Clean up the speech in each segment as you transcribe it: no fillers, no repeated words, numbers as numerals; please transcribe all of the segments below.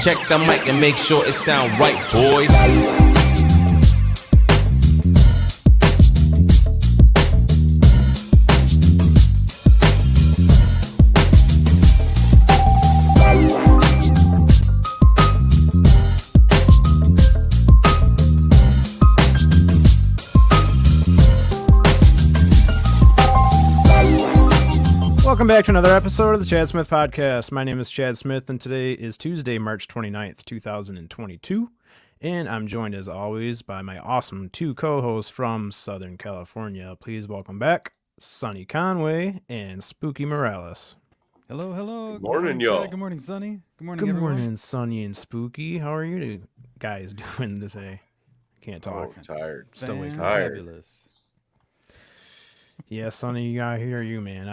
Check the mic and make sure it sound right, boys. Welcome back to another episode of the Chad Smith Podcast. My name is Chad Smith, and today is Tuesday, March 29th, 2022. And I'm joined, as always, by my awesome two co-hosts from Southern California. Please welcome back Sonny Conway and Spooky Morales. Hello, hello. Good morning, y'all. Chad. Good morning, Sonny. Good morning, Good everyone. morning, Sonny and Spooky. How are you guys doing today? Can't talk. Oh, tired. Still waking up. Fabulous. Yeah, Sonny, I hear you, man.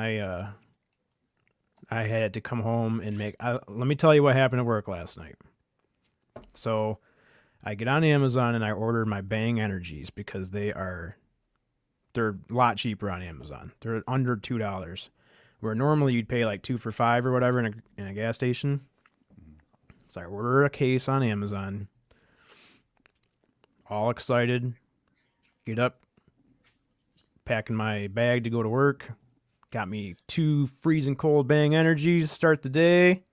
I had to come home and let me tell you what happened at work last night. So I get on Amazon and I order my Bang Energies because they're a lot cheaper on Amazon. They're under $2, where normally you'd pay like 2 for $5 or whatever in a gas station. So I order a case on Amazon, all excited, get up, packing my bag to go to work. Got me 2 freezing cold Bang Energies, start the day.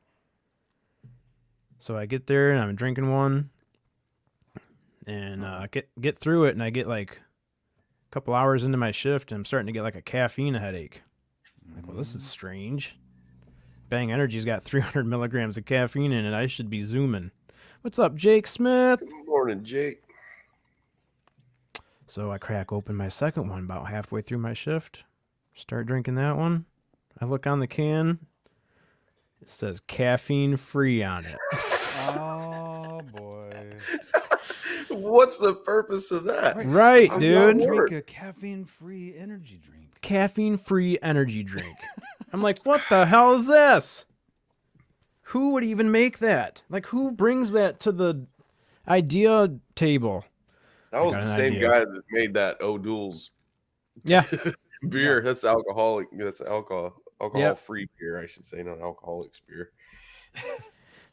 So I get there and I'm drinking one and get through it, and I get like a couple hours into my shift and I'm starting to get like a caffeine headache. I'm like, well, this is strange. Bang Energy's got 300 milligrams of caffeine in it. I should be zooming. What's up, Jake Smith? Good morning, Jake. So I crack open my second one about halfway through my shift. Start drinking that one. I look on the can. It says caffeine free on it. Oh, boy. What's the purpose of that? Right, I'm dude. not Drink a caffeine-free energy drink. Caffeine free energy drink. I'm like, what the hell is this? Who would even make that? Like, who brings that to the idea table? That was I got the an same idea. guy that made that O'Doul's Yeah. beer. That's alcoholic. That's alcohol Yep. free beer, I should say, not alcoholics beer.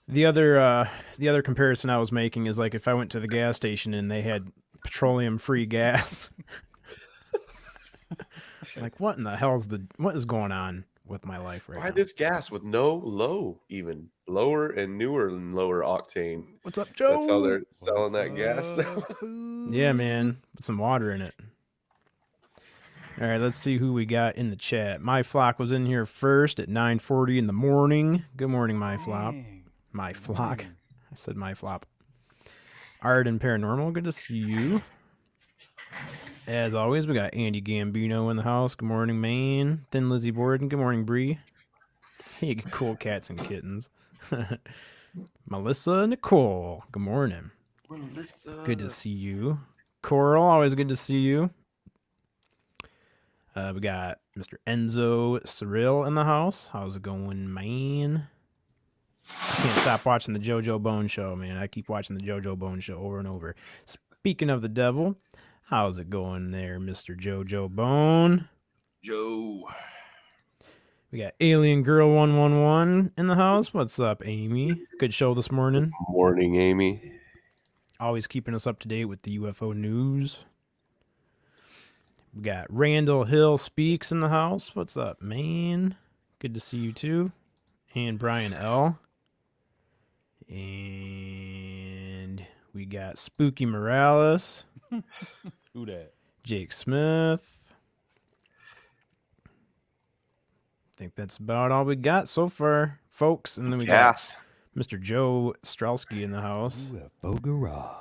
The other comparison I was making is like if I went to the gas station and they had petroleum free gas. Like, what in the what is going on with my life right Why now? this gas with no low, even lower and newer and lower octane? What's up, Joe? That's how they're selling that gas now. Yeah, man. Put some water in it. All right, let's see who we got in the chat. My Flock was in here first at 9:40 in the morning. Good morning, My Flop. Dang. My Flock. I said My Flop. Art and Paranormal, good to see you. As always, we got Andy Gambino in the house. Good morning, man. Thin Lizzie Borden. Good morning, Bree. Hey, cool cats and kittens. Melissa Nicole. Good morning. Good to see you. Coral, always good to see you. We got Mr. Enzo Cyril in the house. How's it going, man? I can't stop watching the JoJo Bone Show, man. I keep watching the JoJo Bone Show over and over. Speaking of the devil, how's it going there, Mr. JoJo Bone? Joe. We got Alien Girl 111 in the house. What's up, Amy? Good show this morning. Morning, Amy. Always keeping us up to date with the UFO news. We got Randall Hill Speaks in the house. What's up, man? Good to see you too. And Brian L. And we got Spooky Morales. Who that? Jake Smith. I think that's about all we got so far, folks. And then we Gas. got Mr. Joe Strelsky in the house. UFO Garage.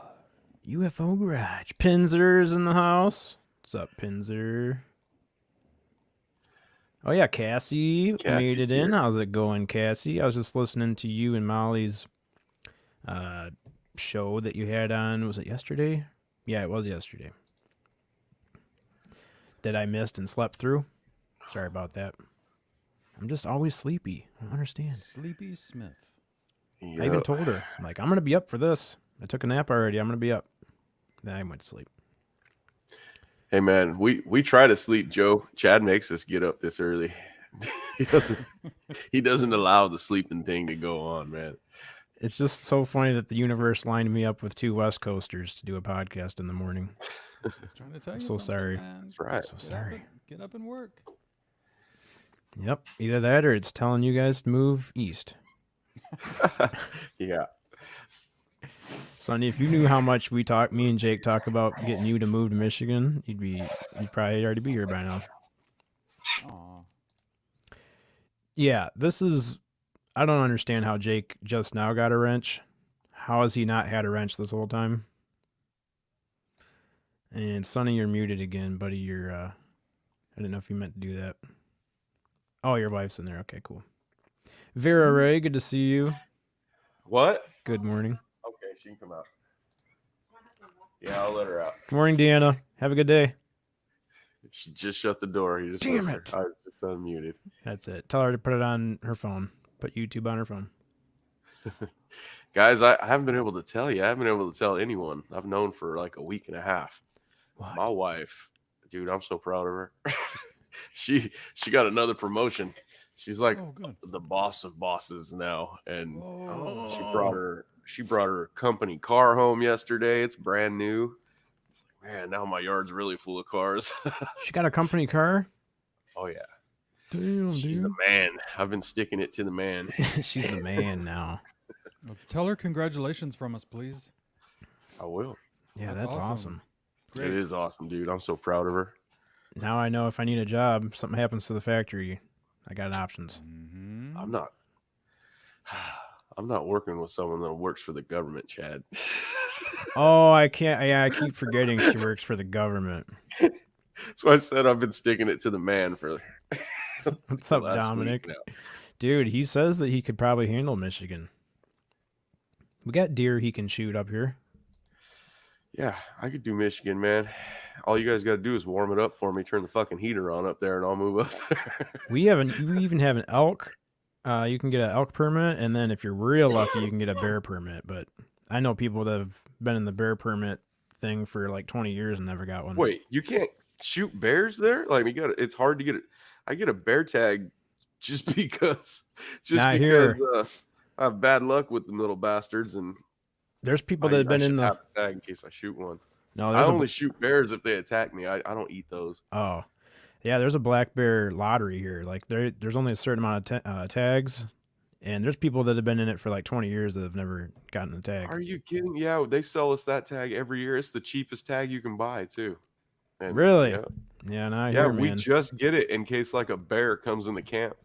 UFO Garage. Pinzer's in the house. What's up, Pinzer? Oh, yeah, Cassie made it in. here. How's it going, Cassie? I was just listening to you and Molly's show that you had on. Was it yesterday? Yeah, it was yesterday. That I missed and slept through. Sorry about that. I'm just always sleepy. I don't understand. Sleepy Smith. I even told her, like, I'm going to be up for this. I took a nap already. I'm going to be up. Then I went to sleep. Hey man, we try to sleep, Joe. Chad makes us get up this early. He doesn't allow the sleeping thing to go on, man. It's just so funny that the universe lined me up with two West Coasters to do a podcast in the morning. He's trying to tell you so something, sorry. man. That's right. So sorry. Get up and work. Yep. Either that or it's telling you guys to move east. Yeah. Sonny, if you knew how much me and Jake talk about getting you to move to Michigan, you'd probably already be here by now. Aw. Yeah, I don't understand how Jake just now got a wrench. How has he not had a wrench this whole time? And Sonny, you're muted again, buddy. I didn't know if you meant to do that. Oh, your wife's in there. Okay, cool. Vera Ray, good to see you. What? Good morning. Okay, she can come out. Yeah, I'll let her out. Good morning, Deanna. Have a good day. She just shut the door. You just Damn missed her. it. I was just unmuted. That's it. Tell her to put it on her phone. Put YouTube on her phone. Guys, I haven't been able to tell you. I haven't been able to tell anyone. I've known for like a week and a half. What? My wife, dude, I'm so proud of her. she got another promotion. She's like good. the boss of bosses now, and Whoa. she brought her company car home yesterday. It's brand new. It's like, man, now my yard's really full of cars. She got a company car? Oh yeah, Damn, she's the man. I've been sticking it to the man. She's the man now. Well, tell her congratulations from us, please. I will. Yeah, That's that's awesome. Great. It is awesome, dude. I'm so proud of her. Now I know if I need a job, something happens to the factory, I got options. Mm-hmm. I'm not working with someone that works for the government, Chad. Oh, I can't. Yeah, I keep forgetting she works for the government. So I said I've been sticking it to the man for What's the up, last Dominic? week now. Dude, he says that he could probably handle Michigan. We got deer he can shoot up here. Yeah, I could do Michigan, man. All you guys got to do is warm it up for me. Turn the fucking heater on up there, and I'll move up there. We even have an elk. You can get an elk permit, and then if you're real lucky, you can get a bear permit. But I know people that have been in the bear permit thing for like 20 years and never got one. Wait, you can't shoot bears there? Like it's hard to get it. I get a bear tag just because Not here. I have bad luck with them little bastards, and There's people that have been in the. have a tag in case I shoot one. No, I there's only shoot bears if they attack me. I don't eat those. Oh, yeah. There's a black bear lottery here. Like there's only a certain amount of tags, and there's people that have been in it for like 20 years that have never gotten a tag. Are you kidding? Yeah, they sell us that tag every year. It's the cheapest tag you can buy too. And, Really? Yeah, Yeah, no, yeah, here, we man. just get it in case like a bear comes in the camp,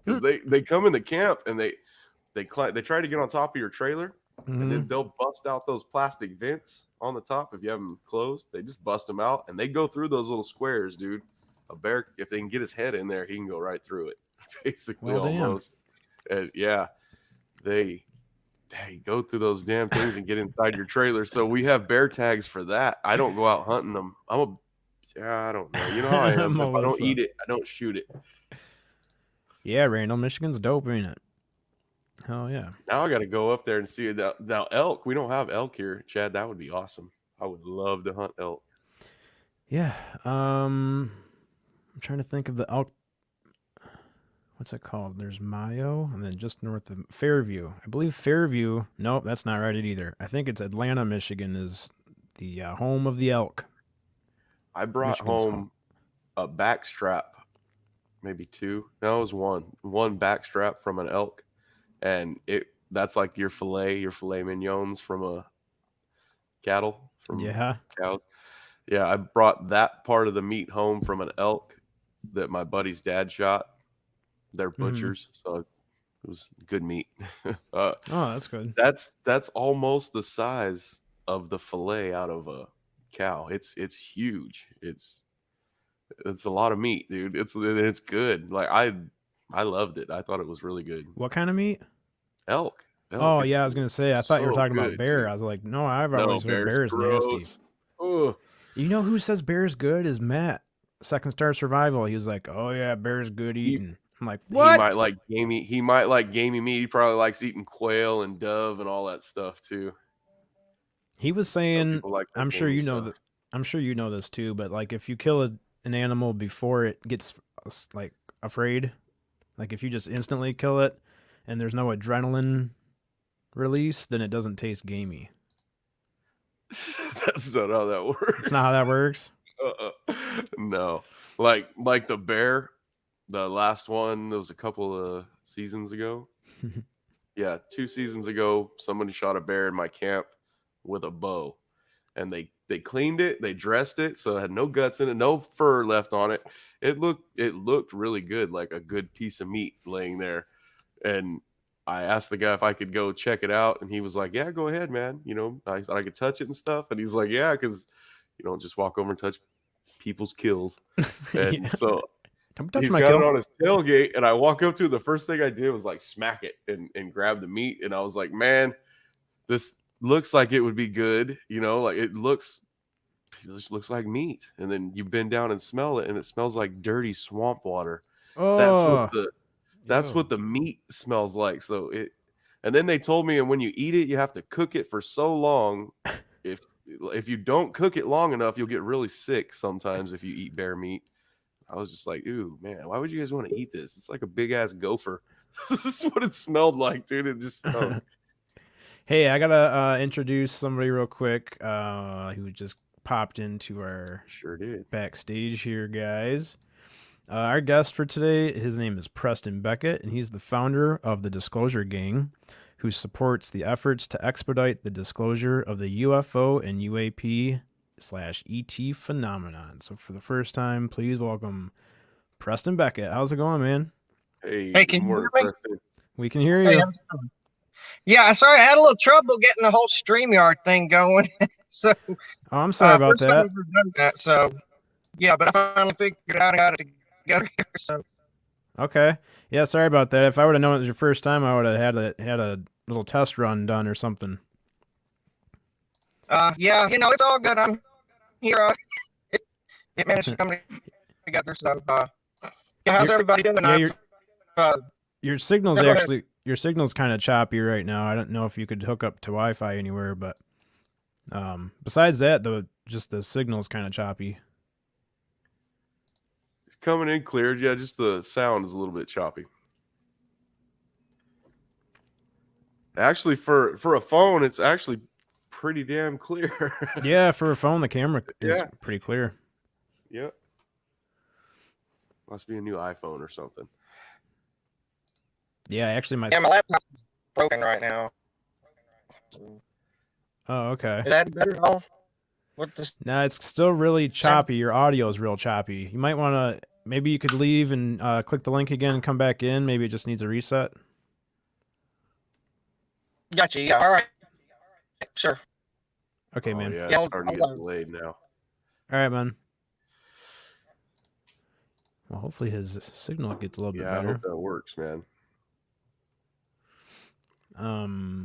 because they come in the camp and they try to get on top of your trailer, and then they'll bust out those plastic vents on the top. If you have them closed, they just bust them out and they go through those little squares, dude. A bear, if they can get his head in there, he can go right through it, basically. Well, damn. Almost. And yeah, they go through those damn things and get inside your trailer. So we have bear tags for that. I don't go out hunting them. I don't know. You know how I am. If I don't Melissa. eat it, I don't shoot it. Yeah, Randall, Michigan's dope, ain't it? Hell yeah. Now I got to go up there and see it. Now elk, we don't have elk here, Chad. That would be awesome. I would love to hunt elk. Yeah. I'm trying to think of the elk. What's it called? There's Mayo, and then just north of Fairview. I believe Fairview. Nope, that's not right either. I think it's Atlanta, Michigan is the home of the elk. I brought Michigan's home a backstrap, maybe two. No, it was one backstrap from an elk, and that's like your filet mignons from a cattle from Yeah. cows. Yeah, I brought that part of the meat home from an elk that my buddy's dad shot. They're butchers, so it was good meat. Oh, that's good. That's almost the size of the fillet out of a cow. It's huge. It's a lot of meat, dude. It's good. Like I loved it. I thought it was really good. What kind of meat? Elk. Oh, yeah, I was going to say, I thought you were so talking about good, bear. dude. I was like, no, I've always heard bear's nasty. Ugh. You know who says bear's good is Matt, Second Star Survival. He was like, oh, yeah, bear's good eating. I'm like, what? He might like gamey meat. He probably likes eating quail and dove and all that stuff too. He was Some saying, people like that I'm sure gamey you know stuff. that. I'm sure you know this too, but like if you kill an animal before it gets like afraid, like if you just instantly kill it and there's no adrenaline release, then it doesn't taste gamey. That's not how that works. It's not how that works. No, like the bear, the last one. That was a couple of seasons ago. Yeah, 2 seasons ago, somebody shot a bear in my camp with a bow, and they cleaned it, they dressed it, so it had no guts in it, no fur left on it. It looked really good, like a good piece of meat laying there. And I asked the guy if I could go check it out, and he was like, "Yeah, go ahead, man. You know, I could touch it and stuff." And he's like, "Yeah, because you don't just walk over and touch people's kills." And Yeah. so Don't touch he's my got it kill. on his tailgate, and I walk up to it. The first thing I did was like smack it and grab the meat. And I was like, "Man, this looks like it would be good. You know, like it just looks like meat." And then you bend down and smell it, and it smells like dirty swamp water. Oh, That's what the meat smells like. So and then they told me, and when you eat it, you have to cook it for so long. If you don't cook it long enough, you'll get really sick sometimes if you eat bear meat. I was just like, "Ooh, man, why would you guys want to eat this? It's like a big ass gopher." This is what it smelled like, dude. It just stunk. hey, I gotta introduce somebody real quick who just popped into our Sure did. backstage here, guys. Our guest for today, his name is Preston Beckett, and he's the founder of the Disclosure Gang, who supports the efforts to expedite the disclosure of the UFO and UAP/ET phenomenon. So for the first time, please welcome Preston Beckett. How's it going, man? Hey, Hey, good can you morning, hear me? Preston. We can hear Hey, you. yeah, sorry, I had a little trouble getting the whole StreamYard thing going. So, Oh, I'm sorry about first time that. I've ever done that. So, yeah, but I finally figured it out and got it together here. So, Okay. Yeah, sorry about that. If I would have known it was your first time, I would have had a little test run done or something. yeah, it's all good. I'm here. It managed to come together. So, yeah, how's everybody doing? Yeah, uh, your signal's go ahead. actually kind of choppy right now. I don't know if you could hook up to Wi-Fi anywhere, but besides that, just the signal's kind of choppy. It's coming in clear. Yeah, just the sound is a little bit choppy. Actually, for a phone, it's actually pretty damn clear. Yeah, for a phone, the camera is Yeah. pretty clear. Yep. Must be a new iPhone or something. Yeah, actually, yeah, my laptop's broken right now. Oh, okay. Is that better at all? What this? No, it's still really choppy. Your audio is real choppy. You might want to, maybe you could leave and click the link again and come back in. Maybe it just needs a reset. Gotcha. Yeah. All right. Sure. Okay, Oh, man. yeah, Yeah, it's starting to I'll- get delayed now. All right, man. Well, hopefully his signal gets a little bit Yeah, I better. hope that works, man.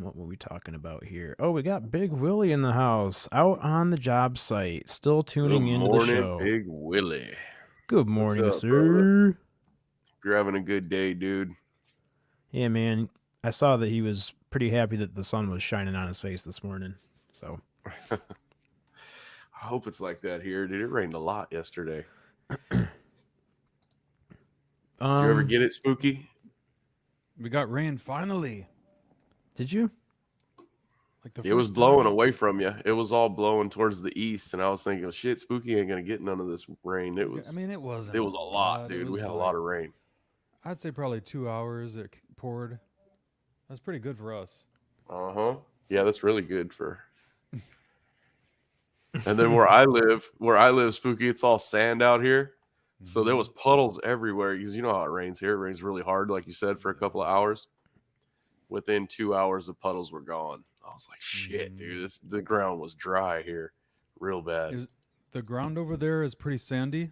What were we talking about here? Oh, we got Big Willie in the house, out on the job site, still tuning Good into morning, the show. Big Willie. Good morning, What's up, sir. brother? If you're having a good day, dude. Yeah, man. I saw that he was pretty happy that the sun was shining on his face this morning. So, I hope it's like that here, dude. It rained a lot yesterday. Did you ever get it, Spooky? We got rain finally. Did you? Like the It was first blowing time. away from you. It was all blowing towards the east, and I was thinking, shit, Spooky ain't gonna get none of this rain. It was. I mean, it wasn't. It was a lot, bad. It dude. We was had a like- lot of rain. I'd say probably 2 hours it poured. That's pretty good for us. Yeah, that's really good for. And then where I live, Spooky, it's all sand out here. So there was puddles everywhere because you know how it rains here. It rains really hard, like you said, for a couple of hours. Within 2 hours, the puddles were gone. I was like, shit, dude, the ground was dry here, real bad. Is the ground over there is pretty sandy?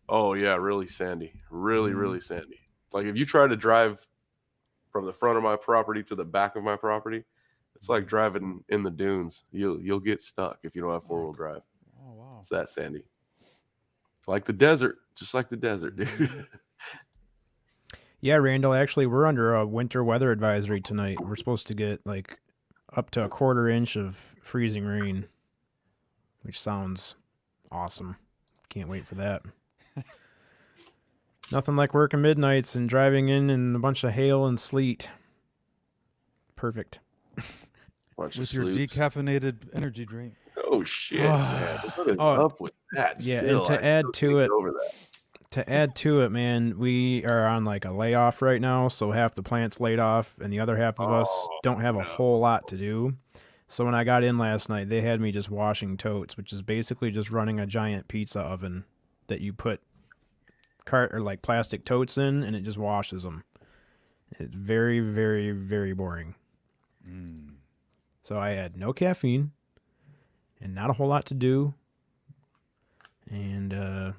Oh yeah, really sandy, really sandy. Like if you try to drive from the front of my property to the back of my property, it's like driving in the dunes. You'll get stuck if you don't have 4-wheel drive. Oh wow. It's that sandy. It's like the desert, just like the desert, dude. Yeah, Randall. Actually, we're under a winter weather advisory tonight. We're supposed to get like up to a 1/4 inch of freezing rain, which sounds awesome. Can't wait for that. Nothing like working midnights and driving in a bunch of hail and sleet. Perfect. Bunch with of your sleuths. decaffeinated energy drink. Oh shit, man! What is Oh, up with that? yeah, Still, and to I add still to can't it, get over that. man, we are on like a layoff right now, so half the plant's laid off, and the other half of us Oh, don't have a no. whole lot to do. So when I got in last night, they had me just washing totes, which is basically just running a giant pizza oven that you put like plastic totes in, and it just washes them. It's very, very, very boring. So I had no caffeine and not a whole lot to do, and yeah,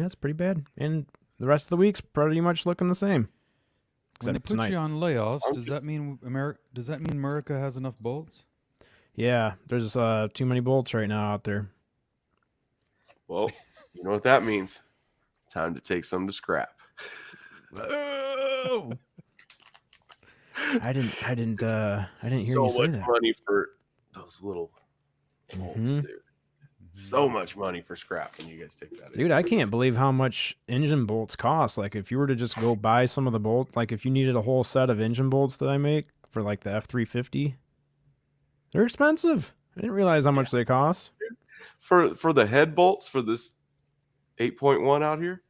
it's pretty bad. And the rest of the week's pretty much looking the same. When they Except put tonight. you on layoffs, I'm does just- that mean America has enough bolts? Yeah, there's too many bolts right now out there. Well, you know what that means. Time to take some to scrap. Oh! I didn't hear So you say much that. money for those little bolts, Mhm. dude. So much money for scrap when you guys take that. Dude, I can't believe how much engine bolts cost. Like, if you were to just go buy some of the bolts, like if you needed a whole set of engine bolts that I make for like the F-350, they're expensive. I didn't realize how much they cost. For the head bolts for this 8.1 out here,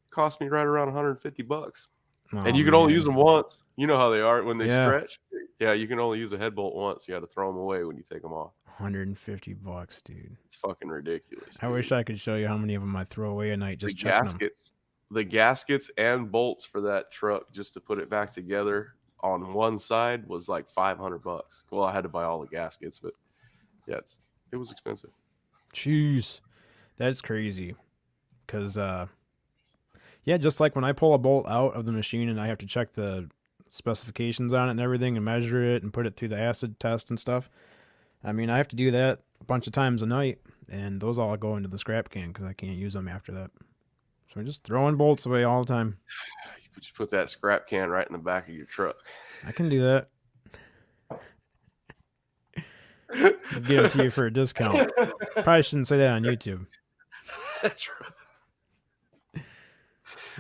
it cost me right around $150. And you can only use them once. You know how they are when they Yeah. stretch. Yeah, you can only use a head bolt once. You got to throw them away when you take them off. $150, dude. It's fucking ridiculous. I wish I could show you how many of them I throw away a night just checking them. The gaskets and bolts for that truck just to put it back together on one side was like $500. Well, I had to buy all the gaskets, but yeah, it was expensive. Jeez, that's crazy. Cause yeah, just like when I pull a bolt out of the machine and I have to check the specifications on it and everything and measure it and put it through the acid test and stuff. I mean, I have to do that a bunch of times a night, and those all go into the scrap can because I can't use them after that. So I'm just throwing bolts away all the time. You just put that scrap can right in the back of your truck. I can do that. I'll give it to you for a discount. Probably shouldn't say that on YouTube. That's right.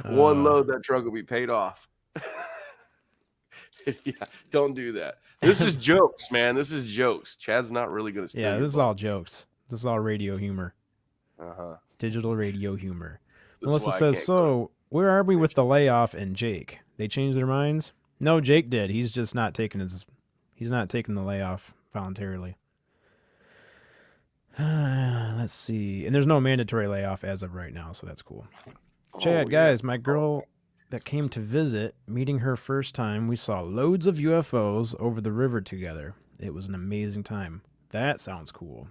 One load, that truck will be paid off. Yeah, don't do that. This is jokes, man. This is jokes. Chad's not really going to steal Yeah, your this is boat. all jokes. This is all radio humor. Uh-huh. Digital radio humor. That's Melissa why I says, can't so where are we with the layoff and Jake? They changed their minds? No, Jake did. He's just not taking the layoff voluntarily. Let's see. And there's no mandatory layoff as of right now, so that's cool. Chad, guys, my girl that came to visit, meeting her first time, we saw loads of UFOs over the river together. It was an amazing time. That sounds cool.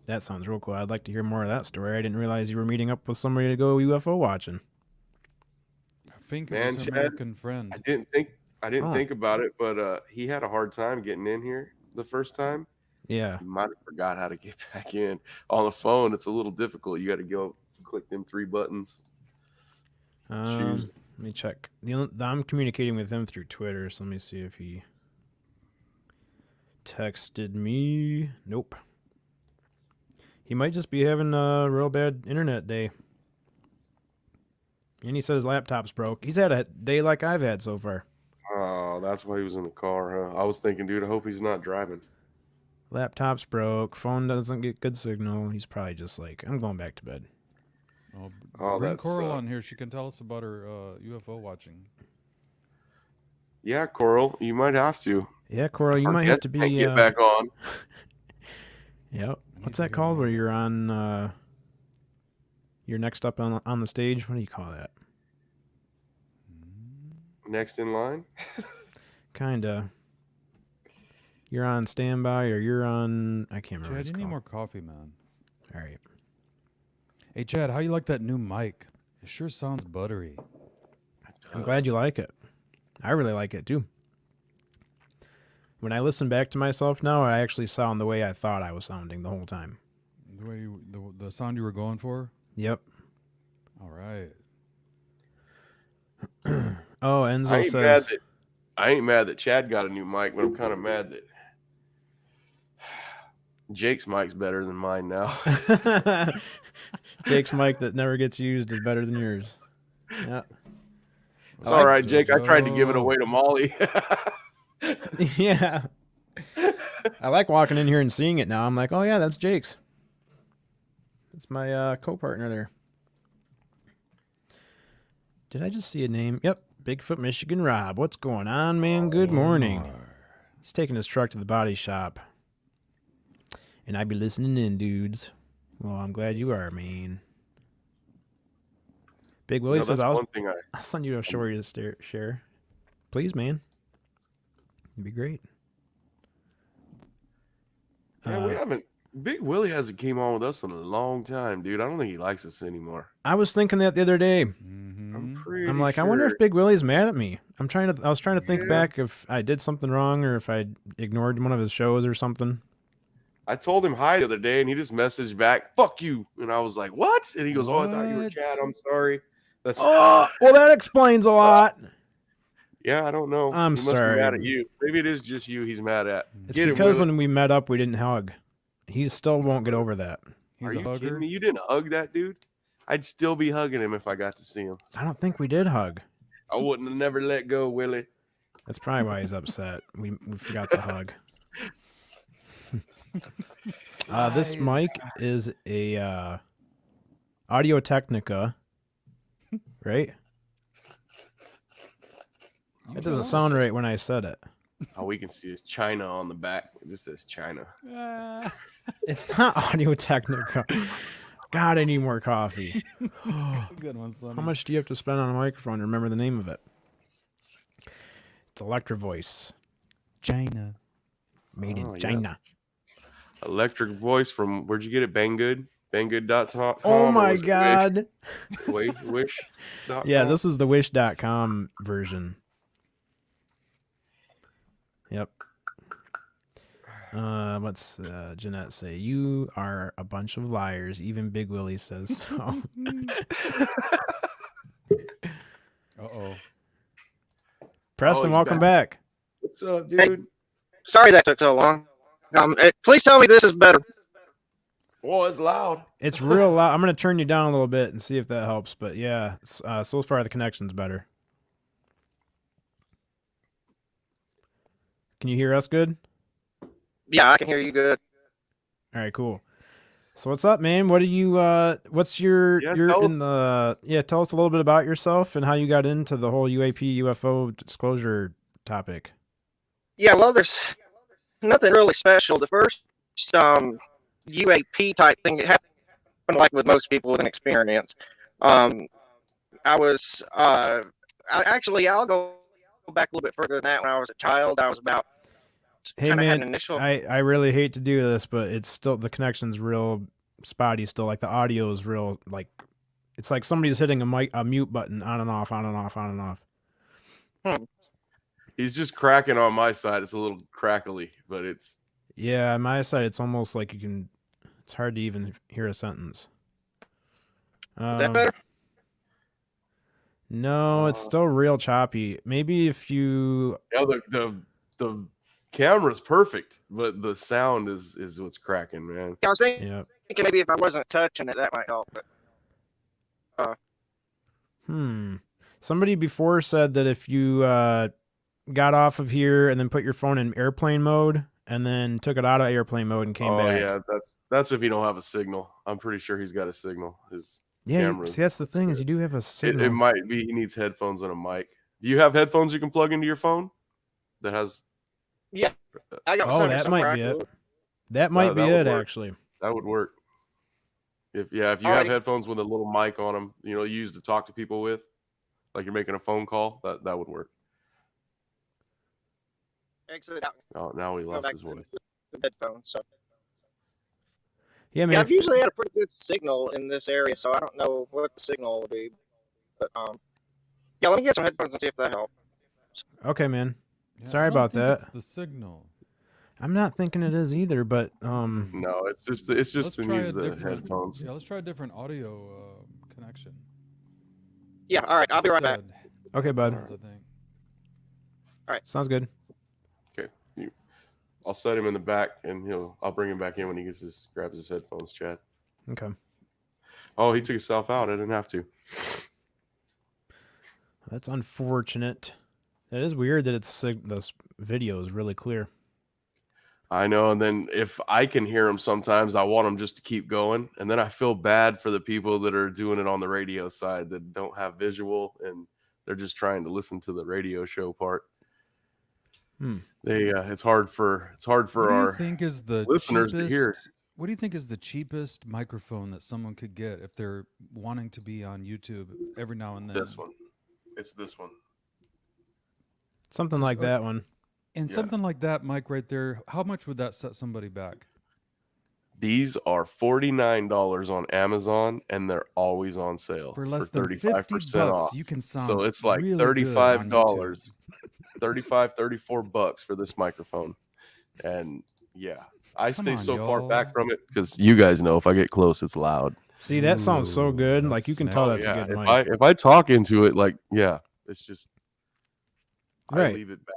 That sounds real cool. I'd like to hear more of that story. I didn't realize you were meeting up with somebody to go UFO watching. I think it Man, was Chad, American Friend. I didn't think about it, but he had a hard time getting in here the first time. Yeah. He might have forgot how to get back in. On the phone, it's a little difficult. You got to go click them 3 buttons. Choose. Let me check. I'm communicating with him through Twitter, so let me see if he texted me. Nope. He might just be having a real bad internet day. And he said his laptop's broke. He's had a day like I've had so far. Oh, that's why he was in the car, huh? I was thinking, dude, I hope he's not driving. Laptop's broke. Phone doesn't get good signal. He's probably just like, I'm going back to bed. Oh, Bring that's Coral on here. She can tell us about her UFO watching. Yeah, Coral, you might have to. Yeah, Coral, you Our might have guest to be. can't get back on. Yep. What's that called where you're on, you're next up on the stage? What do you call that? Next in line. Kinda. You're on standby or you're on, I can't remember what Chad, it's you need called. more coffee, man. All right. Hey, Chad, how you like that new mic? It sure sounds buttery. I'm glad you like it. I really like it too. When I listen back to myself now, I actually sound the way I thought I was sounding the whole time. The way the sound you were going for? Yep. All right. Oh, Enzo says, I ain't mad that Chad got a new mic, but I'm kind of mad that Jake's mic's better than mine now. Jake's mic that never gets used is better than yours. Yeah. It's all right, Jake. I tried to give it away to Molly. Yeah. I like walking in here and seeing it now. I'm like, oh yeah, that's Jake's. That's my co-partner there. Did I just see a name? Yep, Bigfoot Michigan Rob. What's going on, man? Good morning. He's taking his truck to the body shop. And I be listening in, dudes. Well, I'm glad you are, man. Big Willie says, one thing I'll send you a story to share. Please, man. It'd be great. Yeah, we haven't. Big Willie hasn't came on with us in a long time, dude. I don't think he likes us anymore. I was thinking that the other day. I'm like, sure. I wonder if Big Willie's mad at me. I was trying to think back if I did something wrong or if I ignored one of his shows or something. I told him hi the other day, and he just messaged back, "Fuck you," and I was like, "What?" And he goes, "Oh, I thought you were Chad. I'm sorry." That's well, that explains a lot. Yeah, I don't know. I'm he must sorry. Be mad at you. Maybe it is just you he's mad at. It's because when we met up, we didn't hug. He still won't get over that. He's Are you kidding me? You didn't hug that dude? I'd still be hugging him if I got to see him. I don't think we did hug. I wouldn't have never let go, Willie. That's probably why he's upset. We forgot the hug. This mic is a Audio Technica, right? It doesn't sound right when I said it. All we can see is China on the back. It just says China. It's not Audio Technica. God, I need more coffee. Good one, Sonny. How much do you have to spend on a microphone to remember the name of it? It's Electro Voice. China. Made in yeah. China. Electric Voice from, where'd you get it? Banggood? Banggood.com? Oh my God. Wish? Yeah, this is the wish.com version. Yep. What's Jeanette say? You are a bunch of liars. Even Big Willie says so. Uh-oh. Preston, welcome back. What's up, dude? Hey, sorry that took so long. Please tell me this is better. Oh, it's loud. It's real loud. I'm going to turn you down a little bit and see if that helps. But yeah, so far the connection's better. Can you hear us good? Yeah, I can hear you good. All right, cool. So what's up, man? What are you what's your tell in the tell us a little bit about yourself and how you got into the whole UAP UFO disclosure topic. Yeah, well, there's nothing really special. The first UAP type thing, it happened like with most people with an experience. I'll go back a little bit further than that. When I was a child, I was about. Hey man, I really hate to do this, but it's still, the connection's real spotty still. Like the audio is real, like it's like somebody's hitting a mute button on and off, on and off, on and off. He's just cracking on my side. It's a little crackly, but it's. Yeah, on my side, it's almost like it's hard to even hear a sentence. Is that better? No, it's still real choppy. Maybe if you. Yeah, the camera's perfect, but the sound is what's cracking, man. Yeah, I was thinking maybe if I wasn't touching it, that might help. But, Somebody before said that if you got off of here and then put your phone in airplane mode and then took it out of airplane mode and came back. Oh yeah, that's if you don't have a signal. I'm pretty sure he's got a signal. His camera. See, that's the thing is you do have a signal. It might be he needs headphones and a mic. Do you have headphones you can plug into your phone? That has. Yeah, I got. Oh, that might be it. That might be it, actually. That would work. If you have headphones with a little mic on them, you use to talk to people with, like you're making a phone call, that would work. Exit out. Oh, now we lost his voice. The headphones. So. Yeah, man. Yeah, I've usually had a pretty good signal in this area, so I don't know what the signal will be. But yeah, let me get some headphones and see if that helps. Okay, man. Yeah, Sorry about that. It's the signal. I'm not thinking it is either, but no, it's just the headphones. Yeah, let's try a different audio connection. Yeah, all right, I'll be right back. Okay, bud. I think. All right, sounds good. Okay, I'll set him in the back, and I'll bring him back in when he grabs his headphones, Chad. Okay. Oh, he took himself out. I didn't have to. That's unfortunate. It is weird that this video is really clear. I know, and then if I can hear them sometimes, I want them just to keep going, and then I feel bad for the people that are doing it on the radio side that don't have visual, and they're just trying to listen to the radio show part. It's hard for our listeners to hear. What do you think is the cheapest microphone that someone could get if they're wanting to be on YouTube every now and then? This one. It's this one. Something like that one. And something like that, Mike, right there, how much would that set somebody back? These are $49 on Amazon, and they're always on sale for less than than 35% off. You can sound so it's like really $35, $34 for this microphone. And yeah, I stay so far back from it because you guys know if I get close, it's loud. See, that sounds so good. Like you can tell that's a good mic. If I talk into it, like it's just right. I leave it back.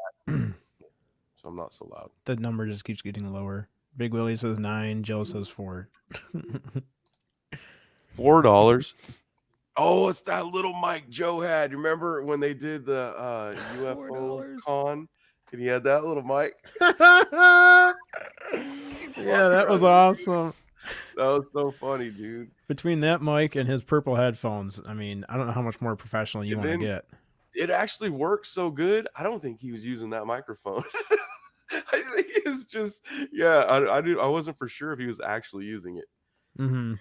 So I'm not so loud. The number just keeps getting lower. Big Willie says 9. Joe says 4. $4. Oh, it's that little mic Joe had. You remember when they did the UFO con? And he had that little mic. Yeah, that was awesome. That was so funny, dude. Between that mic and his purple headphones, I mean, I don't know how much more professional you want to get. It actually works so good. I don't think he was using that microphone. I think it's just, I wasn't for sure if he was actually using it. Mm-hmm.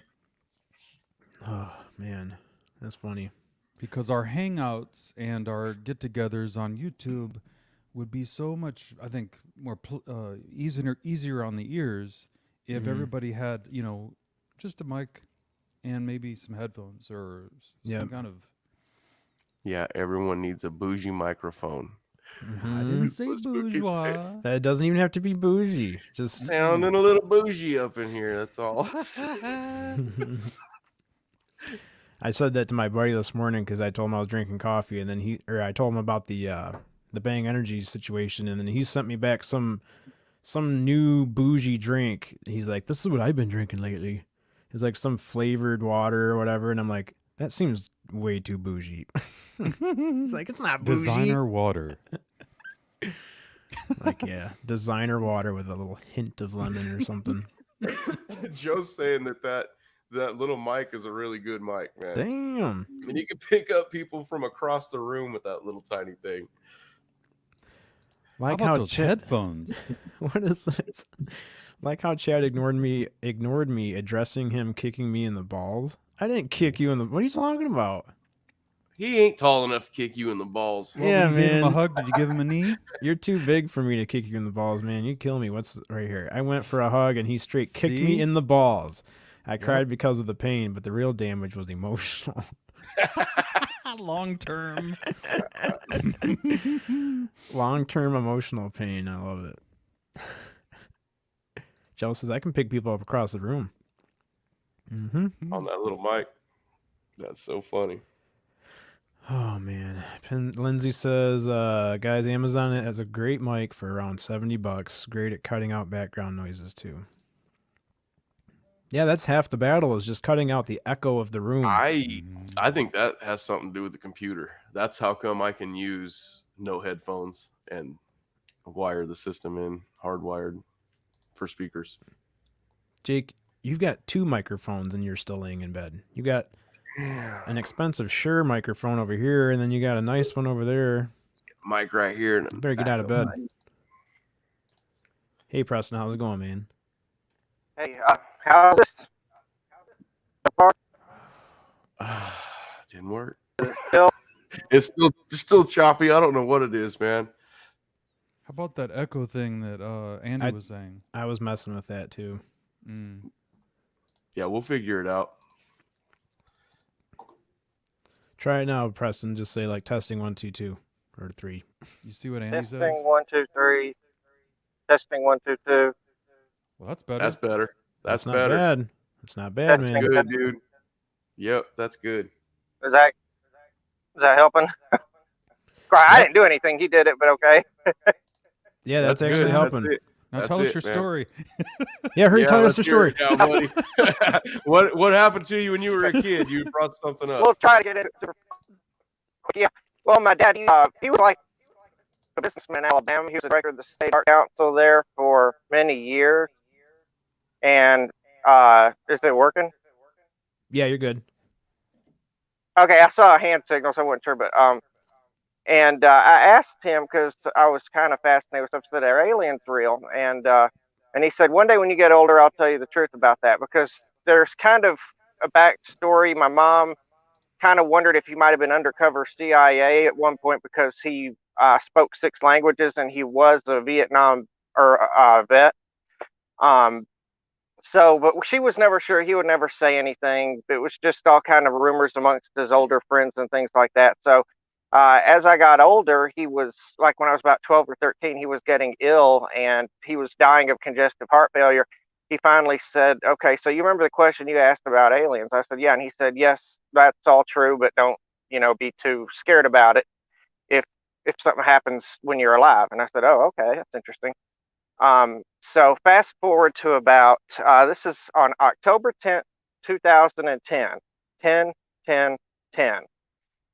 Oh, man. That's funny. Because our hangouts and our get-togethers on YouTube would be so much, I think, more easier on the ears if everybody had, just a mic and maybe some headphones or some kind of... Yeah, everyone needs a bougie microphone. I didn't say bourgeois. That doesn't even have to be bougie. Just sounding a little bougie up in here. That's all. I said that to my buddy this morning because I told him I was drinking coffee, and then I told him about the Bang Energy situation, and then he sent me back some new bougie drink. He's like, "This is what I've been drinking lately." It's like some flavored water or whatever, and I'm like, that seems way too bougie. It's like, it's not bougie. Designer water. Like, designer water with a little hint of lemon or something. Joe's saying that little mic is a really good mic, man. Damn. And you can pick up people from across the room with that little tiny thing. Like how about those headphones? What is this? Like how Chad ignored me addressing him kicking me in the balls. I didn't kick you in the... What are you talking about? He ain't tall enough to kick you in the balls. Well, yeah, man. Gave him a hug? Did you give him a knee? You're too big for me to kick you in the balls, man. You kill me. What's right here? I went for a hug, and he straight kicked me in the balls. I cried because of the pain, but the real damage was emotional. Long-term. Long-term emotional pain. I love it. Joe says, I can pick people up across the room. Mm-hmm. On that little mic. That's so funny. Oh, man. Lindsay says, guys, Amazon has a great mic for around $70. Great at cutting out background noises, too. Yeah, that's half the battle, is just cutting out the echo of the room. I think that has something to do with the computer. That's how come I can use no headphones and wire the system in, hardwired for speakers. Jake, you've got 2 microphones and you're still laying in bed. You got an expensive Shure microphone over here, and then you got a nice one over there. Mic right here. And you better get out of bed. Hey, Preston, how's it going, man? Hey, how's this? Didn't work. It's still choppy. I don't know what it is, man. How about that echo thing that Andy was saying? I was messing with that too. Yeah, we'll figure it out. Try it now, Preston. Just say like testing 1 2 2 or 3. You see what Andy says? Testing 1 2 3. Testing 1 2 2. Well, that's better. That's better. That's not better. Bad. It's not bad, That's man. Good, dude. Yep, that's good. Is that helping? I didn't do anything. He did it, but okay. Yeah, that's actually good. helping. Now tell us your story. Yeah, hurry, tell us your story. Yeah, buddy. What happened to you when you were a kid? You brought something up. We'll try to get it. Yeah. Well, my dad, he was like a businessman in Alabama. He was the director of the state art council there for many years. And is it working? Yeah, you're good. Okay, I saw a hand signal, so I wasn't sure, but and I asked him because I was kind of fascinated with stuff. I said, "Are aliens real?" And he said, "One day when you get older, I'll tell you the truth about that." Because there's kind of a backstory. My mom kind of wondered if he might have been undercover CIA at one point because he spoke 6 languages and he was a Vietnam or vet. So, but she was never sure. He would never say anything. It was just all kind of rumors amongst his older friends and things like that. So, as I got older, he was like when I was about 12 or 13, he was getting ill and he was dying of congestive heart failure. He finally said, "Okay, so you remember the question you asked about aliens?" I said, "Yeah." And he said, "Yes, that's all true, but don't, be too scared about it if something happens when you're alive." And I said, "Oh, okay, that's interesting." So fast forward to about this is on October 10th, 2010, 10, 10, 10.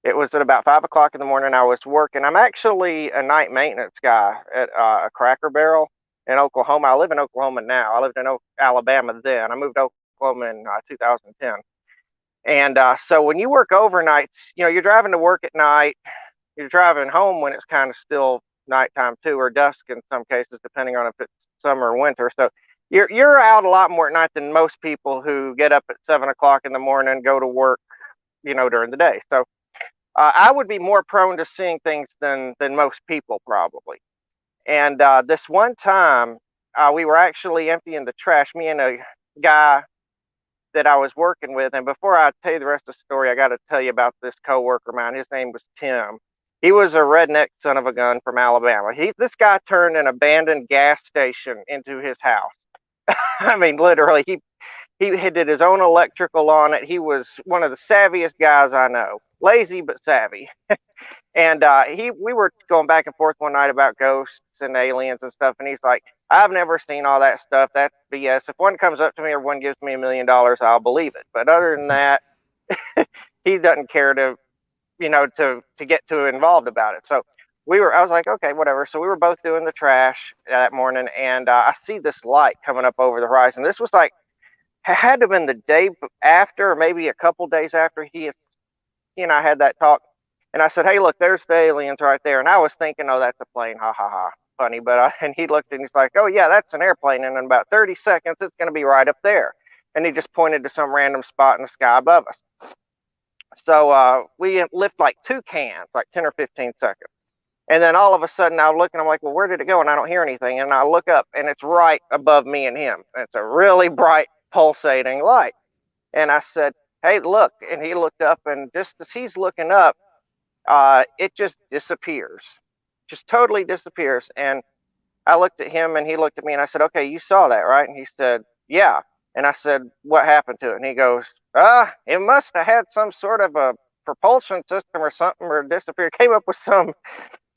It was at about 5 o'clock in the morning. I was working. I'm actually a night maintenance guy at a Cracker Barrel in Oklahoma. I live in Oklahoma now. I lived in Alabama then. I moved to Oklahoma in 2010. And so when you work overnights, you're driving to work at night. You're driving home when it's kind of still nighttime too, or dusk in some cases, depending on if it's summer or winter. So you're out a lot more at night than most people who get up at 7 o'clock in the morning and go to work, during the day. So I would be more prone to seeing things than most people probably. And this one time, we were actually emptying the trash, me and a guy that I was working with. And before I tell you the rest of the story, I got to tell you about this coworker of mine. His name was Tim. He was a redneck son of a gun from Alabama. This guy turned an abandoned gas station into his house. I mean, literally, he did his own electrical on it. He was one of the savviest guys I know. Lazy but savvy. And we were going back and forth one night about ghosts and aliens and stuff. And he's like, "I've never seen all that stuff. That's BS. If one comes up to me or one gives me $1 million, I'll believe it. But other than that, he doesn't care to get too involved about it." So I was like, okay, whatever. So we were both doing the trash that morning, and I see this light coming up over the horizon. This was like, had to have been the day after, or maybe a couple days after he had that talk. And I said, "Hey, look, there's the aliens right there." And I was thinking, "Oh, that's a plane. Ha ha ha. Funny." But and he looked and he's like, "Oh yeah, that's an airplane. And in about 30 seconds, it's going to be right up there." And he just pointed to some random spot in the sky above us. So we lift like 2 cans, like 10 or 15 seconds. And then all of a sudden I look and I'm like, "Well, where did it go?" And I don't hear anything. And I look up and it's right above me and him. And it's a really bright pulsating light. And I said, "Hey, look." And he looked up, and just as he's looking up, it just disappears, just totally disappears. And I looked at him and he looked at me and I said, "Okay, you saw that, right?" And he said, "Yeah." And I said, "What happened to it?" And he goes, "It must have had some sort of a propulsion system or something, or disappeared." Came up with some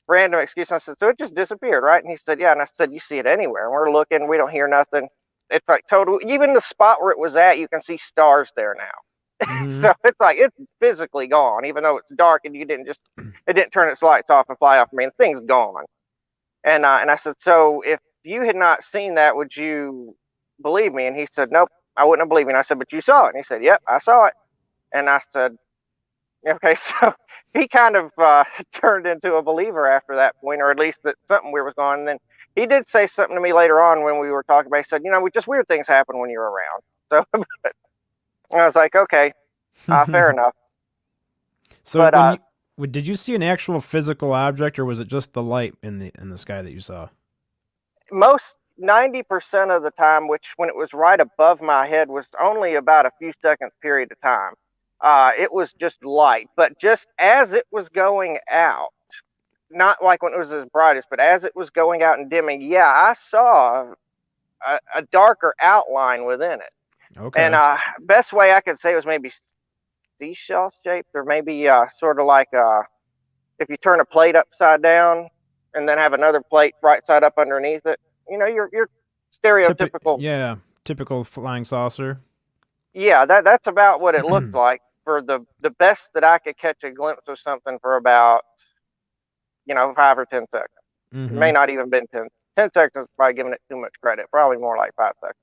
random excuse. I said, "So it just disappeared, right?" And he said, "Yeah." And I said, "You see it anywhere?" And we're looking, we don't hear nothing. It's like total, even the spot where it was at, you can see stars there now. Mhm. So it's like it's physically gone, even though it's dark and it didn't turn its lights off and fly off. I mean, the thing's gone. And I said, "So if you had not seen that, would you believe me?" And he said, "Nope, I wouldn't have believed me." And I said, "But you saw it?" And he said, "Yep, I saw it." And I said, "Okay." So he kind of turned into a believer after that point, or at least that something weird was going on. And then he did say something to me later on when we were talking about it. He said, "We just weird things happen when you're around." So I was like, okay, fair enough. So But did you see an actual physical object, or was it just the light in the sky that you saw? most 90% of the time, which when it was right above my head was only about a few seconds period of time, it was just light. But just as it was going out, not like when it was as brightest, but as it was going out and dimming, yeah, I saw a darker outline within it. Okay. And best way I could say it was maybe seashell shaped, or maybe sort of like if you turn a plate upside down and then have another plate right side up underneath it. Your stereotypical. Typical flying saucer. Yeah, that's about what it looked like for the best that I could catch a glimpse of something for about 5 or 10 seconds. It may not even been 10. 10 seconds is probably giving it too much credit. Probably more like 5 seconds.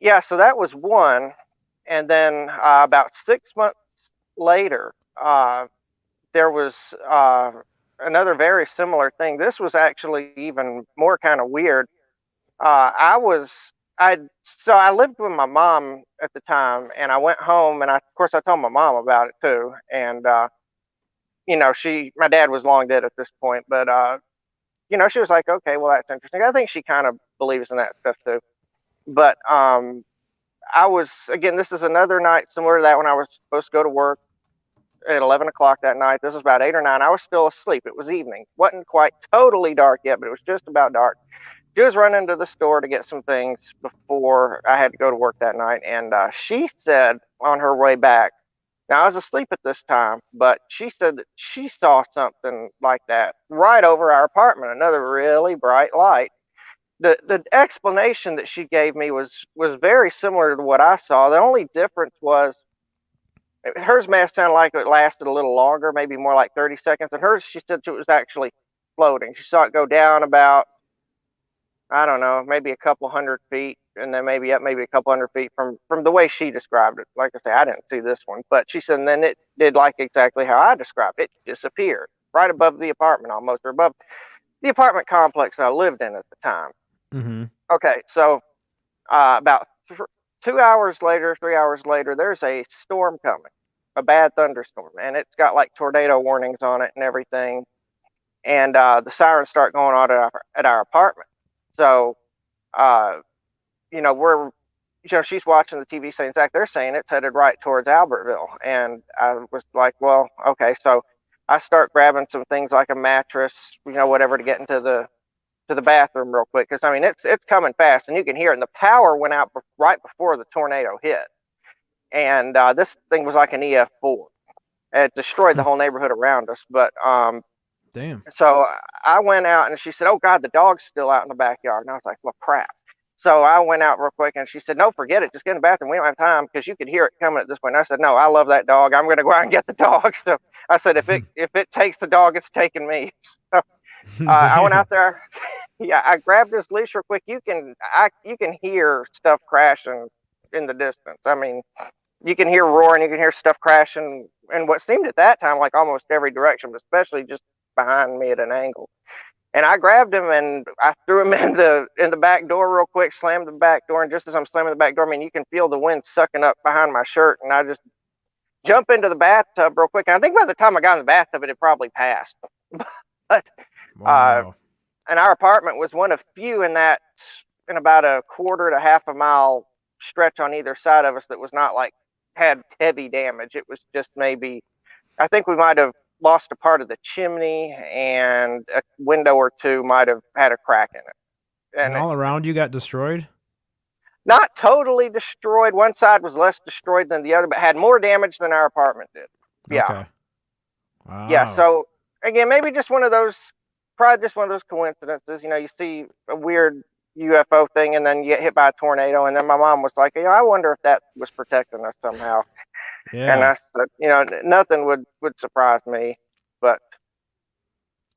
Yeah, so that was one. And then about 6 months later, there was another very similar thing. This was actually even more kind of weird. I lived with my mom at the time, and I went home, and of course I told my mom about it too. And my dad was long dead at this point, but she was like, okay, well, that's interesting. I think she kind of believes in that stuff too. But this is another night similar to that when I was supposed to go to work at 11 o'clock that night. This was about 8 or 9. I was still asleep. It was evening. Wasn't quite totally dark yet, but it was just about dark. She was running to the store to get some things before I had to go to work that night. And she said on her way back, now I was asleep at this time, but she said that she saw something like that right over our apartment, another really bright light. The explanation that she gave me was very similar to what I saw. The only difference was hers may have sounded like it lasted a little longer, maybe more like 30 seconds. And hers, she said it was actually floating. She saw it go down about, I don't know, maybe a couple 100 feet, and then maybe up maybe a couple 100 feet from the way she described it. Like I say, I didn't see this one, but she said, and then it did like exactly how I described it. It disappeared right above the apartment almost, or above the apartment complex I lived in at the time. Okay, so about 2 hours later, 3 hours later, there's a storm coming, a bad thunderstorm, and it's got like tornado warnings on it and everything. And the sirens start going on at our apartment. So, she's watching the TV saying, Zach, they're saying it's headed right towards Albertville. And I was like, well, okay. So I start grabbing some things like a mattress, whatever, to get into the bathroom real quick. Cause I mean, it's coming fast and you can hear it. And the power went out right before the tornado hit. And this thing was like an EF4. It destroyed the whole neighborhood around us. But damn. So I went out and she said, oh God, the dog's still out in the backyard. And I was like, well, crap. So I went out real quick and she said, no, forget it. Just get in the bathroom. We don't have time because you could hear it coming at this point. And I said, no, I love that dog. I'm going to go out and get the dog. So I said, if it takes the dog, it's taking me. So I went out there. Yeah, I grabbed this leash real quick. You can hear stuff crashing in the distance. I mean, you can hear roaring, you can hear stuff crashing in what seemed at that time like almost every direction, but especially just behind me at an angle. And I grabbed him and I threw him in the back door real quick, slammed the back door, and just as I'm slamming the back door, I mean, you can feel the wind sucking up behind my shirt, and I just jump into the bathtub real quick. And I think by the time I got in the bathtub, it had probably passed. But wow. And our apartment was one of few in about a quarter to half a mile stretch on either side of us that was not like had heavy damage. It was just maybe, I think we might have lost a part of the chimney and a window or two might have had a crack in it. And all around you got destroyed? Not totally destroyed. One side was less destroyed than the other, but had more damage than our apartment did. Yeah. Okay. Wow. Yeah. So again, maybe just one of those coincidences. You see a weird UFO thing and then you get hit by a tornado. And then my mom was like, I wonder if that was protecting us somehow. Yeah. And I said, nothing would surprise me. But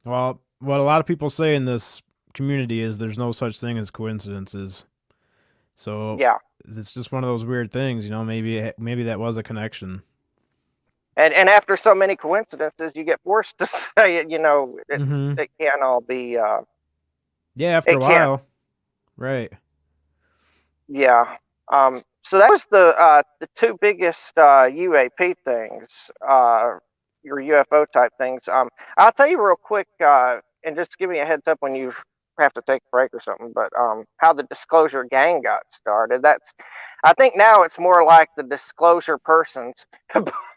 well, what a lot of people say in this community is there's no such thing as coincidences. So yeah, it's just one of those weird things, maybe that was a connection. And after so many coincidences, you get forced to say it, it can't all be. Yeah, after a while. Right. Yeah. So that was the two biggest UAP things, your UFO type things. I'll tell you real quick, and just give me a heads up when you have to take a break or something. But how the Disclosure Gang got started. I think now it's more like the Disclosure Persons.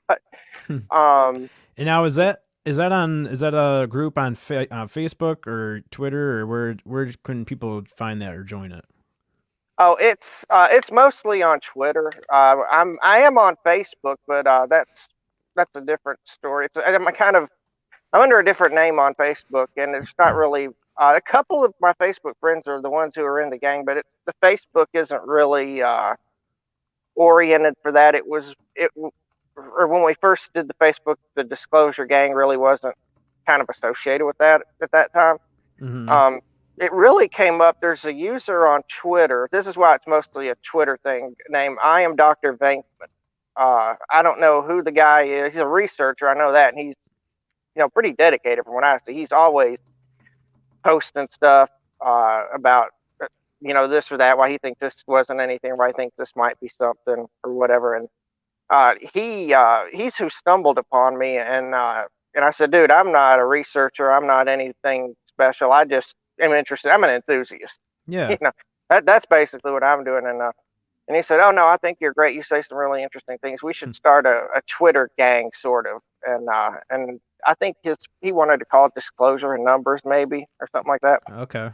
But, and now is that a group on Facebook or Twitter, or where can people find that or join it? Oh, it's mostly on Twitter. I am on Facebook, but that's a different story. I'm under a different name on Facebook, and it's not really. A couple of my Facebook friends are the ones who are in the gang, but the Facebook isn't really oriented for that. Or when we first did the Facebook, the Disclosure Gang really wasn't kind of associated with that at that time. Mm-hmm. It really came up. There's a user on Twitter. This is why it's mostly a Twitter thing. Named I am Dr. Venkman. I don't know who the guy is. He's a researcher. I know that, and he's pretty dedicated from what I see. He's always posting stuff about this or that. Why he thinks this wasn't anything. Why he thinks this might be something or whatever. And he's who stumbled upon me, and I said, dude, I'm not a researcher. I'm not anything special. I just am interested. I'm an enthusiast. Yeah. That's basically what I'm doing. And he said, oh no, I think you're great. You say some really interesting things. We should start a Twitter gang, sort of. And I think he wanted to call it Disclosure in Numbers, maybe, or something like that. Okay.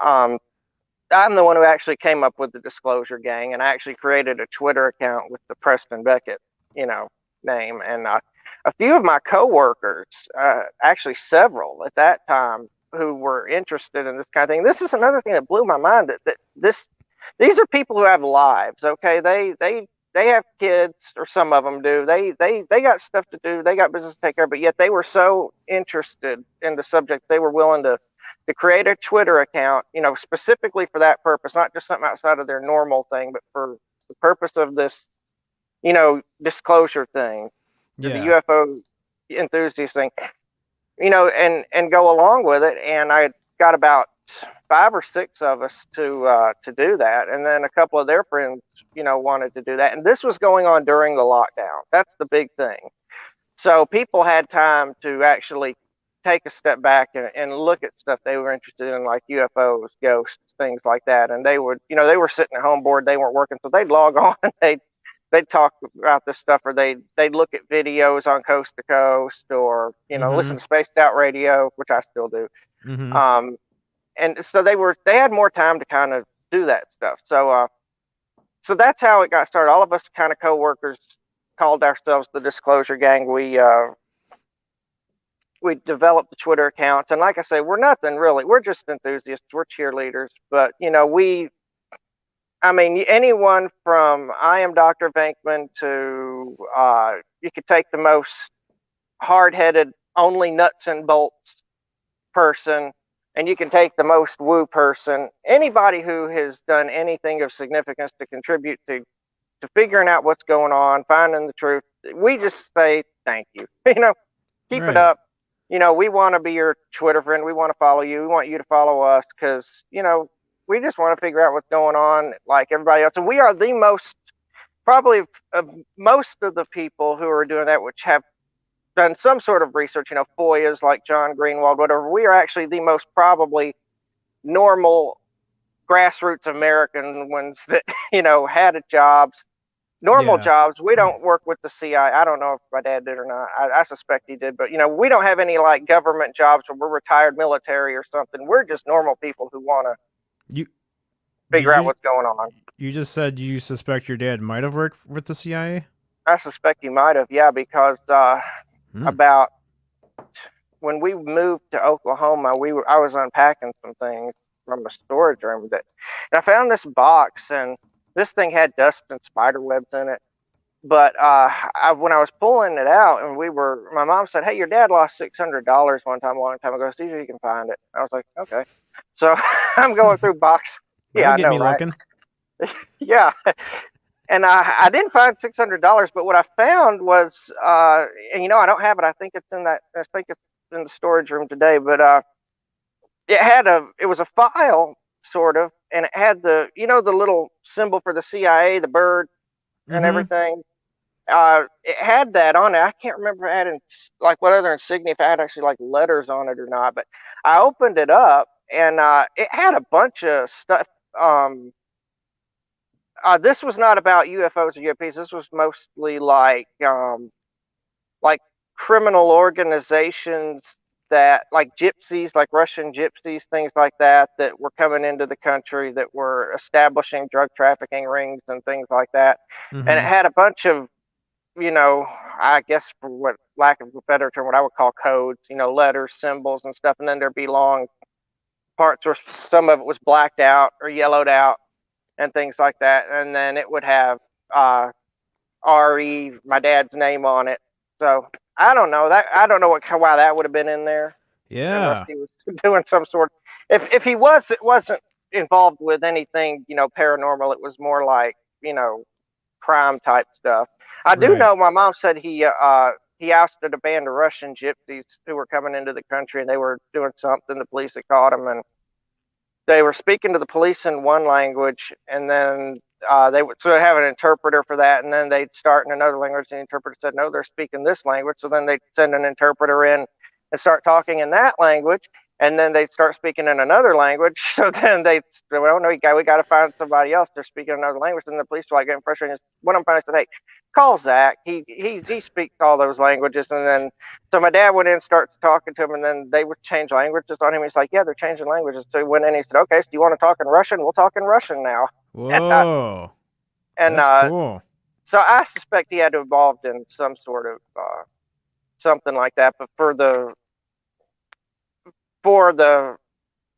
I'm the one who actually came up with the Disclosure Gang, and I actually created a Twitter account with the Preston Beckett, name. And a few of my coworkers, actually several at that time, who were interested in this kind of thing. This is another thing that blew my mind. That these are people who have lives. Okay, they have kids, or some of them do. They got stuff to do. They got business to take care of. But yet they were so interested in the subject, they were willing to create a Twitter account, specifically for that purpose, not just something outside of their normal thing, but for the purpose of this, disclosure thing, the UFO enthusiast thing, and go along with it. And I got about 5 or 6 of us to do that, and then a couple of their friends, wanted to do that. And this was going on during the lockdown. That's the big thing. So people had time to actually take a step back and look at stuff they were interested in, like UFOs, ghosts, things like that. And they would, they were sitting at home bored, they weren't working, so they'd log on and they'd talk about this stuff, or they'd look at videos on Coast to Coast, or listen to Spaced Out Radio, which I still do. Mm-hmm. And so they had more time to kind of do that stuff. So that's how it got started. All of us kind of coworkers called ourselves the Disclosure Gang. We developed the Twitter accounts, and like I say, we're nothing really. We're just enthusiasts. We're cheerleaders. But anyone from I am Dr. Venkman to you could take the most hard-headed, only nuts and bolts person, and you can take the most woo person. Anybody who has done anything of significance to contribute to figuring out what's going on, finding the truth, we just say thank you. Keep it up. We want to be your Twitter friend. We want to follow you. We want you to follow us, because, we just want to figure out what's going on like everybody else. And we are the most, probably most of the people who are doing that, which have done some sort of research, FOIAs like John Greenwald, whatever. We are actually the most probably normal grassroots American ones that, had jobs. Normal jobs. We don't work with the CIA. I don't know if my dad did or not. I suspect he did, but we don't have any like government jobs where we're retired military or something. We're just normal people who want to figure out what's going on. You just said you suspect your dad might have worked with the CIA? I suspect he might have, yeah, because about when we moved to Oklahoma, I was unpacking some things from a storage room and I found this box, and this thing had dust and spider webs in it. But when I was pulling it out, and my mom said, hey, your dad lost $600 one time, a long time ago. See if you can find it. I was like, okay. So I'm going through box. Yeah, I know, right? Looking. Yeah. And I didn't find $600, but what I found was, and I don't have it. I think it's in the storage room today, but it was a file, sort of, and it had the little symbol for the CIA, the bird, and everything. It had that on it. I can't remember adding like what other insignia, if it had actually like letters on it or not, but I opened it up, and it had a bunch of stuff. This was not about UFOs or UAPs. This was mostly like criminal organizations that, like gypsies, like Russian gypsies, things like that were coming into the country, that were establishing drug trafficking rings and things like that. And it had a bunch of, I guess, for what lack of a better term, what I would call codes, letters, symbols and stuff. And then there'd be long parts where some of it was blacked out or yellowed out and things like that. And then it would have RE, my dad's name on it. So I don't know that. I don't know why that would have been in there. Yeah. Unless he was doing some sort. If he was, it wasn't involved with anything, paranormal. It was more like, crime type stuff. I do Right. know my mom said he ousted a band of Russian gypsies who were coming into the country, and they were doing something. The police had caught them, and they were speaking to the police in one language, and then they would sort of have an interpreter for that, and then they'd start in another language, and the interpreter said, no, they're speaking this language. So then they'd send an interpreter in and start talking in that language, and then they'd start speaking in another language. So then they'd say, well, no, we got to find somebody else. They're speaking another language, and the police were like getting frustrated. One of them finally said, hey, call Zach. He speaks all those languages. And then so my dad went in and starts talking to him, and then they would change languages on him. He's like, yeah, they're changing languages. So he went in and he said, okay, so do you want to talk in Russian? We'll talk in Russian now. Whoa. And That's cool. so I suspect he had involved in some sort of something like that. But for the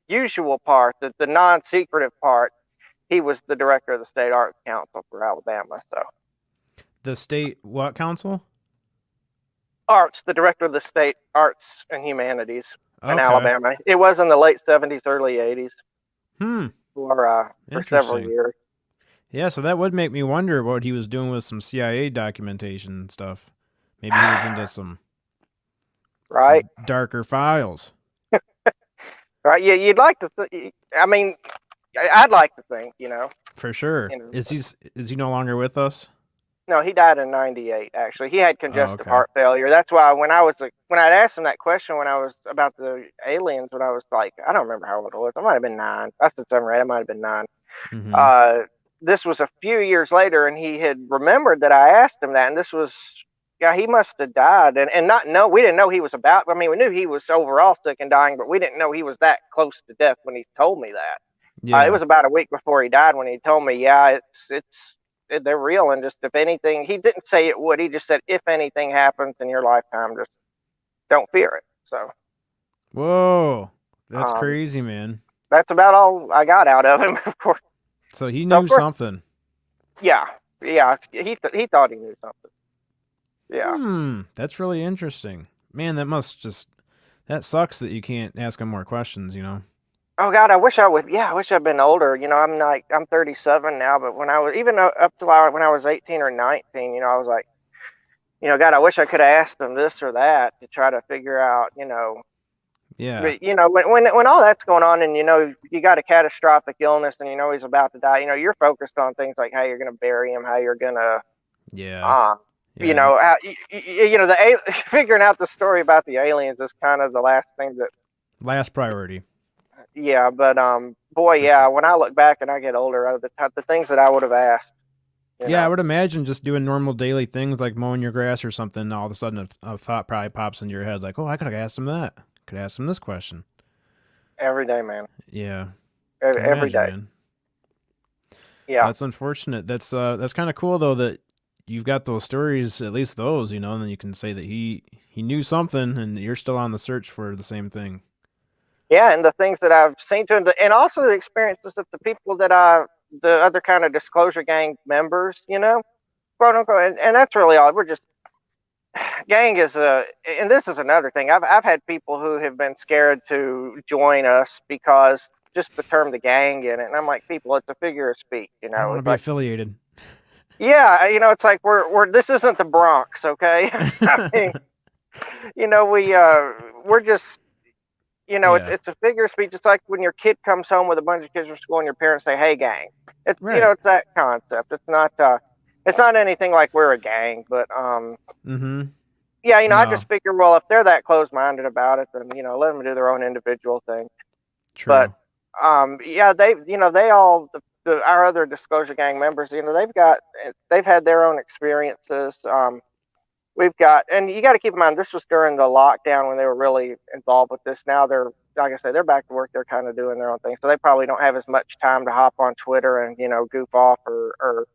usual part, the non-secretive part, he was the director of the State Arts Council for Alabama. So The state what council? the director of the State Arts and Humanities in Okay. Alabama. It was in the late 70s, early 80s for several Interesting. years. Yeah, so that would make me wonder what he was doing with some CIA documentation and stuff. Maybe he was into some Right. darker files. Right. Yeah, you'd like to I mean, I'd like to think, For sure. You know. Is he no longer with us? No, he died in '98. Actually, he had congestive okay. heart failure. That's why when I'd asked him that question when I was about the aliens, when I was like, I don't remember how old I was. I might have been 9. I said 7 or 8. I might have been 9. Mhm. This was a few years later, and he had remembered that I asked him that, and this was, yeah, he must have died, and not know. We didn't know he was about. I mean, we knew he was overall sick and dying, but we didn't know he was that close to death when he told me that. Yeah. It was about a week before he died when he told me, yeah, they're real, and just if anything, he didn't say it would. He just said, if anything happens in your lifetime, just don't fear it. So, Whoa. That's Um, crazy, man. that's about all I got out of him. Of course, So he So, knew of course- something. yeah. He thought he knew something. Yeah. That's really interesting. Man, that sucks that you can't ask him more questions, Oh God, I wish I would. Yeah, I wish I'd been older. I'm 37 now, but when I was even up to when I was 18 or 19, I was like, God, I wish I could have asked them this or that to try to figure out, Yeah. But when all that's going on, and you got a catastrophic illness, and he's about to die, you're focused on things like how you're going to bury him, how you're going to, Yeah. how, figuring out the story about the aliens is kind of the last thing that. Last priority. Yeah, but boy, yeah. When I look back and I get older, the things that I would have asked. Yeah, I would imagine just doing normal daily things like mowing your grass or something. All of a sudden, a thought probably pops into your head, like, "Oh, I could have asked him that. Could ask him this question." Every day, man. Yeah, Every day. man. Yeah. That's unfortunate. That's kind of cool though that you've got those stories, at least those, and then you can say that he knew something, and you're still on the search for the same thing. Yeah, and the things that I've seen to him, and also the experiences that the people that the other kind of disclosure gang members, quote unquote, and that's really all. We're just gang is and this is another thing. I've had people who have been scared to join us because just the term the gang in it, and I'm like, people, it's a figure of speech, I don't want to It's be like, affiliated. yeah, it's like we're this isn't the Bronx, okay? I mean, we're just. Yeah. It's a figure of speech. It's like when your kid comes home with a bunch of kids from school and your parents say, "Hey, gang." It's Right. It's that concept. It's not anything like we're a gang, but Mm-hmm. yeah, I No. just figure, well, if they're that close-minded about it, then let them do their own individual thing. True. But yeah, they all our other disclosure gang members, they've had their own experiences. We've got, and you got to keep in mind, this was during the lockdown when they were really involved with this. Now they're, like I say, they're back to work. They're kind of doing their own thing. So they probably don't have as much time to hop on Twitter and, goof off or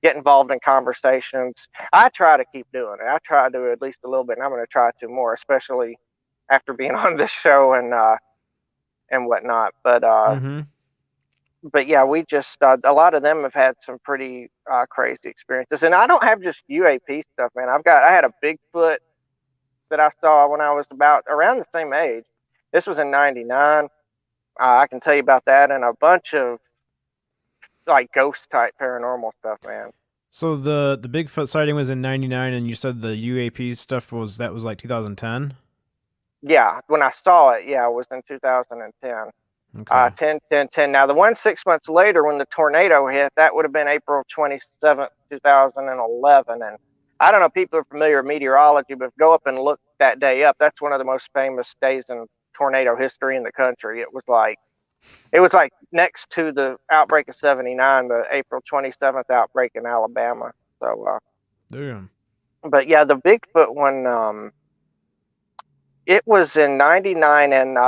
get involved in conversations. I try to keep doing it. I try to do at least a little bit, and I'm going to try to more, especially after being on this show and whatnot. But, Mm-hmm. but yeah, we just a lot of them have had some pretty crazy experiences, and I don't have just UAP stuff, man. I had a Bigfoot that I saw when I was about around the same age. This was in '99. I can tell you about that and a bunch of like ghost type paranormal stuff, man. So the Bigfoot sighting was in '99, and you said the UAP stuff was like 2010. Yeah, when I saw it, yeah, it was in 2010. Okay. 10, 10, 10. Now, the one 6 months later when the tornado hit, that would have been April 27th, 2011. And I don't know if people are familiar with meteorology, but go up and look that day up. That's one of the most famous days in tornado history in the country. It was like next to the outbreak of '79, the April 27th outbreak in Alabama. So, Damn. but yeah, the Bigfoot one, it was in '99, and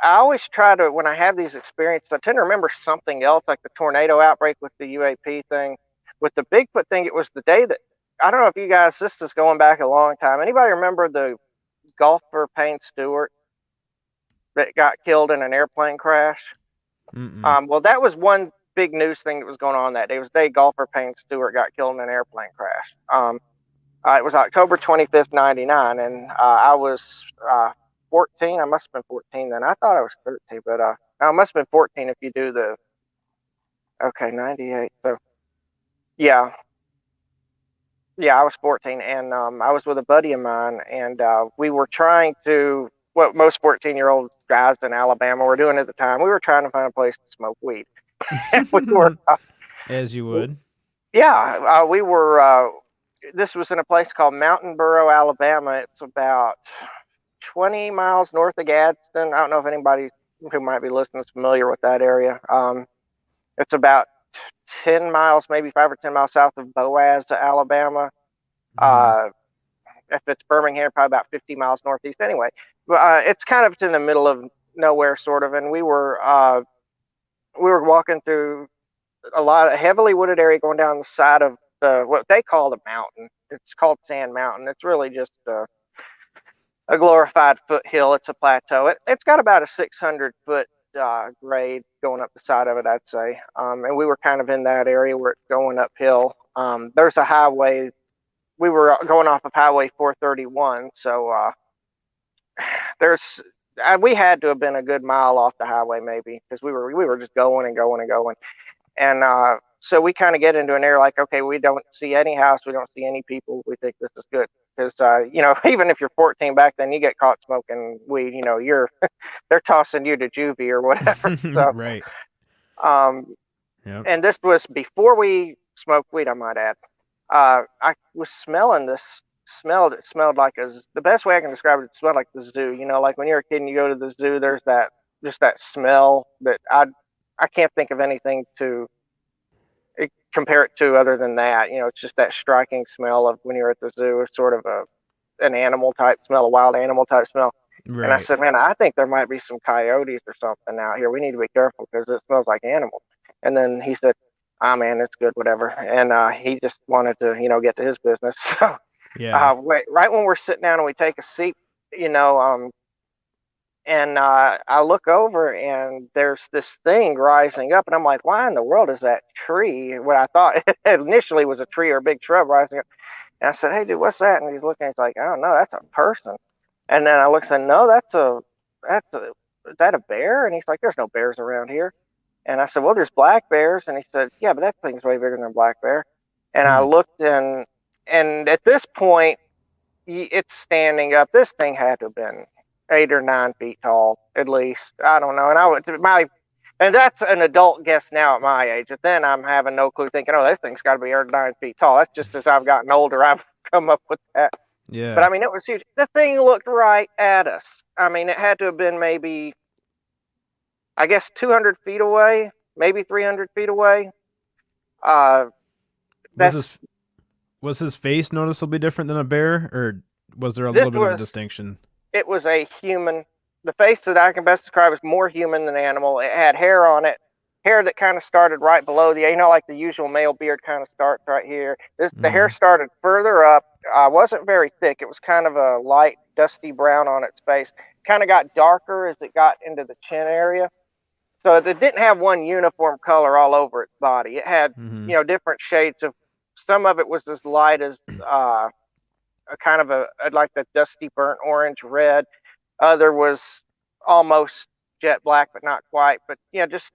I always try to, when I have these experiences, I tend to remember something else, like the tornado outbreak with the UAP thing. With the Bigfoot thing, it was the day that, I don't know if you guys, this is going back a long time. Anybody remember the golfer Payne Stewart that got killed in an airplane crash? Well, that was one big news thing that was going on that day. It was the day golfer Payne Stewart got killed in an airplane crash. It was October 25th, '99, and I was 14. I must have been 14 then. I thought I was 13, but I must have been 14 if you do the, okay, 98. So, yeah. Yeah, I was 14, and I was with a buddy of mine, and we were trying to, what most 14-year-old guys in Alabama were doing at the time, we were trying to find a place to smoke weed. We were, As you would. yeah, we were, this was in a place called Mountain Borough, Alabama. It's about 20 miles north of Gadsden. I don't know if anybody who might be listening is familiar with that area. It's about 10 miles, maybe 5 or 10 miles south of Boaz, Alabama. If it's Birmingham, probably about 50 miles northeast. Anyway, it's kind of in the middle of nowhere, sort of. And we were walking through a lot of heavily wooded area, going down the side of what they call the mountain. It's called Sand Mountain. It's really just a glorified foothill. It's a plateau. It's got about a 600-foot grade going up the side of it, I'd say. And we were kind of in that area where it's going uphill. There's a highway. We were going off of Highway 431, so we had to have been a good mile off the highway maybe, because we were just going and going and going. And so we kind of get into an area like, okay, we don't see any house, we don't see any people, we think this is good. Because even if you're 14 back then, you get caught smoking weed, they're tossing you to juvie or whatever. So, right. Yep. And this was before we smoked weed, I might add. I was smelling this smell that smelled like the best way I can describe it, it smelled like the zoo. Like when you're a kid and you go to the zoo, there's that smell that I can't think of anything to compare it to other than that. It's just that striking smell of when you're at the zoo. It's sort of an animal type smell, a wild animal type smell. Right. And I said, man, I think there might be some coyotes or something out here. We need to be careful because it smells like animals. And then he said, man, it's good, whatever. And he just wanted to, get to his business. So yeah. Right when we're sitting down and we take a seat, and I look over and there's this thing rising up, and I'm like, why in the world is that tree? What I thought initially was a tree or a big shrub rising up. And I said, hey, dude, what's that? And he's looking, he's like, I don't know, that's a person. And then I look and said, no, is that a bear? And he's like, there's no bears around here. And I said, well, there's black bears. And he said, yeah, but that thing's way bigger than a black bear. And I looked, and at this point, it's standing up. This thing had to have been 8 or 9 feet tall, at least. I don't know. And that's an adult guess now at my age. But then I'm having no clue, thinking, oh, this thing's got to be 8 or 9 feet tall. That's just as I've gotten older, I've come up with that. Yeah. But it was huge. The thing looked right at us. It had to have been maybe, I guess, 200 feet away, maybe 300 feet away. Was his face noticeably different than a bear, or was there a little bit of a distinction? It was a human. The face that I can best describe is more human than animal. It had hair on it, hair that kind of started right below like the usual male beard kind of starts right here. The hair started further up. Wasn't very thick. It was kind of a light, dusty brown on its face. Kind of got darker as it got into the chin area. So it didn't have one uniform color all over its body. It had, different shades of. Some of it was as light as a kind of a like the dusty burnt orange red. Other was almost jet black, but not quite. But yeah, just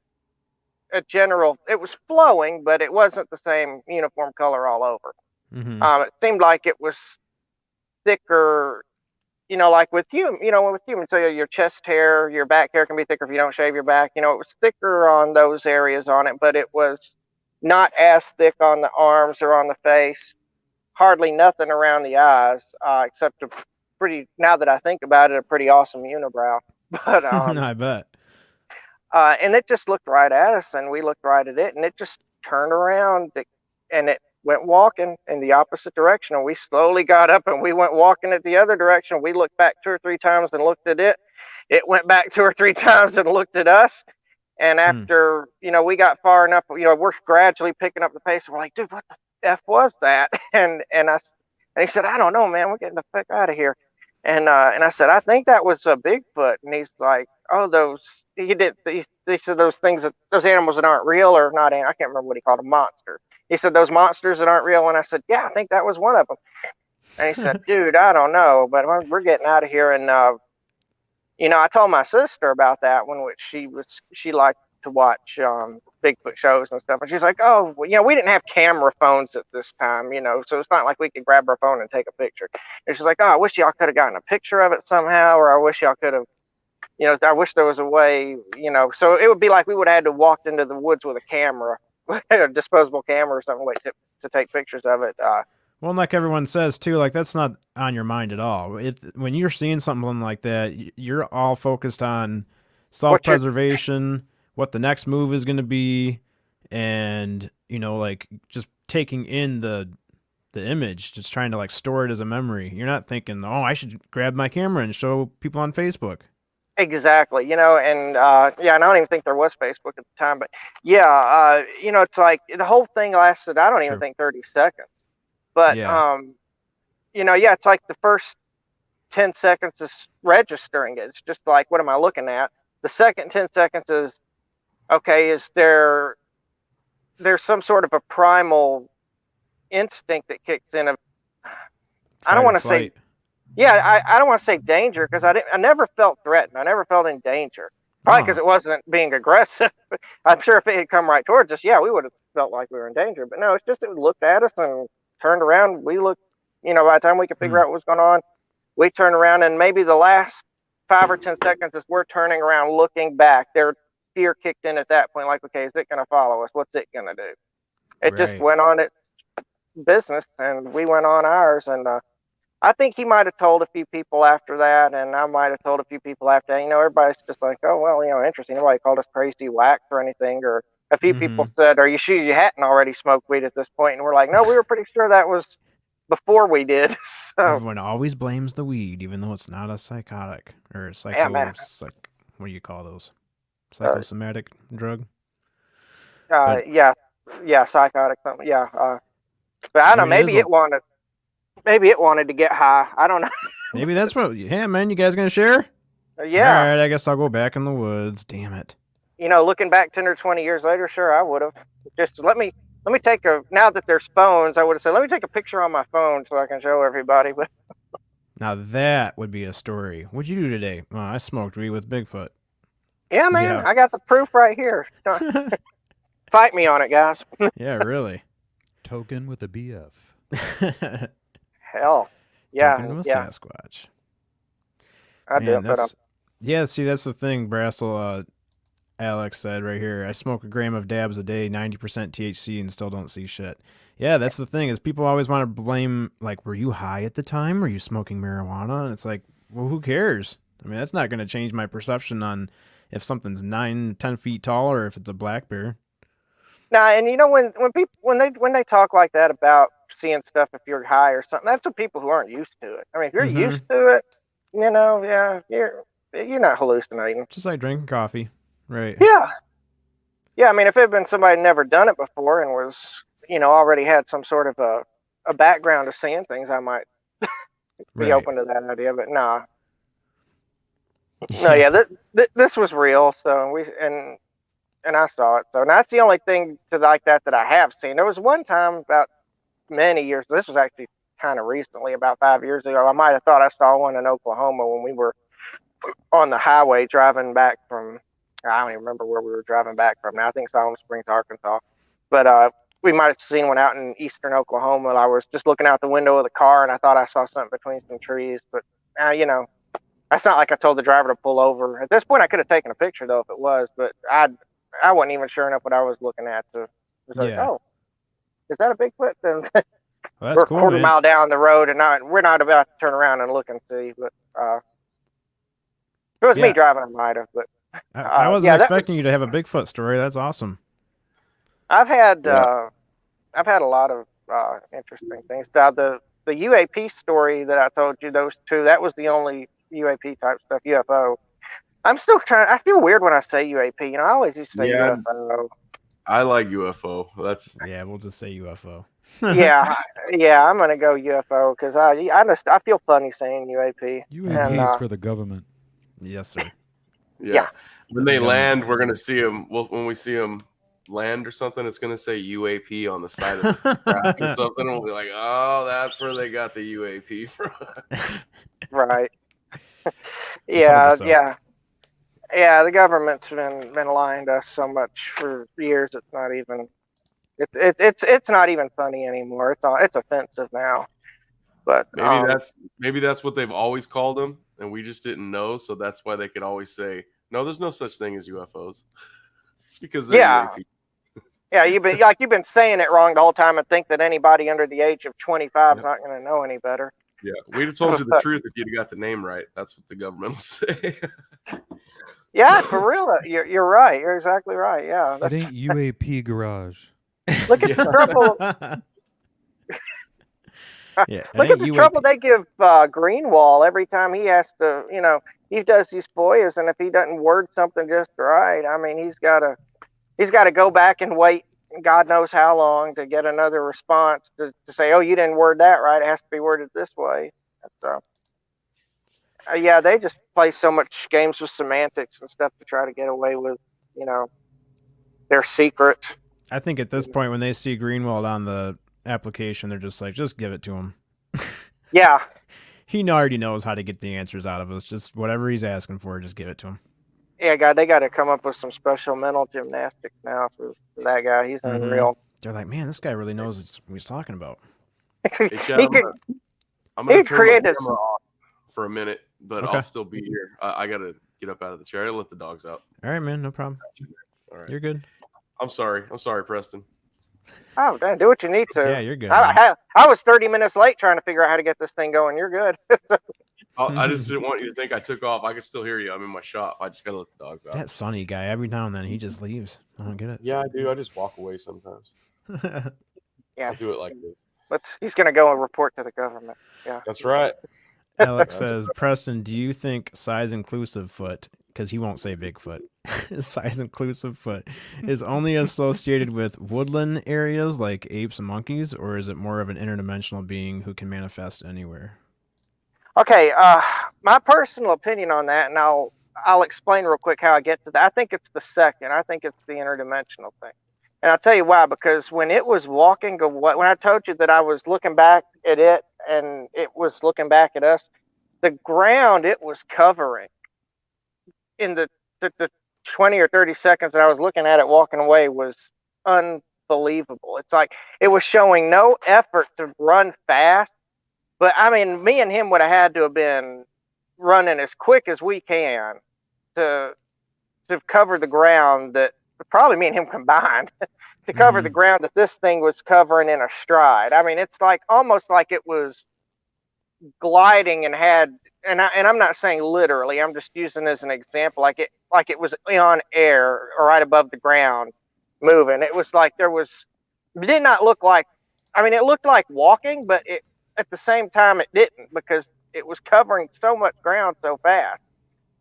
a general. It was flowing, but it wasn't the same uniform color all over. Mm-hmm. It seemed like it was thicker. Like with with humans, so your chest hair, your back hair can be thicker if you don't shave your back. It was thicker on those areas on it, but it was not as thick on the arms or on the face. Hardly nothing around the eyes, except a pretty, now that I think about it, a pretty awesome unibrow. But I bet. and it just looked right at us, and we looked right at it, and it just turned around, and it went walking in the opposite direction, and we slowly got up and we went walking at the other direction. We looked back 2 or 3 times and looked at it. It went back 2 or 3 times and looked at us. And after, we got far enough, we're gradually picking up the pace. And we're like, dude, what the F was that? And he said, I don't know, man. We're getting the fuck out of here. And I said, I think that was a Bigfoot. And he's like, oh, he said those animals that aren't real or not, I can't remember what he called them, monster. He said, those monsters that aren't real. And I said, yeah, I think that was one of them. And he said, dude, I don't know, but we're getting out of here. And, I told my sister about that one, which she liked to watch Bigfoot shows and stuff. And she's like, oh, well, we didn't have camera phones at this time, so it's not like we could grab our phone and take a picture. And she's like, oh, I wish y'all could have gotten a picture of it somehow, or I wish y'all could have, I wish there was a way, so it would be like we would have had to walk into the woods with a camera, a disposable camera or something to take pictures of it. Well, like everyone says too, like that's not on your mind at all. When you're seeing something like that, you're all focused on self-preservation, what the next move is going to be, and like just taking in the image, just trying to like store it as a memory. You're not thinking, oh, I should grab my camera and show people on Facebook. Exactly, and and I don't even think there was Facebook at the time, but yeah, it's like the whole thing lasted, I don't even think 30 seconds. But, it's like the first 10 seconds is registering it. It's just like, what am I looking at? The second 10 seconds is, okay, is there's some sort of a primal instinct that kicks in. I don't want to say, I don't want to say danger, because I never felt threatened. I never felt in danger. Probably because it wasn't being aggressive. I'm sure if it had come right towards us, we would have felt like we were in danger. But no, it's just it looked at us and turned around. We looked, by the time we could figure out what was going on, we turned around, and maybe the last 5 or 10 seconds as we're turning around, looking back, their fear kicked in at that point. Like, okay, is it going to follow us? What's it going to do? It just went on its business, and we went on ours. And I think he might have told a few people after that, and I might have told a few people after that. Everybody's just like, oh, well, interesting. Nobody called us crazy whack or anything, or a few people said, are you sure you hadn't already smoked weed at this point? And we're like, no, we were pretty sure that was before we did. So everyone always blames the weed, even though it's not a psychotic or what do you call those? Psychosomatic drug? Yeah, psychotic something. Yeah. But I don't know, maybe it wanted to get high. I don't know. Maybe that's what, yeah, man, you guys gonna share? Yeah. All right, I guess I'll go back in the woods. Damn it. Looking back 10 or 20 years later, sure, I would have. Just let me take now that there's phones, I would have said, let me take a picture on my phone so I can show everybody. But now that would be a story. What'd you do today? Well, I smoked weed with Bigfoot. Yeah, man, I got the proof right here. Fight me on it, guys. Yeah, really. Token with a BF. Hell, yeah. Token with Sasquatch. I do. See, that's the thing, Brassel. Alex said right here, I smoke a gram of dabs a day, 90% THC, and still don't see shit. Yeah, that's the thing, is people always want to blame, like, were you high at the time? Were you smoking marijuana? And it's like, well, who cares? I mean, that's not going to change my perception on if something's 9-10 feet tall or if it's a black bear. Nah, and when they talk like that about seeing stuff if you're high or something, that's for people who aren't used to it. I mean, if you're used to it, you're not hallucinating. Just like drinking coffee. Right. Yeah. Yeah, I mean, if it had been somebody never done it before and was, already had some sort of a background of seeing things, I might be open to that idea. But nah. No, yeah, this was real. So and I saw it. So that's the only thing to like that I have seen. There was one time about many years. This was actually kind of recently, about 5 years ago. I might have thought I saw one in Oklahoma when we were on the highway driving back from, I don't even remember where we were driving back from now. I think Solomon Springs, Arkansas. But we might have seen one out in eastern Oklahoma. I was just looking out the window of the car and I thought I saw something between some trees. But, that's not like I told the driver to pull over. At this point, I could have taken a picture, though, if it was. But I wasn't even sure enough what I was looking at. So it was like, oh, is that a Bigfoot? Then Well, that's we're a cool, quarter man. mile down the road, and we're not about to turn around and look and see. But if it was me driving, I might have. But I wasn't expecting you to have a Bigfoot story. That's awesome. I've had a lot of interesting things. Now, the UAP story that I told you, those two, that was the only UAP type stuff. UFO. I'm still trying. I feel weird when I say UAP. I always used to say UFO. I like UFO. We'll just say UFO. yeah. I'm gonna go UFO because I feel funny saying UAP. UAP is for the government. Yes, sir. Yeah. When they land, we're gonna see them. When we see them land or something, it's gonna say UAP on the side of the craft or something. We'll be like, oh, that's where they got the UAP from. Right. Yeah. The government's been lying to us so much for years. It's not even. It's not even funny anymore. It's offensive now. But maybe that's what they've always called them, and we just didn't know. So that's why they could always say, "No, there's no such thing as UFOs." It's because they're UAP. Yeah, you've been saying it wrong the whole time, and think that anybody under the age of 25 is not going to know any better. Yeah, we'd have told you the truth if you'd have got the name right. That's what the government will say. Yeah, for real. You're right. You're exactly right. Yeah. It ain't UAP garage. Look at the trouble. Look at the trouble they give Greenwall every time he has to. He does these FOIAs, and if he doesn't word something just right, I mean, he's got to go back and wait. God knows how long to get another response to say, oh, you didn't word that right. It has to be worded this way. So, they just play so much games with semantics and stuff to try to get away with, their secret. I think at this point, when they see Greenwald on the application, they're just like, just give it to him. Yeah. He already knows how to get the answers out of us. Just whatever he's asking for, just give it to him. Yeah, they got to come up with some special mental gymnastics now for that guy. He's unreal. They're like, man, this guy really knows what he's talking about. Hey, Chad, I'm going to turn my camera off for a minute, but I'll still be here. I got to get up out of the chair. I let the dogs out. All right, man, no problem. All right. You're good. I'm sorry, Preston. Oh, Dan, do what you need to. Yeah, you're good. I was 30 minutes late trying to figure out how to get this thing going. You're good. I just didn't want you to think I took off. I can still hear you. I'm in my shop. I just got to let the dogs out. That Sonny guy, every now and then, he just leaves. I don't get it. Yeah, I do. I just walk away sometimes. Yeah. I do it like this. But he's going to go and report to the government. Yeah. That's right. Alex says, Preston, do you think size inclusive foot, because he won't say Bigfoot, size inclusive foot is only associated with woodland areas like apes and monkeys, or is it more of an interdimensional being who can manifest anywhere? Okay, my personal opinion on that, and I'll explain real quick how I get to that. I think it's the second. I think it's the interdimensional thing. And I'll tell you why, because when it was walking away, when I told you that I was looking back at it and it was looking back at us, the ground it was covering in the 20 or 30 seconds that I was looking at it walking away was unbelievable. It's like it was showing no effort to run fast. But, I mean, me and him would have had to have been running as quick as we can to cover the ground that, probably me and him combined, to cover the ground that this thing was covering in a stride. I mean, it's like almost like it was gliding and had, and I'm not saying literally, I'm just using as an example, like it was on air or right above the ground moving. It was like it did not look like, I mean, it looked like walking, but at the same time it didn't, because it was covering so much ground so fast.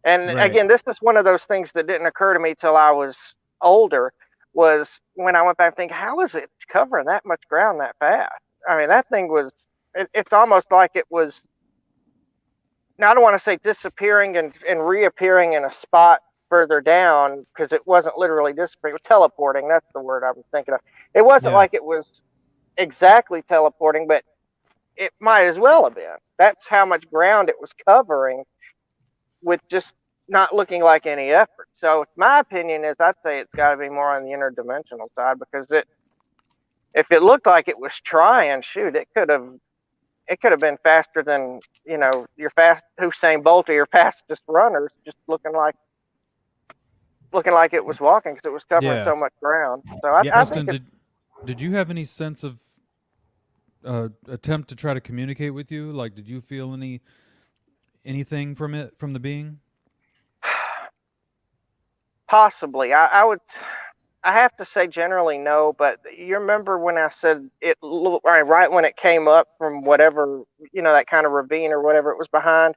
And again, this is one of those things that didn't occur to me till I was older, was when I went back thinking, how is it covering that much ground that fast? I mean, that thing was, it's almost like it was, now I don't want to say disappearing and reappearing in a spot further down, because it wasn't literally disappearing, it was teleporting. That's the word I was thinking of. It wasn't like it was exactly teleporting, but it might as well have been. That's how much ground it was covering with just not looking like any effort. So my opinion is I'd say it's got to be more on the interdimensional side, because if it looked like it was trying, shoot, it could have been faster than, you know, your fast Usain Bolt or your fastest runners, just looking like it was walking, because it was covering so much ground. So I Preston, think did you have any sense of attempt to try to communicate with you? Like, did you feel anything from the being? possibly. I have to say generally no, but you remember when I said it right when it came up from whatever, you know, that kind of ravine or whatever it was behind.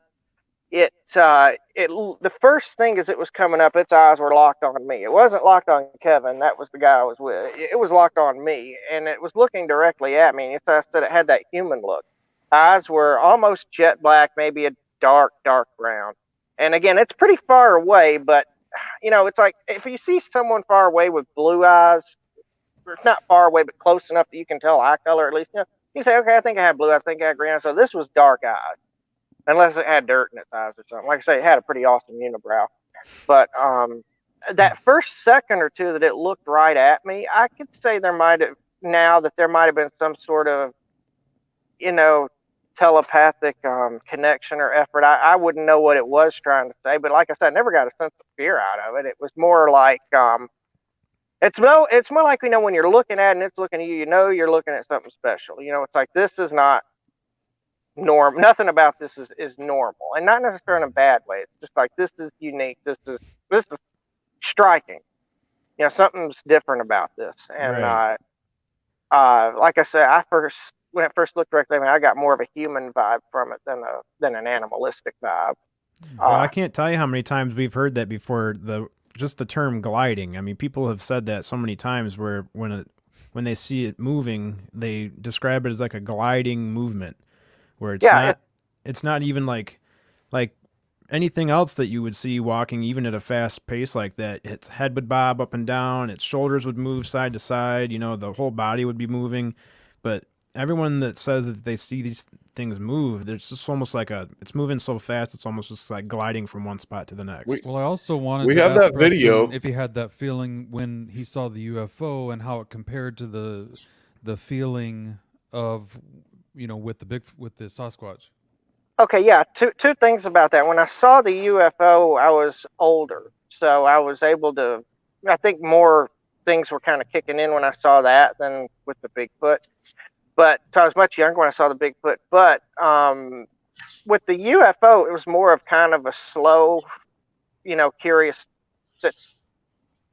The first thing as it was coming up, its eyes were locked on me. It wasn't locked on Kevin. That was the guy I was with. It was locked on me, and it was looking directly at me. And I said it had that human look. Eyes were almost jet black, maybe a dark brown. And again, it's pretty far away, but you know, it's like if you see someone far away with blue eyes, or it's not far away, but close enough that you can tell eye color at least. You know, you say, okay, I think I have blue. I think I have green eyes. So this was dark eyes. Unless it had dirt in its eyes or something. Like I say, it had a pretty awesome unibrow. But that first second or two that it looked right at me, I could say there might have been some sort of, you know, telepathic connection or effort. I wouldn't know what it was trying to say, but like I said, I never got a sense of fear out of it. It was more like it's more like, you know, when you're looking at it and it's looking at you, you know you're looking at something special. You know, it's like this is not norm. Nothing about this is normal, and not necessarily in a bad way. It's just like this is unique. This is striking. You know, something's different about this. And like I said, when I first looked directly, I got more of a human vibe from it than an animalistic vibe. Well, I can't tell you how many times we've heard that before. Just the term gliding. I mean, people have said that so many times where when they see it moving, they describe it as like a gliding movement. Where it's not even like anything else that you would see walking, even at a fast pace like that. Its head would bob up and down, its shoulders would move side to side, you know, the whole body would be moving. But everyone that says that they see these things move, it's just almost like it's moving so fast, it's almost just like gliding from one spot to the next. Well, I also wanted to ask Preston if he had that feeling when he saw the UFO and how it compared to the feeling of, you know, with the Sasquatch. Okay, yeah. Two things about that. When I saw the UFO, I was older, so I was able to. I think more things were kind of kicking in when I saw that than with the Bigfoot. But so I was much younger when I saw the Bigfoot. But with the UFO, it was more of kind of a slow, you know, curious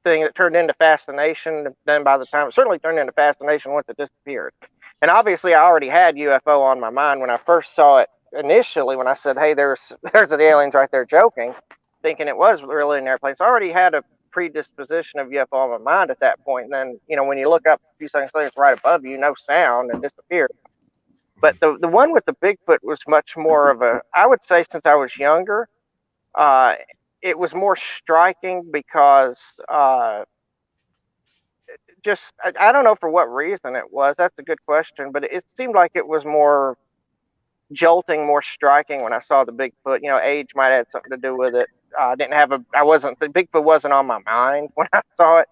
thing that turned into fascination. Then by the time it certainly turned into fascination once it disappeared. And obviously, I already had UFO on my mind when I first saw it initially. When I said, "Hey, there's the aliens right there," joking, thinking it was really an airplane. So I already had a predisposition of UFO on my mind at that point. And then, you know, when you look up a few seconds later, it's right above you, no sound, and disappeared. But the one with the Bigfoot was much more of a. I would say since I was younger, it was more striking because. I don't know for what reason it was. That's a good question, but it seemed like it was more jolting, more striking when I saw the Bigfoot. You know, age might have had something to do with it. The Bigfoot wasn't on my mind when I saw it.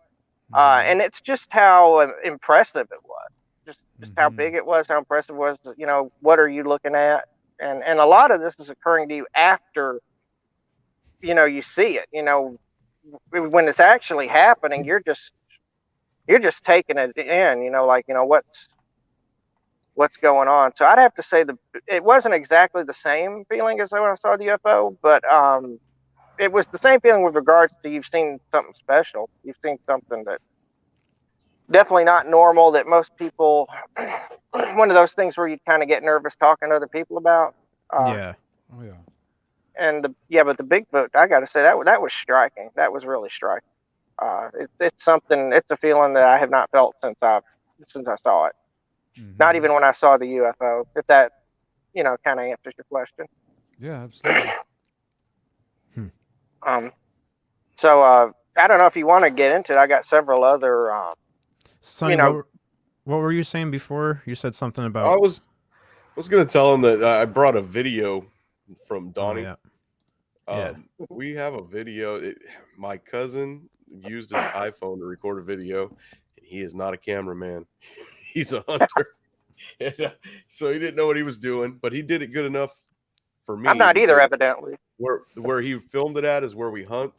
And it's just how impressive it was. Just how big it was, how impressive it was. You know, what are you looking at? And a lot of this is occurring to you after, you know, you see it. You know, when it's actually happening, you're just taking it in, you know, like, you know, what's going on. So I'd have to say it wasn't exactly the same feeling as when I saw the UFO, but it was the same feeling with regards to you've seen something special. You've seen something that definitely not normal, that most people, one of those things where you kind of get nervous talking to other people about. Yeah. Oh, yeah. And but the Bigfoot, I got to say that was striking. That was really striking. It's something. It's a feeling that I have not felt since I saw it. Not even when I saw the UFO. If that, you know, kind of answers your question. Yeah, absolutely. So I don't know if you want to get into it. I got several other. Sonny, you know, what were you saying before? You said something about. was gonna tell him that I brought a video from Oh Donnie. yeah. Yeah. We have a video. My cousin used his iPhone to record a video, and he is not a cameraman. He's a hunter. And, so he didn't know what he was doing, but he did it good enough for me. I'm not either, because evidently. where he filmed it at is where we hunt,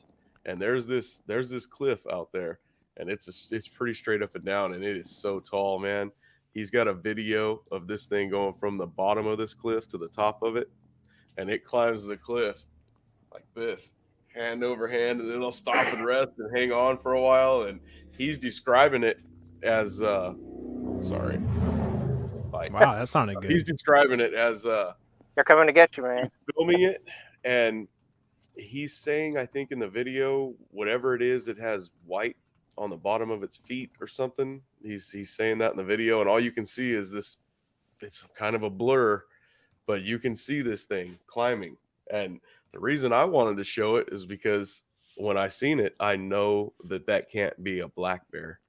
and there's this cliff out there, and it's pretty straight up and down, and it is so tall, man. He's got a video of this thing going from the bottom of this cliff to the top of it, and it climbs the cliff like this, hand over hand, and then it'll stop and rest and hang on for a while. And he's describing it as sorry. Like, Wow, that sounded good. he's describing it as They're coming to get you, man. he's filming it, and he's saying, I think in the video, whatever it is, it has white on the bottom of its feet or something. He's saying that in the video, and all you can see is this. It's kind of a blur, but you can see this thing climbing. And the reason I wanted to show it is because when I seen it, I know that can't be a black bear.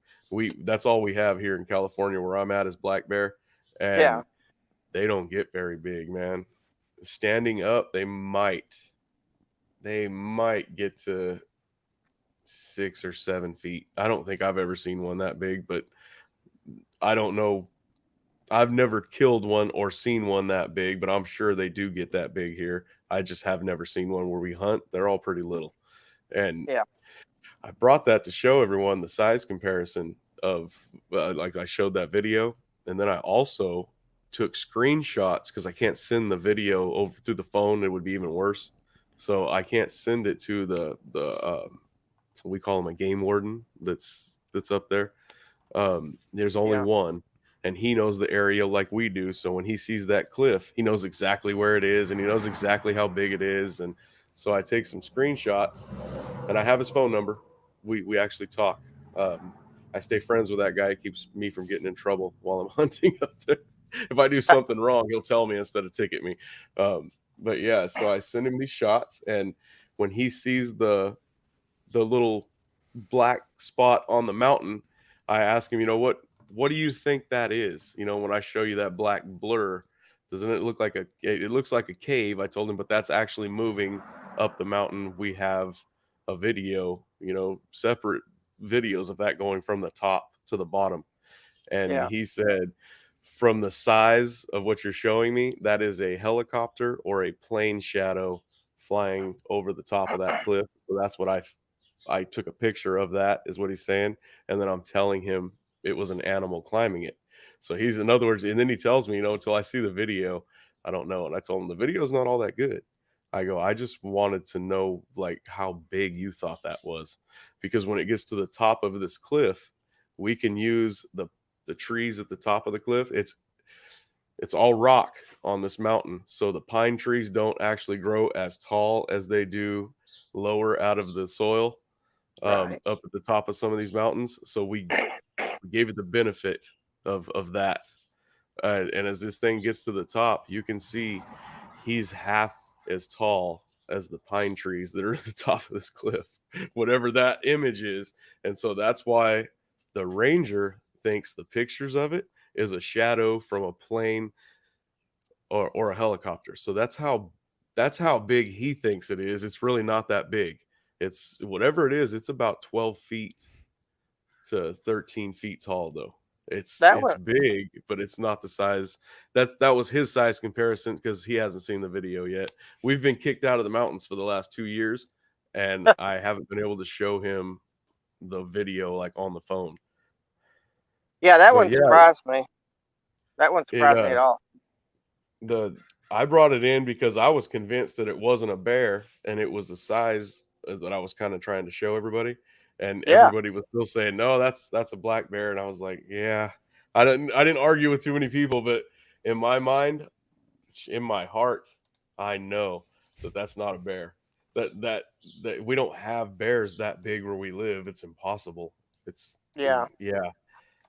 That's all we have here in California where I'm at is black bear, and they don't get very big, man. Standing up, they might get to 6 or 7 feet. I don't think I've ever seen one that big, but I don't know. I've never killed one or seen one that big, but I'm sure they do get that big here. I just have never seen one where we hunt. They're all pretty little. And I brought that to show everyone the size comparison of like I showed that video. And then I also took screenshots because I can't send the video over through the phone. It would be even worse. So I can't send it to the we call him a game warden that's up there. There's only one, and he knows the area like we do. So when he sees that cliff, he knows exactly where it is, and he knows exactly how big it is. And so I take some screenshots, and I have his phone number. We actually talk. I stay friends with that guy. It keeps me from getting in trouble while I'm hunting up there. If I do something wrong, he'll tell me instead of ticket me. But yeah, so I send him these shots, and when he sees the little black spot on the mountain, I ask him, what do you think that is? When I show you that black blur, doesn't it look like it looks like a cave? I told him, but that's actually moving up the mountain. We have a video, separate videos of that going from the top to the bottom. And he said, from the size of what you're showing me, that is a helicopter or a plane shadow flying over the top of that cliff. So that's what I took a picture of, that is what he's saying. And then I'm telling him it was an animal climbing it. So he's, in other words, and then he tells me, until I see the video, I don't know. And I told him the video is not all that good. I go, I just wanted to know like how big you thought that was, because when it gets to the top of this cliff, we can use the trees at the top of the cliff. It's all rock on this mountain. So the pine trees don't actually grow as tall as they do lower out of the soil, up at the top of some of these mountains. So we gave it the benefit of that. And as this thing gets to the top, you can see he's half as tall as the pine trees that are at the top of this cliff, whatever that image is. And so that's why the ranger thinks the pictures of it is a shadow from a plane or a helicopter. So that's how big he thinks it is. It's really not that big. It's whatever it is. It's about 12 feet to 13 feet tall, though. It's big, but it's not the size. That was his size comparison because he hasn't seen the video yet. We've been kicked out of the mountains for the last 2 years, and I haven't been able to show him the video like on the phone. Yeah, that one surprised me. That one surprised me at all. I brought it in because I was convinced that it wasn't a bear, and it was the size that I was kind of trying to show everybody. And everybody was still saying, no, that's a black bear. And I was like, yeah, I didn't argue with too many people, but in my mind, in my heart, I know that that's not a bear. That we don't have bears that big where we live. It's impossible. It's yeah.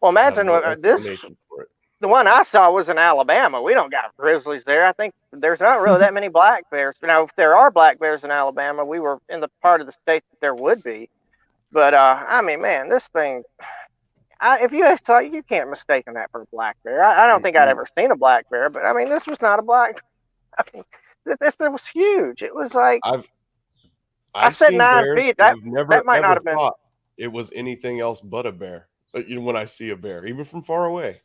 Well, imagine the one I saw was in Alabama. We don't got grizzlies there. I think there's not really that many black bears. Now, if there are black bears in Alabama, we were in the part of the state that there would be. But I mean, man, this thing, if you saw, you can't mistake that for a black bear. I don't think I'd ever seen a black bear, but I mean, this was not a black. I mean, this was huge. It was like I I've said seen 9 bears, feet. but That I've never might not ever have been. thought it was anything else but a bear. But when I see a bear, even from far away,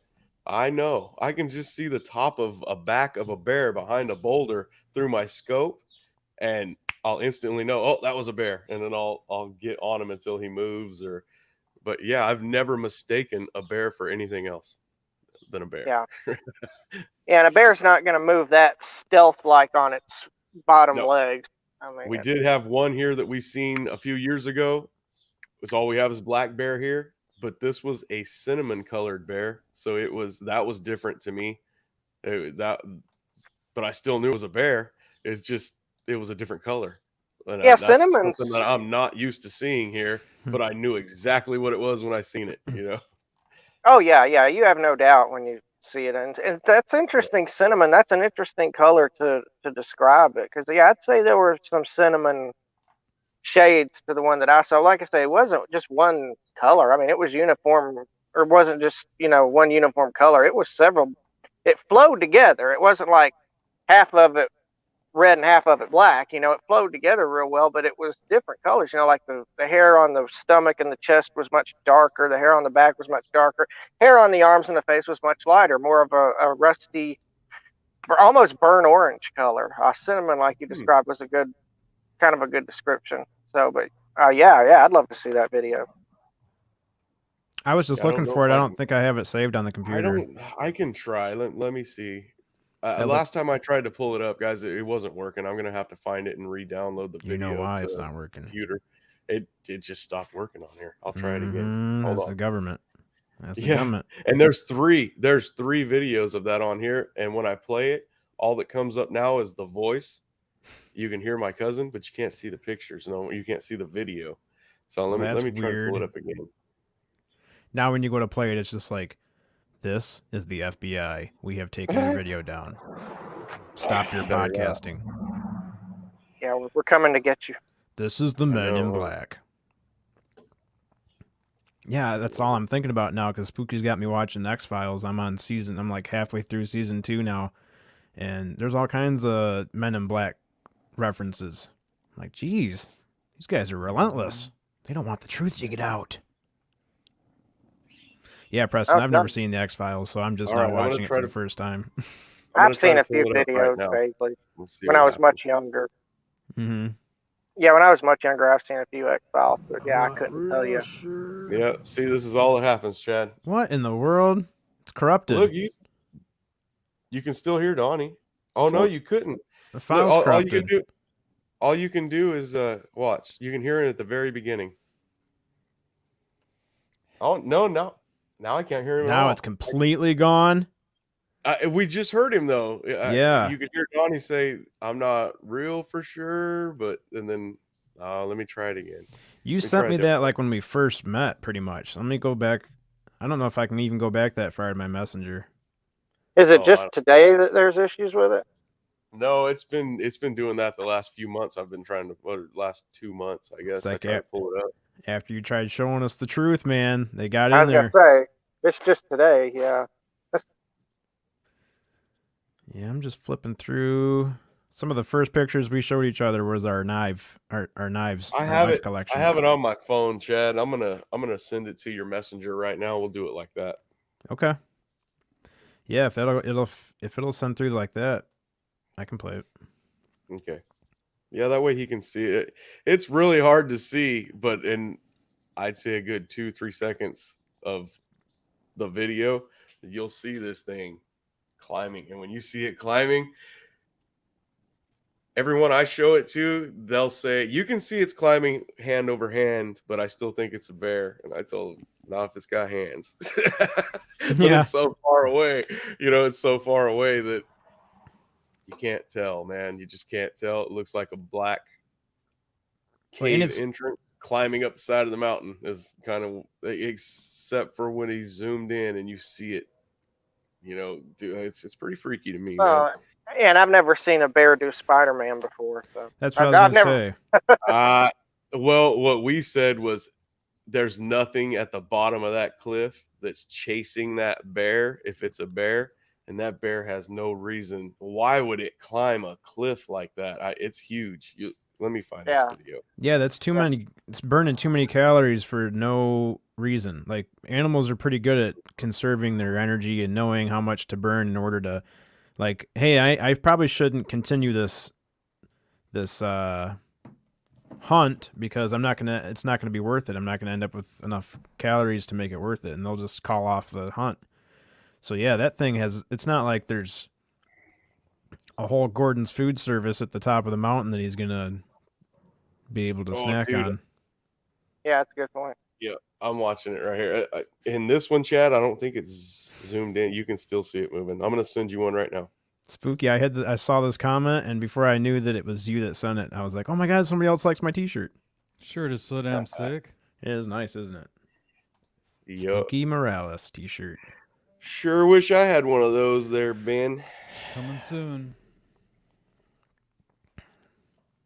I know I can just see the top of a back of a bear behind a boulder through my scope, and I'll instantly know, oh, that was a bear, and then I'll get on him until he moves. But yeah, I've never mistaken a bear for anything else than a bear. Yeah, yeah, and a bear's not going to move that stealth-like on its bottom legs. I mean, we did have one here that we seen a few years ago. It's all we have is black bear here, but this was a cinnamon colored bear, so that was different to me. But I still knew it was a bear. It's just it was a different color. And yeah, that's cinnamon's something that I'm not used to seeing here, but I knew exactly what it was when I seen it. Oh yeah, you have no doubt when you see it, and that's interesting. Cinnamon, that's an interesting color to describe it, because yeah, I'd say there were some cinnamon shades to the one that I saw. Like I say, it wasn't just one color. I mean, it was uniform, or it wasn't just one uniform color. It was several. It flowed together. It wasn't like half of it red and half of it black. It flowed together real well, but it was different colors. Like the hair on the stomach and the chest was much darker. The hair on the back was much darker. Hair on the arms and the face was much lighter, more of a rusty, almost burnt orange color. Cinnamon, like you described, was a good description. So, but yeah, I'd love to see that video. I was just looking for it. I don't think I have it saved on the computer. I can try. Let me see. Last time I tried to pull it up, guys, it wasn't working. I'm gonna have to find it and re-download the video. You know why it's not working? Computer. It just stopped working on here. I'll try it again. Hold That's on. the government. That's the government. And there's three videos of that on here. And when I play it, all that comes up now is the voice. You can hear my cousin, but you can't see the pictures. No, you can't see the video. So let me try to pull it up again. Now when you go to play it, it's just like, this is the FBI. We have taken your video down. Stop your podcasting. Yeah, we're coming to get you. This is the Men in Black. Yeah, that's all I'm thinking about now, because Spooky's got me watching X-Files. I'm like halfway through season 2 now, and there's all kinds of Men in Black references. I'm like, geez, these guys are relentless. They don't want the truth to get out. Yeah, Preston, I've never seen the X-Files, so I'm just now watching it for the first time. I've seen a few videos vaguely when I was much younger. Mm-hmm. Yeah, when I was much younger, I've seen a few X-Files, but yeah, I couldn't tell you. Yeah, see, this is all that happens, Chad. What in the world? It's corrupted. Look, you can still hear Donnie. Oh, no, you couldn't. The file's corrupted. All you can do is watch. You can hear it at the very beginning. Oh, no. Now I can't hear him. Now it's completely gone. We just heard him though. Yeah, you could hear Donnie say, "I'm not real for sure," and then let me try it again. You sent me that like when we first met, pretty much. Let me go back. I don't know if I can even go back that far in my messenger. Is it just today that there's issues with it? No, it's been doing that the last few months. I've been trying to last 2 months, I guess. I tried to pull it up. After you tried showing us the truth, man, they got in there. I was gonna say, it's just today, yeah. Yeah, I'm just flipping through. Some of the first pictures we showed each other was our knives. I have it. Collection. I have it on my phone, Chad. I'm gonna send it to your messenger right now. We'll do it like that. Okay. Yeah, if it'll send through like that, I can play it. Okay. Yeah, that way he can see it. It's really hard to see, but in I'd say a good 2-3 seconds of the video, you'll see this thing climbing. And when you see it climbing, everyone I show it to, they'll say, you can see it's climbing hand over hand, but I still think it's a bear. And I told them, not if it's got hands. But it's so far away. It's so far away that you can't tell, man. You just can't tell. It looks like a black cave entrance climbing up the side of the mountain is kind of, except for when he's zoomed in and you see it. It's pretty freaky to me, man. And I've never seen a bear do Spider-Man before. So that's what I was going to say. Well, what we said was there's nothing at the bottom of that cliff that's chasing that bear if it's a bear, and that bear has no reason. Why would it climb a cliff like that? It's huge. Let me find this video. Yeah, that's too many. It's burning too many calories for no reason. Like, animals are pretty good at conserving their energy and knowing how much to burn in order to, like, hey, I probably shouldn't continue this hunt because it's not gonna be worth it. I'm not gonna end up with enough calories to make it worth it, and they'll just call off the hunt. So yeah, that thing it's not like there's a whole Gordon's food service at the top of the mountain that he's gonna be able to snack on. Yeah, that's a good point. Yeah, I'm watching it right here. In this one, Chad, I don't think it's zoomed in. You can still see it moving. I'm gonna send you one right now. Spooky. I saw this comment, and before I knew that it was you that sent it, I was like, oh my god, somebody else likes my T-shirt. Shirt is so damn sick. It is nice, isn't it? Yep. Spooky Morales T-shirt. Sure wish I had one of those there, Ben. Coming soon.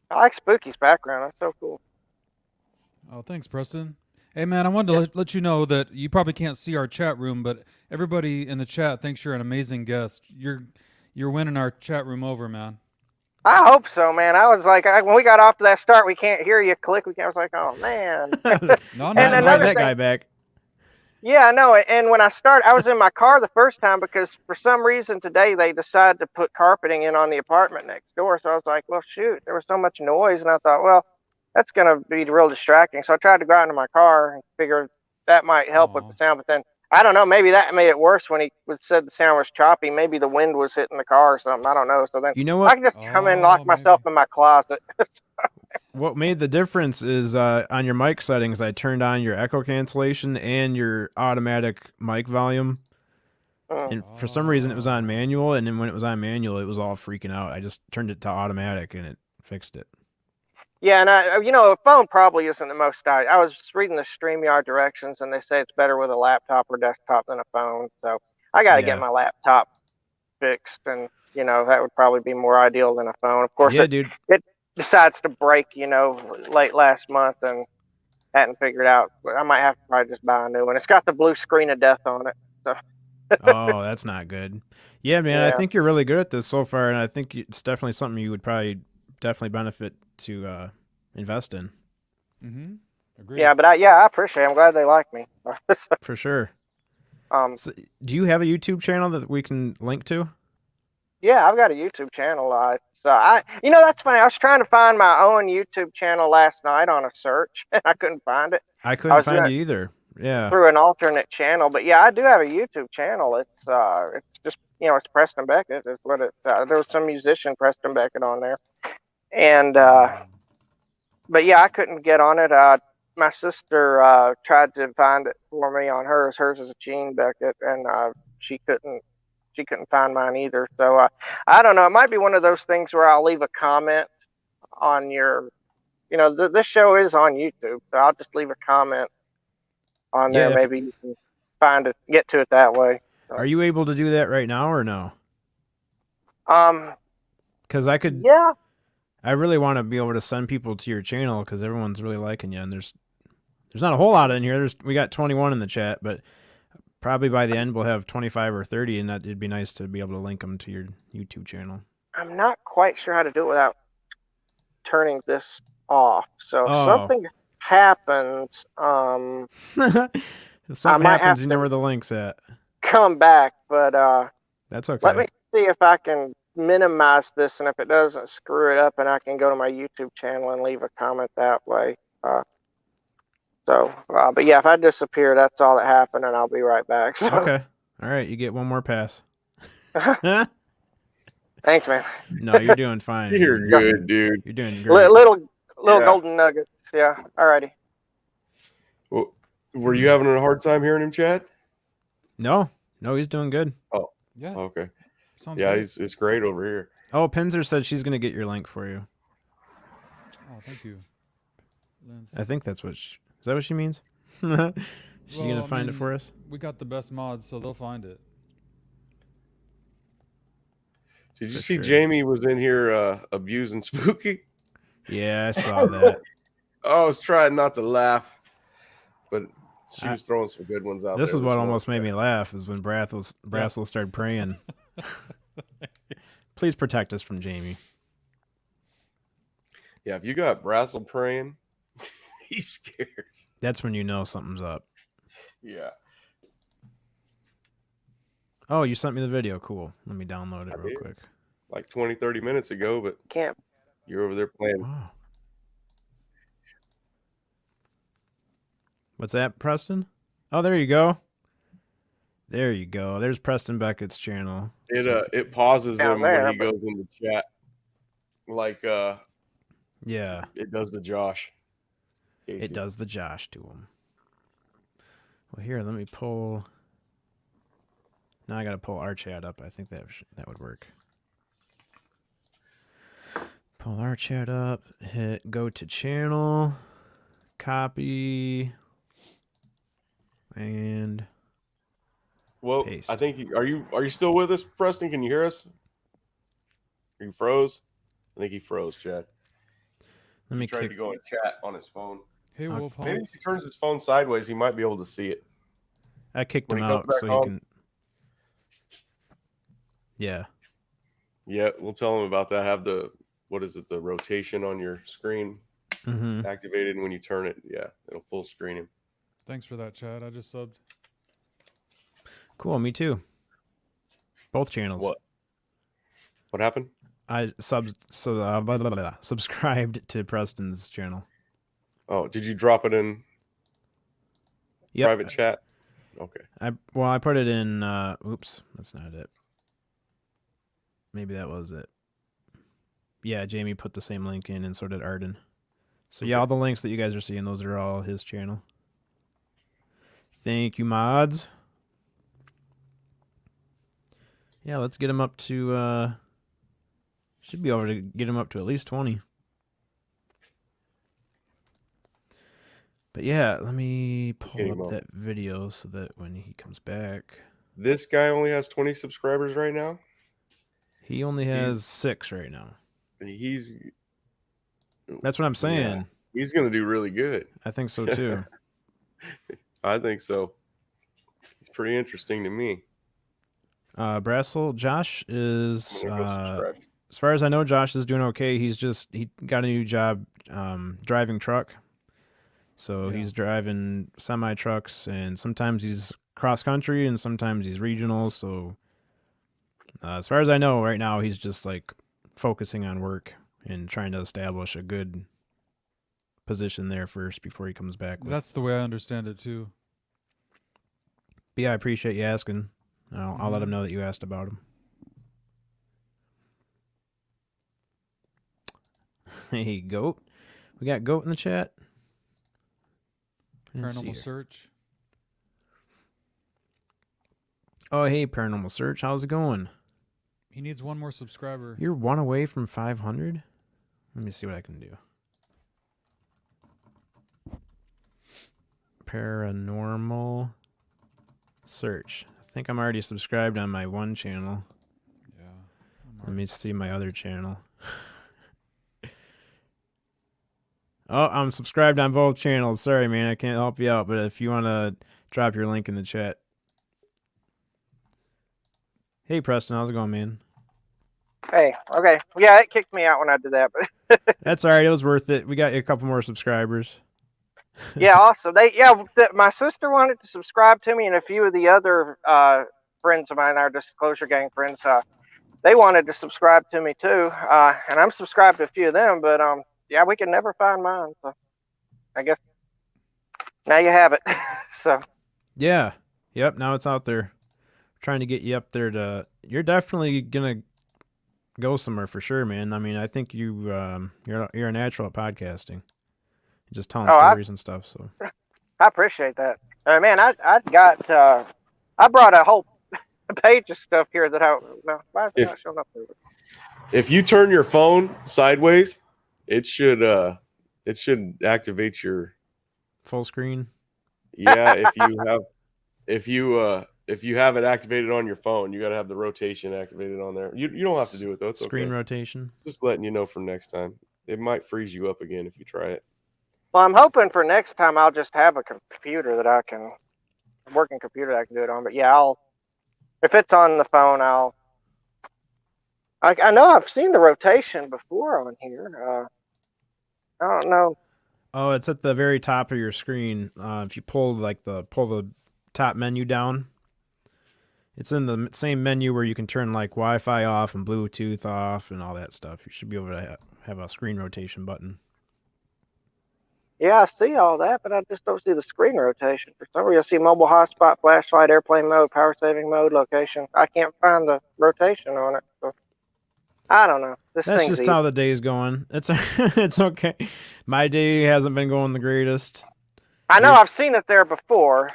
I like Spooky's background. That's so cool. Oh, thanks, Preston. Hey, man, I wanted to let you know that you probably can't see our chat room, but everybody in the chat thinks you're an amazing guest. You're winning our chat room over, man. I hope so, man. I was like, when we got off to that start, we can't hear you click. I was like, oh, man. No, And Invite another that thing- guy back. Yeah, I know. And when I was in my car the first time because for some reason today they decided to put carpeting in on the apartment next door. So I was like, well, shoot, there was so much noise. And I thought, well, that's going to be real distracting. So I tried to go out into my car and figure that might help with the sound. But then, I don't know, maybe that made it worse when he said the sound was choppy. Maybe the wind was hitting the car or something. I don't know. So then You know what? I can just come in and lock myself in my closet. What made the difference is on your mic settings, I turned on your echo cancellation and your automatic mic volume. And for some reason, it was on manual. And then when it was on manual, it was all freaking out. I just turned it to automatic and it fixed it. Yeah, and a phone probably isn't the most. I was just reading the StreamYard directions, and they say it's better with a laptop or desktop than a phone. So I got to get my laptop fixed, and that would probably be more ideal than a phone. Of course, dude. It decides to break, late last month, and hadn't figured out. I might have to probably just buy a new one. It's got the blue screen of death on it. So. Oh, that's not good. Yeah, man, Yeah. I think you're really good at this so far, and I think it's definitely something you would probably definitely benefit to invest in. Mm-hmm. Agreed. Yeah, but I appreciate it. I'm glad they like me. For sure. So, do you have a YouTube channel that we can link to? Yeah, I've got a YouTube channel. That's funny. I was trying to find my own YouTube channel last night on a search, and I couldn't find it. I couldn't find it either. Yeah. Through an alternate channel, but yeah, I do have a YouTube channel. It's just it's Preston Beckett. Is what it. There was some musician Preston Beckett on there, and but yeah, I couldn't get on it. My sister tried to find it for me on hers. Hers is Jean Beckett, and she couldn't find mine either. So I don't know. It might be one of those things where I'll leave a comment on your, this show is on YouTube, so I'll just leave a comment on there. Maybe you can find it, get to it that way. So. Are you able to do that right now or no? Because I could. Yeah. I really want to be able to send people to your channel because everyone's really liking you, and there's not a whole lot in here. We got 21 in the chat, but probably by the end we'll have 25 or 30, and it'd be nice to be able to link them to your YouTube channel. I'm not quite sure how to do it without turning this off. So if something happens, if something happens, you know where the link's at. Come back, but that's okay. Let me see if I can minimize this, and if it doesn't, screw it up, and I can go to my YouTube channel and leave a comment that way. But yeah, if I disappear, that's all that happened, and I'll be right back. So. Okay. All right, you get one more pass. Thanks, man. No, you're doing fine. You're good, dude. You're doing great. Little golden nuggets. Yeah. Alrighty. Well, were you having a hard time hearing him, Chad? No, he's doing good. Oh, yeah. Okay. Sounds yeah, great. it's great over here. Oh, Pinzer said she's gonna get your link for you. Oh, thank you, Linz. I think that's is that what she means? She gonna find it for us? We got the best mods, so they'll find it. Did you see Jamie was in here abusing Spooky? Yeah, I saw that. I was trying not to laugh. but she was throwing some good ones out This there. is what almost made me laugh is when Brassel started praying. Please protect us from Jamie. Yeah, if you got Brassel praying, he's scared. That's when you know something's up. Yeah. Oh, you sent me the video. Cool. Let me download it I real did. quick. Like 20, 30 minutes ago, but Can't. you're over there playing. Wow. What's that, Preston? Oh, there you go. There you go. There's Preston Beckett's channel. It pauses Down him there, when he but- goes into chat. Like Yeah, it does to Josh. Casey. it does the Josh to him. Well, here, let me pull. Now I got to pull our chat up. I think that would work. Pull our chat up. Hit go to channel. Copy. And Well, paste. I think are you still with us, Preston? Can you hear us? Are you froze? I think he froze, Chad. let me He tried kick. to go in chat on his phone. Hey, Wolf Maybe if Hans. he turns his phone sideways, he might be able to see it. I kicked when him he comes out back so on. he can. Yeah. Yeah, we'll tell him about that. Have the the rotation on your screen Mm-hmm. activated, and when you turn it, yeah, it'll full screen him. Thanks for that, Chad. I just subbed. Cool. Me too. Both channels. What happened? I subscribed to Preston's channel. Oh, did you drop it in Yep. private chat? Okay. I put it in. Oops, that's not it. Maybe that was it. Yeah, Jamie put the same link in, and so did Arden. So yeah, Okay. all the links that you guys are seeing, those are all his channel. Thank you, mods. Yeah, let's get him up to. Should be able to get him up to at least 20. But yeah, let me pull up that video so that when he comes back. This guy only has 20 subscribers right now. He only has 6 right now. That's what I'm saying. Yeah, he's going to do really good. I think so too. I think so. It's pretty interesting to me. Brassel, Josh is, I'm gonna go subscribe. as far as I know, Josh is doing okay. He got a new job driving truck. So he's driving semi trucks, and sometimes he's cross country and sometimes he's regional. So as far as I know, right now he's just like focusing on work and trying to establish a good position there first before he comes back. That's the way I understand it too. But yeah, I appreciate you asking. I'll let him know that you asked about him. Hey, Goat. We got Goat in the chat. Paranormal Search. Oh, hey, Paranormal Search. How's it going? He needs one more subscriber. You're one away from 500? Let me see what I can do. Paranormal Search. I think I'm already subscribed on my one channel. Yeah. Let me see my other channel. Oh, I'm subscribed on both channels. Sorry, man. I can't help you out, but if you want to drop your link in the chat. Hey, Preston. How's it going, man? Hey, okay. Yeah, it kicked me out when I did that, but That's all right. It was worth it. We got you a couple more subscribers. yeah, awesome. My sister wanted to subscribe to me, and a few of the other friends of mine, our Disclosure Gang friends, they wanted to subscribe to me too. And I'm subscribed to a few of them, but yeah, we can never find mine. So I guess now you have it. So Yeah. Yep. Now it's out there. Trying to get you up there to. You're definitely gonna go somewhere for sure, man. I mean, I think you're a natural at podcasting, just telling stories and stuff. So I appreciate that. Man, I brought a whole page of stuff here that why is it not showing up there? If you turn your phone sideways, it should activate your full screen. Yeah, if you have it activated on your phone, you got to have the rotation activated on there. You don't have to do it though. It's screen okay. rotation. Just letting you know for next time. It might freeze you up again if you try it. Well, I'm hoping for next time I'll just have a computer that I can, a working computer that I can do it on. But yeah, if it's on the phone, I know I've seen the rotation before on here. I don't know. Oh, it's at the very top of your screen. If you pull the top menu down, it's in the same menu where you can turn like Wi-Fi off and Bluetooth off and all that stuff. You should be able to have a screen rotation button. Yeah, I see all that, but I just don't see the screen rotation. For some reason, I see mobile hotspot, flashlight, airplane mode, power saving mode, location. I can't find the rotation on it. So I don't know. That's thing's just easy. how the day's going. It's okay. My day hasn't been going the greatest. I know I've seen it there before.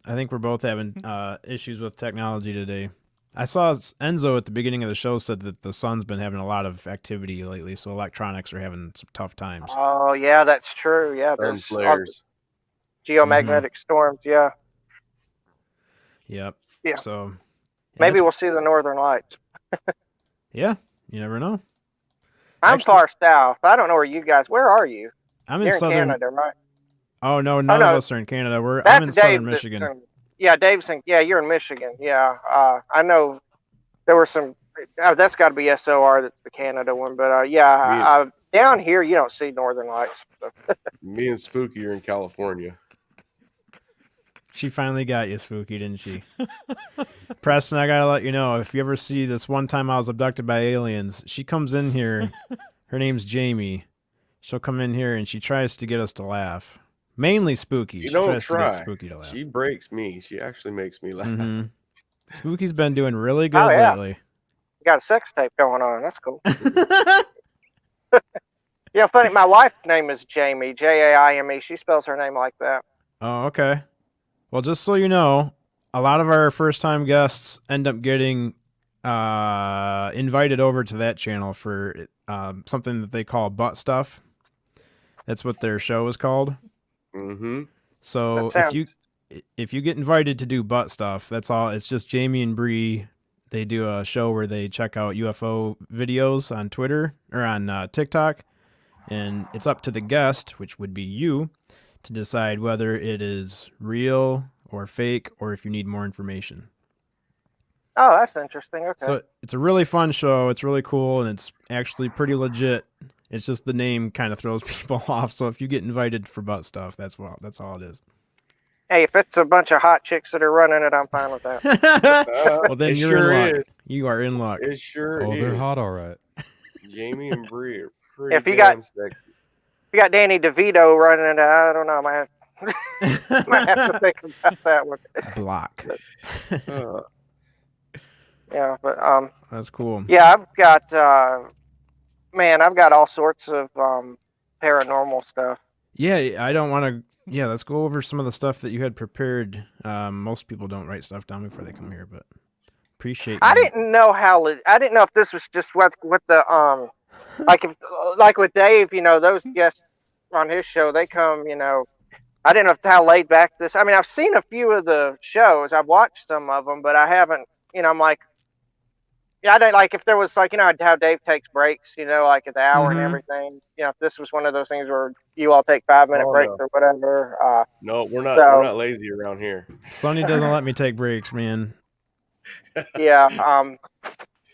I think we're both having issues with technology today. I saw Enzo at the beginning of the show said that the sun's been having a lot of activity lately, so electronics are having some tough times. Oh yeah, that's true. Yeah, Sun there's flares. geomagnetic storms. Yeah, Yep. Yeah. So maybe we'll see the northern lights. Yeah, you never know. I'm Actually- far south. I don't know where you guys. Where are you? I'm in You're in southern. Canada, right? Oh no, none no. of us are in Canada. I'm That's in southern Dave Michigan. Yeah, Dave's in. Yeah, you're in Michigan. Yeah, I know. There were some. That's got to be SOR. That's the Canada one. But yeah, down here you don't see northern lights. So. Me and Spooky are in California. She finally got you, Spooky, didn't she? Preston, I gotta let you know, if you ever see this one time I was abducted by aliens, she comes in here. Her name's Jamie. She'll come in here and she tries to get us to laugh. Mainly Spooky. You She don't tries to try. get Spooky to laugh. She breaks me. She actually makes me laugh. Mm-hmm. Spooky's been doing really good Oh, yeah. lately. You got a sex tape going on. That's cool. Yeah, funny. My wife's name is Jamie. Jaime. She spells her name like that. Oh, okay. Well, just so you know, a lot of our first-time guests end up getting invited over to that channel for something that they call butt stuff. That's what their show is called. Mm-hmm. So if you get invited to do butt stuff, that's all. It's just Jamie and Bree. They do a show where they check out UFO videos on Twitter or on TikTok, and it's up to the guest, which would be you, to decide whether it is real or fake, or if you need more information. Oh, that's interesting. Okay. So it's a really fun show. It's really cool, and it's actually pretty legit. It's just the name kind of throws people off. So if you get invited for butt stuff, that's all it is. Hey, if it's a bunch of hot chicks that are running it, I'm fine with that. Well, then It you're sure in luck. is. You are in luck. It sure Oh, is. they're hot, all right. Jamie and Bree are pretty If you got- damn sexy. If you got Danny DeVito running it, I don't know. Might have to think about that one. Block. Uh, Yeah, but That's cool. yeah, I've got I've got all sorts of paranormal stuff. Yeah, I don't want to. Yeah, let's go over some of the stuff that you had prepared. Most people don't write stuff down before they come here, but appreciate. I you. didn't know I didn't know if this was just what the like with Dave, those guests on his show, they come, I didn't know how laid back this. I mean, I've seen a few of the shows, I've watched some of them, but I haven't. I'm like, yeah, I didn't like if there was like how Dave takes breaks, like at the hour and Mhm. everything. If this was one of those things where you all take 5-minute Oh, breaks no. or whatever. no, we're not. So- We're not lazy around here. Sonny doesn't let me take breaks, man. Yeah.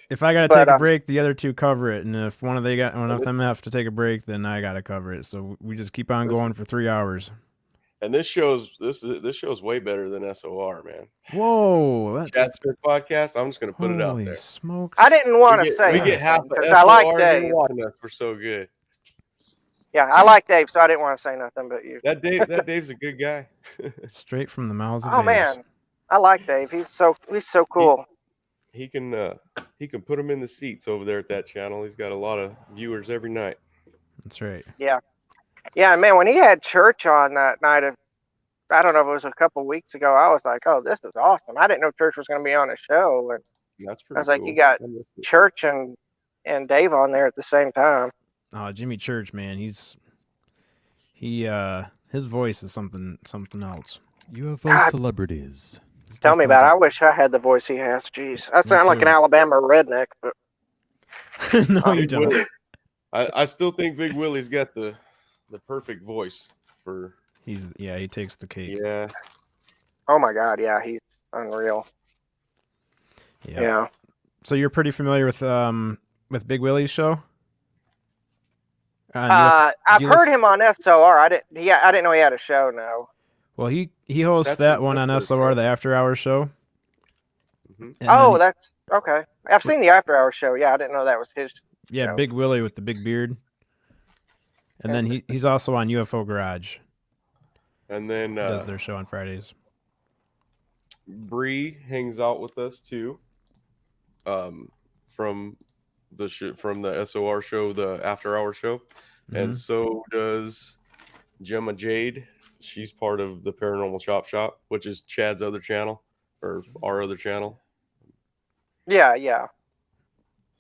If I gotta But, take a break, the other two cover it, and if one of them have to take a break, then I gotta cover it. So we just keep on going for 3 hours. And this show's way better than SOR, man. Whoa, that's Jasper podcast. I'm just gonna put it out holy there. smokes! I didn't want We to say get half the because SOR I like and Dave. you're watching us. We're so good. Yeah, I like Dave, so I didn't want to say nothing but you. That Dave's a good guy. Straight from the mouths of Oh babes. man, I like Dave. He's so cool. He can put him in the seats over there at that channel. He's got a lot of viewers every night. That's right. Yeah, man. When he had church on that night of, I don't know if it was a couple weeks ago, I was like, oh, this is awesome. I didn't know church was going to be on a show, and That's pretty I was like, cool. you got I'm listening. church and Dave on there at the same time. Oh, Jimmy Church, man, his voice is something else. UFO God. celebrities. It's Tell me about it. I definitely- wish I had the voice he has. Jeez, I sound like too. an Alabama redneck, but No, you Big don't. Willie. I still think Big Willie's got the the perfect voice for. He takes the cake. Yeah. Oh my God, yeah, he's unreal. Yep. Yeah. So you're pretty familiar with Big Willie's show? I've heard him on SOR. I didn't know he had a show. No. Well, he hosts that one on SOR, the After Hours show. Mm-hmm. That's okay. I've seen the After Hours show. Yeah, I didn't know that was his. Yeah, show. Big Willie with the big beard. And then he's also on UFO Garage. And then he does their show on Fridays. Bree hangs out with us too. From the SOR show, the After Hour show, and so does Gemma Jade. She's part of the Paranormal Chop Shop, which is Chad's other channel or our other channel. Yeah.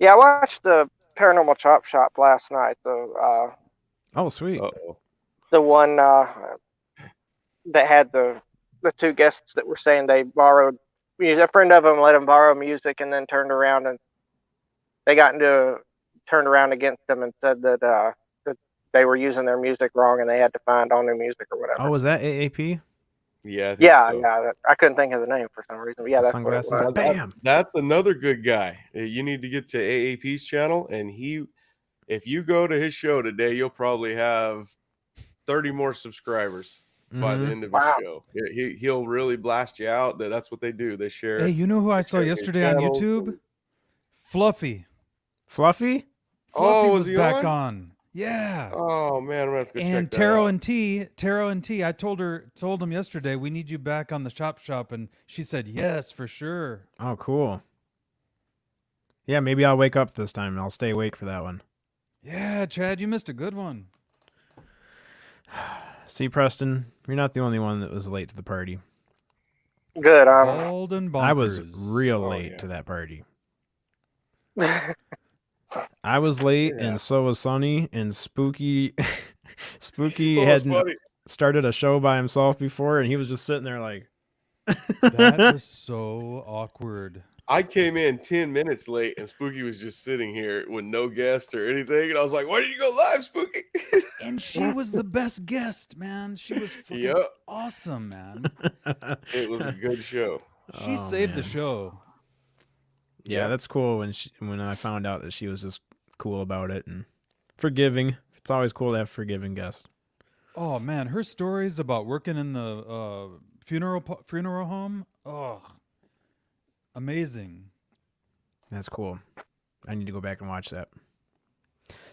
I watched the Paranormal Chop Shop last night. Oh, sweet. The one that had the two guests that were saying they borrowed music. A friend of them let them borrow music and then turned around and they turned around against them and said that they were using their music wrong and they had to find all new music or whatever. Oh, was that AAP? Yeah. Yeah. I couldn't think of the name for some reason. But yeah, that's sunglasses. What it was. Bam. That's another good guy. You need to get to AAP's channel, and if you go to his show today, you'll probably have 30 more subscribers by the end of his show. He'll really blast you out. That's what they do. They share. Hey, you know who I saw yesterday on YouTube? Fluffy. Fluffy was back on. Yeah. Oh man, I'm gonna have to go check that out. Taro and T. I told him yesterday we need you back on the shop, and she said yes for sure. Oh, cool. Yeah, maybe I'll wake up this time and I'll stay awake for that one. Yeah, Chad, you missed a good one. See, Preston, you're not the only one that was late to the party. Good. Bald and bonkers. I was real late to that party. I was late, and so was Sonny, and Spooky. Spooky had started a show by himself before, and he was just sitting there like. That was so awkward. I came in 10 minutes late, and Spooky was just sitting here with no guest or anything, and I was like, "Why did you go live, Spooky?" And she was the best guest, man. She was fucking awesome, man. It was a good show. She saved the show. Yeah, that's cool. When I found out that she was just cool about it and forgiving. It's always cool to have forgiving guests. Oh man, her stories about working in the funeral home. Oh, amazing. That's cool. I need to go back and watch that.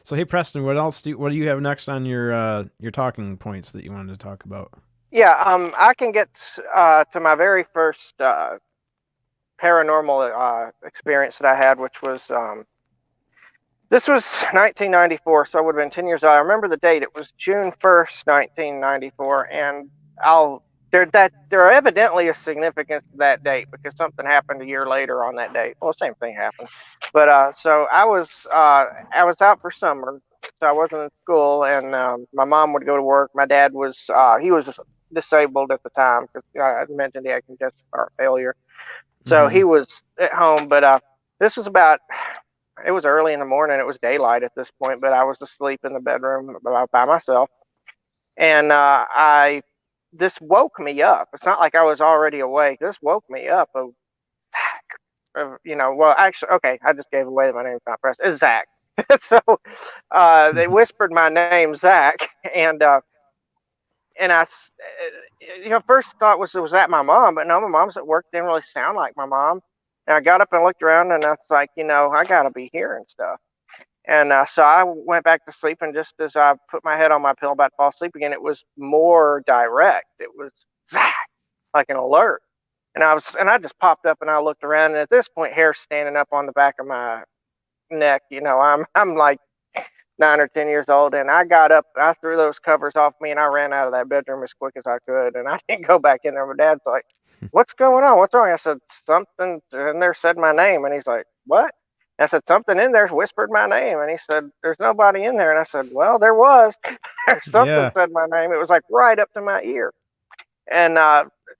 So hey, Preston, what do you have next on your talking points that you wanted to talk about? Yeah, I can get to my very first paranormal experience that I had, which was this was 1994, so I would have been 10 years old. I remember the date. It was June 1st, 1994, and there evidently is significance to that date because something happened a year later on that date. Well, same thing happened, but so I was out for summer, so I wasn't in school, and my mom would go to work. My dad was he was disabled at the time because I mentioned he had congestive heart failure. So he was at home, but this was it was early in the morning. It was daylight at this point, but I was asleep in the bedroom by myself. And this woke me up. It's not like I was already awake. This woke me up. Zach, well, actually, okay, I just gave away that my name's not Preston. It's Zach. So they whispered my name, Zach, and I, first thought was that my mom, but no, my mom's at work. Didn't really sound like my mom. And I got up and looked around, and I was like, I gotta be hearing stuff. And so I went back to sleep, and just as I put my head on my pillow about to fall asleep again, it was more direct. It was Zach, like an alert. And I just popped up and I looked around, and at this point, hair standing up on the back of my neck. I'm like 9 or 10 years old, and I got up, I threw those covers off me, and I ran out of that bedroom as quick as I could, and I didn't go back in there. My dad's like, "What's going on? What's wrong?" I said, "Something in there said my name," and he's like, "What?" And I said, "Something in there whispered my name," and he said, "There's nobody in there," and I said, "Well, there was." Something said my name. It was like right up to my ear, and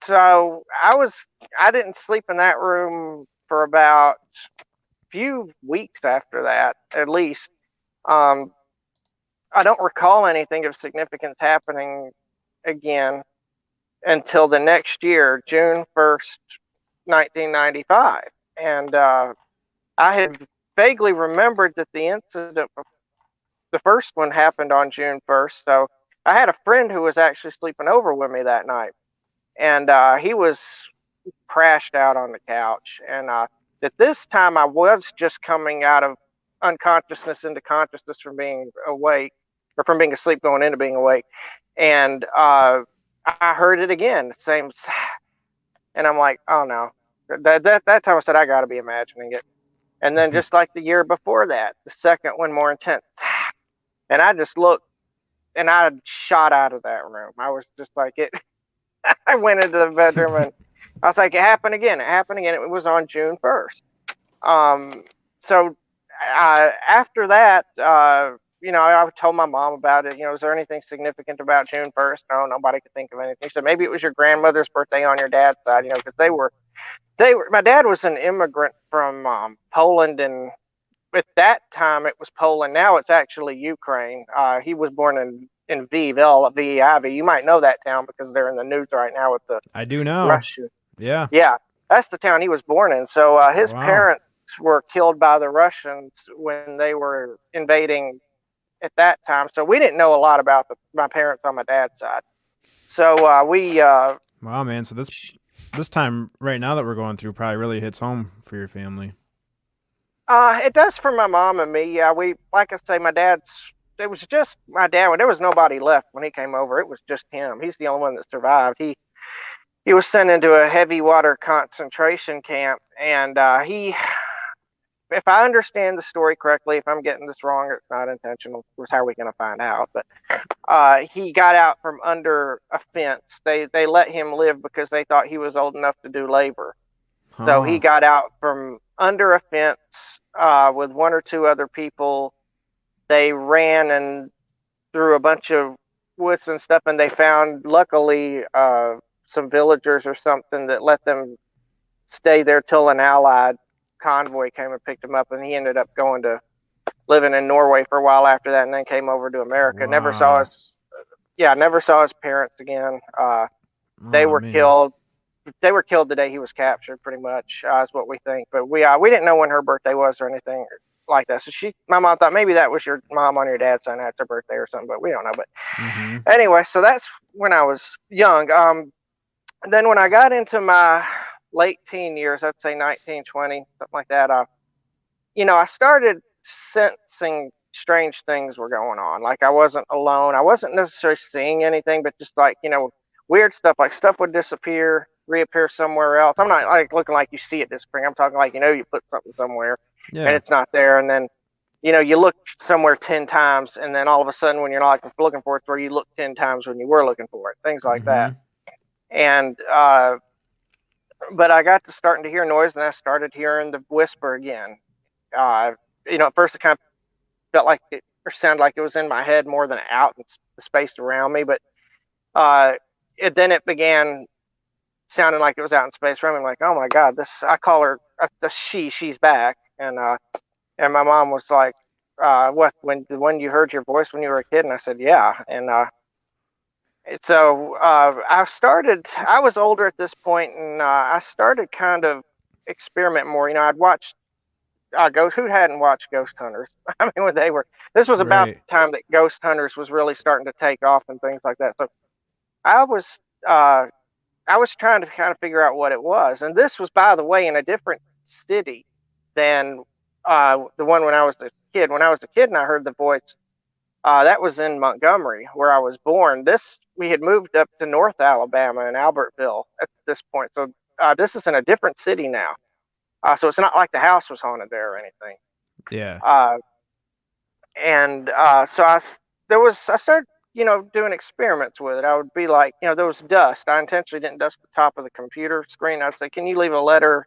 so I didn't sleep in that room for about a few weeks after that, at least. I don't recall anything of significance happening again until the next year, June 1st, 1995. And I had vaguely remembered that the incident, the first one, happened on June 1st. So I had a friend who was actually sleeping over with me that night. And he was crashed out on the couch. And at this time, I was just coming out of unconsciousness into consciousness from being awake, or from being asleep going into being awake. And I heard it again, the same, and I'm like, oh no. That time I said, I got to be imagining it. And then just like the year before that, the second one more intense. And I just looked, and I shot out of that room. I was just like, it. I went into the bedroom, and I was like, it happened again. It happened again. It was on June 1st. So after that, I told my mom about it. Is there anything significant about June 1st? No, nobody could think of anything. So maybe it was your grandmother's birthday on your dad's side, because they were, my dad was an immigrant from Poland, and at that time it was Poland. Now it's actually Ukraine. He was born in Lviv, V-E-I-V. You might know that town because they're in the news right now with the I do know. Russian. Yeah. Yeah, that's the town he was born in. So his parents were killed by the Russians when they were invading at that time. So we didn't know a lot about my parents on my dad's side. So wow, man. So this time right now that we're going through probably really hits home for your family. It does for my mom and me. Yeah, like I say, it was just my dad. There was nobody left when he came over. It was just him. He's the only one that survived. He was sent into a heavy water concentration camp, and if I understand the story correctly, if I'm getting this wrong, it's not intentional. Of course, how are we going to find out? But he got out from under a fence. They let him live because they thought he was old enough to do labor. Huh. So he got out from under a fence with one or two other people. They ran and through a bunch of woods and stuff, and they found, luckily, some villagers or something that let them stay there till an Allied convoy came and picked him up, and he ended up going to living in Norway for a while after that, and then came over to America. Wow. Never saw his parents again. They were killed. They were killed the day he was captured, pretty much, is what we think. But we didn't know when her birthday was or anything like that. So my mom thought maybe that was your mom on your dad's side, that's her birthday or something, but we don't know. But anyway, so that's when I was young. Then when I got into my late teen years, I'd say 19, 20, something like that, I started sensing strange things were going on. Like I wasn't alone. I wasn't necessarily seeing anything, but just like, weird stuff, like stuff would disappear, reappear somewhere else. I'm not like looking like you see it disappearing. I'm talking like, you put something somewhere and it's not there. And then, you look somewhere 10 times and then all of a sudden when you're not looking for it, it's where you look 10 times when you were looking for it, things like that. And, but I got to starting to hear noise, and I started hearing the whisper again. At first it kind of felt like it, or sounded like it was in my head more than out in the space around me. But then it began sounding like it was out in space around me. I'm like, oh my God, I call her she's back. And my mom was like, what, when you heard your voice when you were a kid? And I said, yeah. And so I was older at this point, and I started kind of experimenting more. I'd watched who hadn't watched Ghost Hunters? I mean, this was about the time that Ghost Hunters was really starting to take off and things like that. So I was trying to kind of figure out what it was. And this was, by the way, in a different city than the one when I was a kid. When I was a kid and I heard the voice, that was in Montgomery, where I was born. We had moved up to North Alabama in Albertville at this point. So this is in a different city now. So it's not like the house was haunted there or anything. Yeah. So I started, doing experiments with it. I would be like, there was dust. I intentionally didn't dust the top of the computer screen. I'd say, can you leave a letter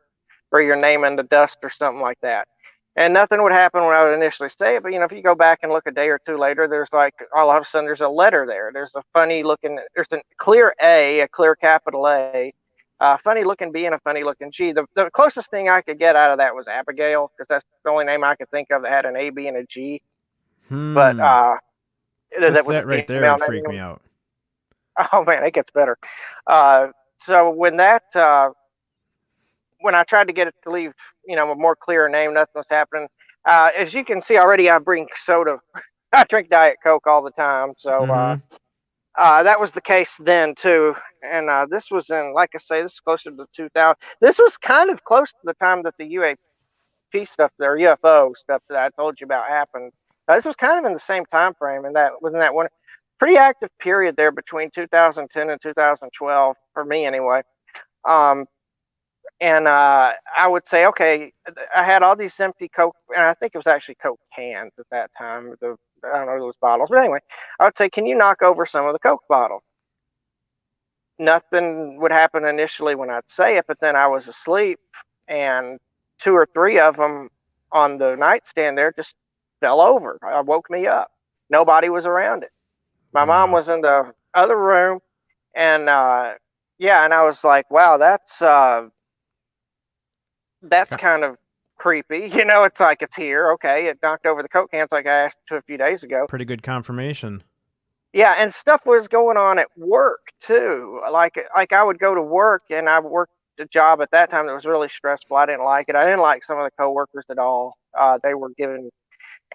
or your name in the dust or something like that? And nothing would happen when I would initially say it. But, if you go back and look a day or two later, there's like, all of a sudden there's a letter there. There's a funny looking, there's a clear A, a clear capital A, funny looking B, and a funny looking G. The closest thing I could get out of that was Abigail, because that's the only name I could think of that had an A, B, and a G. But Just was that a right there female would freak name. me out. Oh man, it gets better. So when I tried to get it to leave, a more clear name, nothing was happening. As you can see already, I bring soda. I drink Diet Coke all the time. So that was the case then too. And this was in, like I say, this is closer to 2000. This was kind of close to the time that the UAP stuff, or UFO stuff that I told you about happened. This was kind of in the same time frame, and that within that one pretty active period there between 2010 and 2012 for me anyway. And I would say, okay, I had all these empty Coke, and I think it was actually Coke cans at that time. I don't know those bottles, but anyway, I would say, can you knock over some of the Coke bottles? Nothing would happen initially when I'd say it, but then I was asleep, and 2 or 3 of them on the nightstand there just fell over. Woke me up. Nobody was around it. My mom was in the other room, and yeah, and I was like, wow, that's kind of creepy. It's like it's here. Okay, it knocked over the Coke cans like I asked to a few days ago. Pretty good confirmation. Yeah, and stuff was going on at work too. Like I would go to work, and I worked a job at that time that was really stressful. I didn't like it. I didn't like some of the coworkers at all. They were given,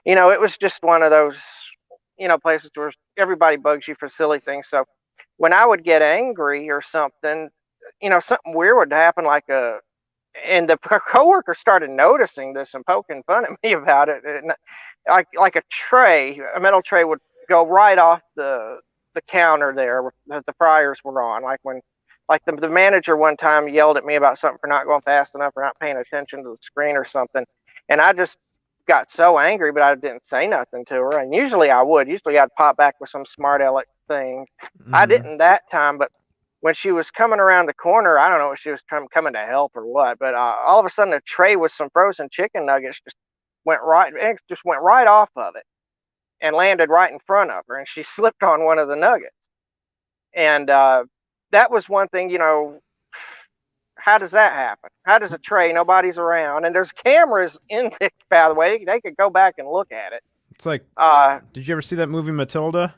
it was just one of those, places where everybody bugs you for silly things. So when I would get angry or something, something weird would happen, and the coworker started noticing this and poking fun at me about it. And like a metal tray would go right off the counter there that the fryers were on. Like the manager one time yelled at me about something for not going fast enough or not paying attention to the screen or something. And I just got so angry, but I didn't say nothing to her. And usually I would. Usually I'd pop back with some smart aleck thing. I didn't that time, but when she was coming around the corner, I don't know if she was coming to help or what, but all of a sudden a tray with some frozen chicken nuggets just went right off of it and landed right in front of her, and she slipped on one of the nuggets. And that was one thing, how does that happen? How does a tray, nobody's around, and there's cameras in it, by the way, they could go back and look at it. It's like, did you ever see that movie Matilda?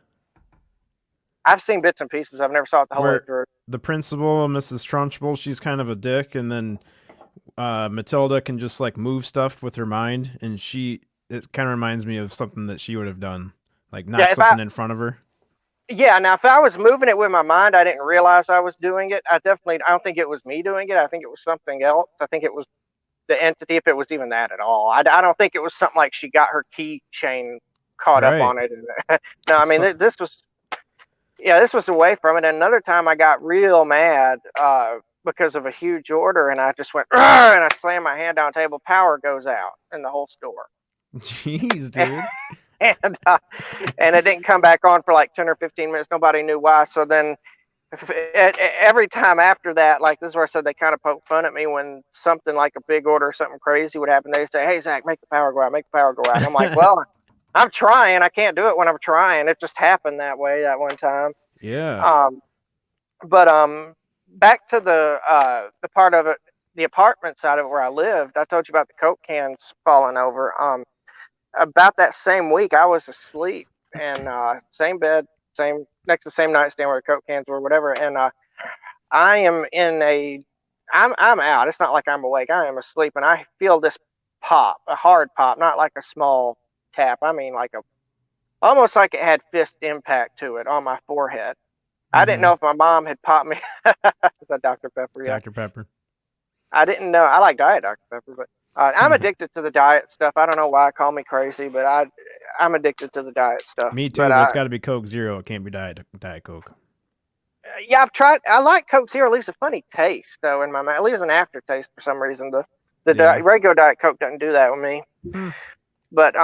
I've seen bits and pieces. I've never saw it the whole way through. The principal, Mrs. Trunchbull, she's kind of a dick, and then Matilda can just like move stuff with her mind, and it kind of reminds me of something that she would have done, like knock something in front of her. Yeah, now if I was moving it with my mind, I didn't realize I was doing it. I don't think it was me doing it. I think it was something else. I think it was the entity, if it was even that at all. I don't think it was something like she got her keychain caught up on it. No, I mean, this was away from it. And another time I got real mad because of a huge order, and I just went, and I slammed my hand down the table. Power goes out in the whole store. Jeez, dude. And it didn't come back on for like 10 or 15 minutes. Nobody knew why. So then every time after that, like this is where I said they kind of poke fun at me when something like a big order or something crazy would happen. They say, hey, Zach, make the power go out, make the power go out. And I'm like, well, I'm trying. I can't do it when I'm trying. It just happened that way that one time. Yeah. But back to the part of it, the apartment side of it where I lived. I told you about the Coke cans falling over. About that same week, I was asleep, and same bed, next to the same nightstand where the Coke cans were, whatever. And I am I'm out. It's not like I'm awake. I am asleep, and I feel this pop, a hard pop, not like a small tap. I mean, almost like it had fist impact to it on my forehead. I didn't know if my mom had popped me. Is that Dr. Pepper? Yeah. Dr. Pepper. I didn't know. I like Diet Dr. Pepper, but I'm addicted to the diet stuff. I don't know why. Call me crazy, but I'm addicted to the diet stuff. Me too, but it's got to be Coke Zero. It can't be Diet Coke. Yeah, I've tried. I like Coke Zero. It leaves a funny taste, though, in my mouth. It leaves an aftertaste for some reason. The regular Diet Coke doesn't do that with me. But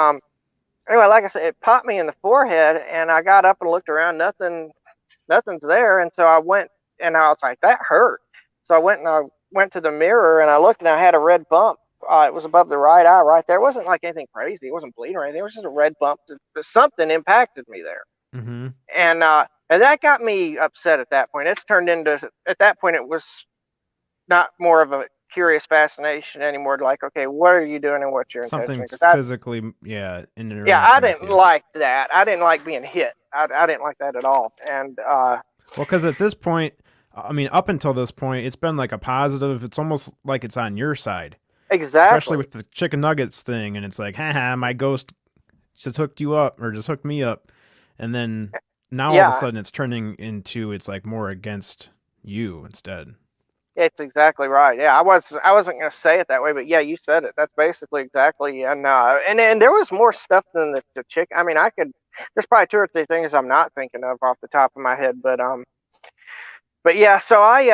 anyway, like I said, it popped me in the forehead, and I got up and looked around. Nothing's there, and so I went, and I was like, that hurt. So I went to the mirror, and I looked, and I had a red bump. It was above the right eye right there. It wasn't like anything crazy. It wasn't bleeding or anything. It was just a red bump. Something impacted me there. And that got me upset at that point. It's turned into, at that point, it was not more of a curious fascination anymore. Like, okay, what are you doing and what's your intention? Something's 'Cause physically, in interacting yeah, I with didn't you. like that. I didn't like being hit. I didn't like that at all. And Well, because at this point, I mean, up until this point, it's been like a positive. It's almost like it's on your side, especially exactly. with the chicken nuggets thing. And it's like, haha, my ghost just hooked you up or just hooked me up. And then now all of a Yeah, sudden it's turning into, it's like more against you instead. it's exactly right. Yeah, I wasn't gonna say it that way, but yeah, you said it. That's basically exactly. And there was more stuff than the chick. I mean, I could. There's probably 2 or 3 things I'm not thinking of off the top of my head, but yeah. So I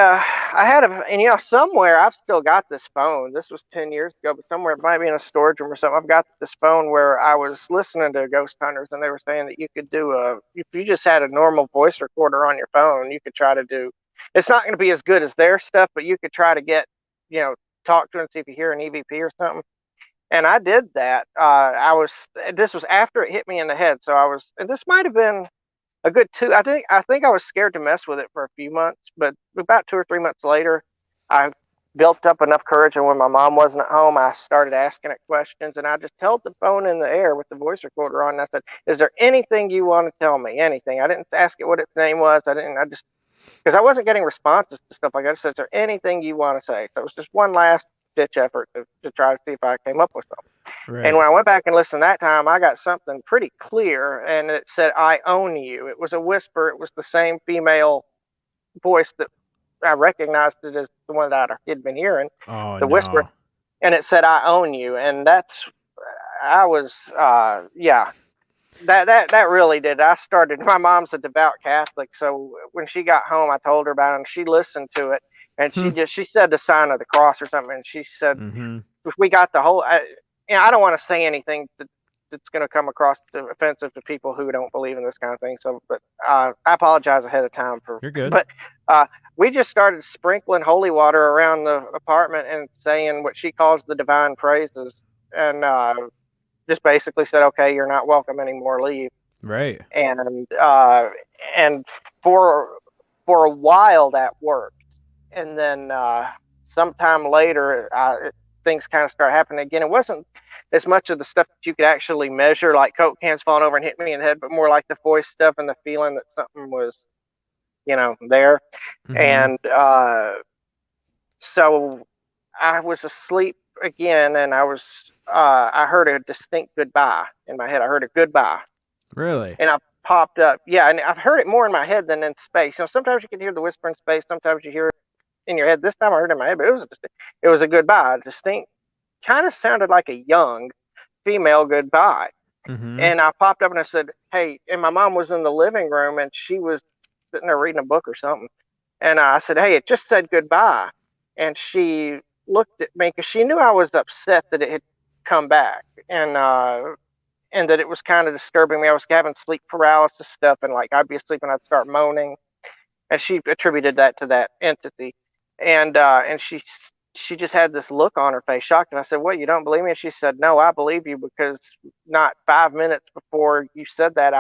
had and somewhere I've still got this phone. This was 10 years ago, but somewhere it might be in a storage room or something. I've got this phone where I was listening to ghost hunters, and they were saying that you could do if you just had a normal voice recorder on your phone, you could try to do. It's not going to be as good as their stuff, but you could try to get, you know, talk to and see if you hear an EVP or something. And I did that. This was after it hit me in the head. So and this might have been a good I think I was scared to mess with it for a few months, but about 2 or 3 months later, I built up enough courage. And when my mom wasn't at home, I started asking it questions, and I just held the phone in the air with the voice recorder on. And I said, "Is there anything you want to tell me? Anything?" I didn't ask it what its name was. I just because I wasn't getting responses to stuff like that. I said, "Is there anything you want to say?" So it was just one last ditch effort to try to see if I came up with something. Right. And when I went back and listened that time, I got something pretty clear, and it said, "I own you." It was a whisper. It was the same female voice that I recognized it as the one that I had been hearing, Oh, the no. whisper. And it said, "I own you." And yeah. That really did. My mom's a devout Catholic, so when she got home, I told her about it, and she listened to it, and she said the sign of the cross or something, and she said, Mm-hmm. if we got the whole, I don't want to say anything that's going to come across offensive to people who don't believe in this kind of thing. So, but I apologize ahead of time You're good. But we just started sprinkling holy water around the apartment and saying what she calls the divine praises, and just basically said, "Okay, you're not welcome anymore. Leave." Right. And for a while that worked, and then sometime later, things kind of started happening again. It wasn't as much of the stuff that you could actually measure, like Coke cans falling over and hitting me in the head, but more like the voice stuff and the feeling that something was, there. Mm-hmm. And so I was asleep again, and I heard a distinct goodbye in my head. I heard a goodbye. Really? And I popped up. Yeah, and I've heard it more in my head than in space. Sometimes you can hear the whisper in space. Sometimes you hear it in your head. This time I heard it in my head, but it was a goodbye. Distinct, kind of sounded like a young female goodbye. Mm-hmm. And I popped up and I said, "Hey," and my mom was in the living room, and she was sitting there reading a book or something. And I said, "Hey, it just said goodbye." And she looked at me because she knew I was upset that it had come back, and that it was kind of disturbing me. I was having sleep paralysis stuff, and like I'd be asleep and I'd start moaning, and she attributed that to that entity. And she just had this look on her face, shocked. And I said, "What, you don't believe me?" And she said, "No, I believe you, because not 5 minutes before you said that,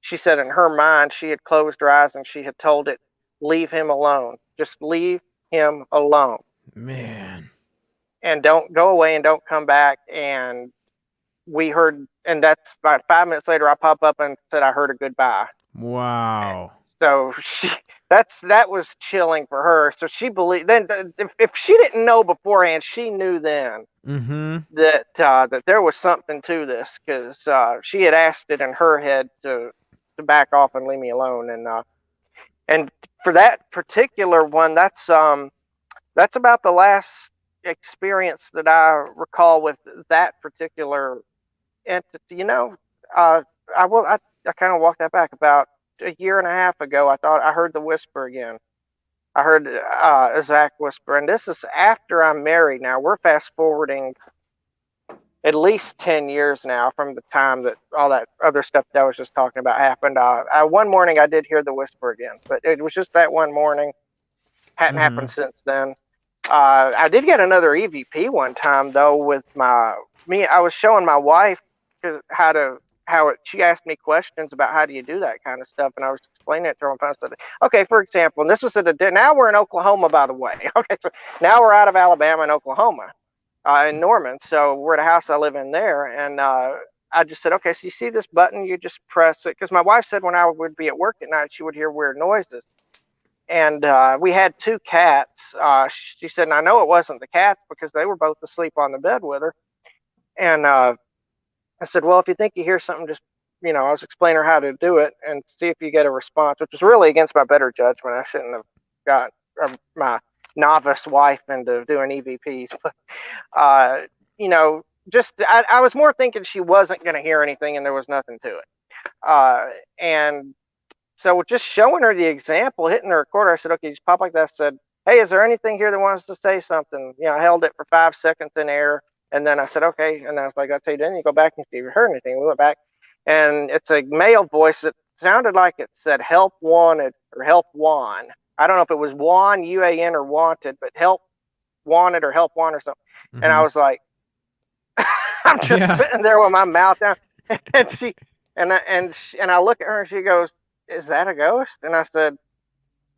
she said in her mind, she had closed her eyes and she had told it, 'Leave him alone. Just leave him alone. Man. And don't go away and don't come back.'" And we heard, and that's about 5 minutes later, I pop up and said, "I heard a goodbye." Wow. So that was chilling for her. So she believed then. If she didn't know beforehand, she knew then Mm-hmm. that there was something to this, because she had asked it in her head to back off and leave me alone. And for that particular one, that's about the last experience that I recall with that particular entity. I kind of walked that back about a year and a half ago. I thought I heard the whisper again. I heard a Zach whisper, and this is after I'm married. Now we're fast forwarding at least 10 years now from the time that all that other stuff that I was just talking about happened. One morning I did hear the whisper again, but it was just that one morning. Hadn't happened since then. I did get another EVP one time though with I was showing my wife how to she asked me questions about how do you do that kind of stuff, and I was explaining it to her. And I said, okay, for example, and this was now we're in Oklahoma, by the way. Okay, so now we're out of Alabama and Oklahoma, in Norman. So we're at a house I live in there, and I just said, okay, so you see this button, you just press it, because my wife said when I would be at work at night, she would hear weird noises. And we had 2 cats. She said, and I know it wasn't the cats because they were both asleep on the bed with her. And I said, well, if you think you hear something, just, I was explaining her how to do it and see if you get a response, which was really against my better judgment. I shouldn't have got my novice wife into doing EVPs. But, I was more thinking she wasn't going to hear anything and there was nothing to it. And so just showing her the example, hitting the recorder, I said, okay, just pop like that. I said, hey, is there anything here that wants to say something? I held it for 5 seconds in air. And then I said, okay. And I was like, okay, then you go back and see if you heard anything. We went back, and it's a male voice that sounded like it said help wanted or help won. I don't know if it was won, UAN, or wanted, but help wanted or help won or something. Mm-hmm. And I was like, I'm just sitting there with my mouth down. And I look at her and she goes, is that a ghost? And I said,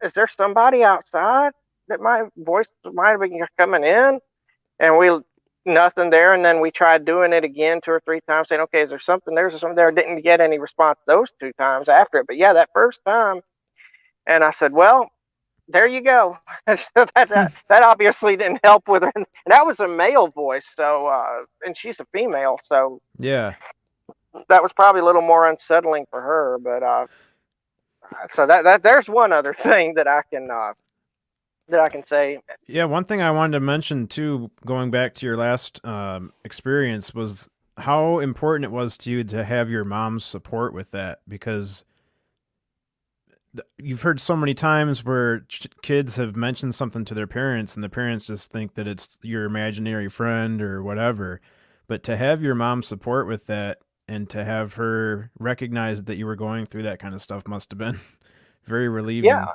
is there somebody outside that my voice might have been coming in? And nothing there. And then we tried doing it again 2 or 3 times, saying, okay, is there something there? Is there something there? Didn't get any response those 2 times after it. But yeah, that first time. And I said, well, there you go. that obviously didn't help with her. And that was a male voice. So, and she's a female. So yeah, that was probably a little more unsettling for her. But, so that there's one other thing that I can say. Yeah, one thing I wanted to mention too, going back to your last experience, was how important it was to you to have your mom's support with that, because you've heard so many times where kids have mentioned something to their parents and the parents just think that it's your imaginary friend or whatever. But to have your mom's support with that and to have her recognize that you were going through that kind of stuff must have been very relieving. Yeah.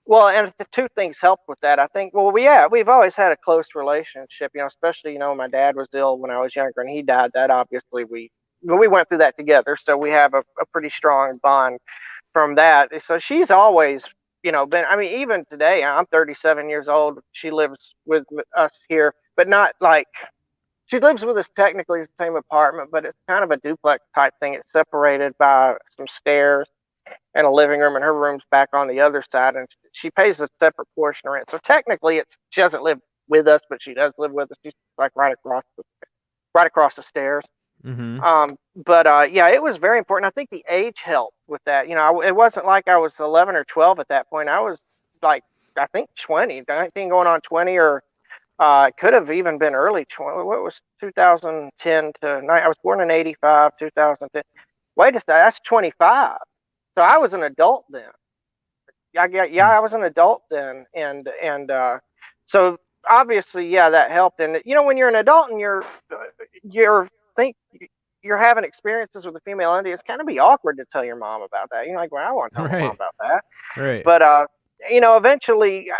Well, and the 2 things helped with that. I think, we've always had a close relationship, especially, my dad was ill when I was younger and he died. That obviously we went through that together. So we have a pretty strong bond from that. So she's always, been, even today, I'm 37 years old. She lives with us here, but not like, she lives with us technically in the same apartment, but it's kind of a duplex type thing. It's separated by some stairs and a living room, and her room's back on the other side, and she pays a separate portion of rent. So technically, she doesn't live with us, but she does live with us. She's like right across the stairs. Mm-hmm. But yeah, it was very important. I think the age helped with that. It wasn't like I was 11 or 12 at that point. I was like, I think 20, 19 going on 20, or it could have even been early 20. What was 2010 to 9? I was born in 85, 2010. Wait a second, that's 25. So I was an adult then. I was an adult then, and so obviously, yeah, that helped. And when you're an adult and you're having experiences with a female entity, it's kind of be awkward to tell your mom about that. You're like, well, I want to tell my mom about that. Right. But eventually,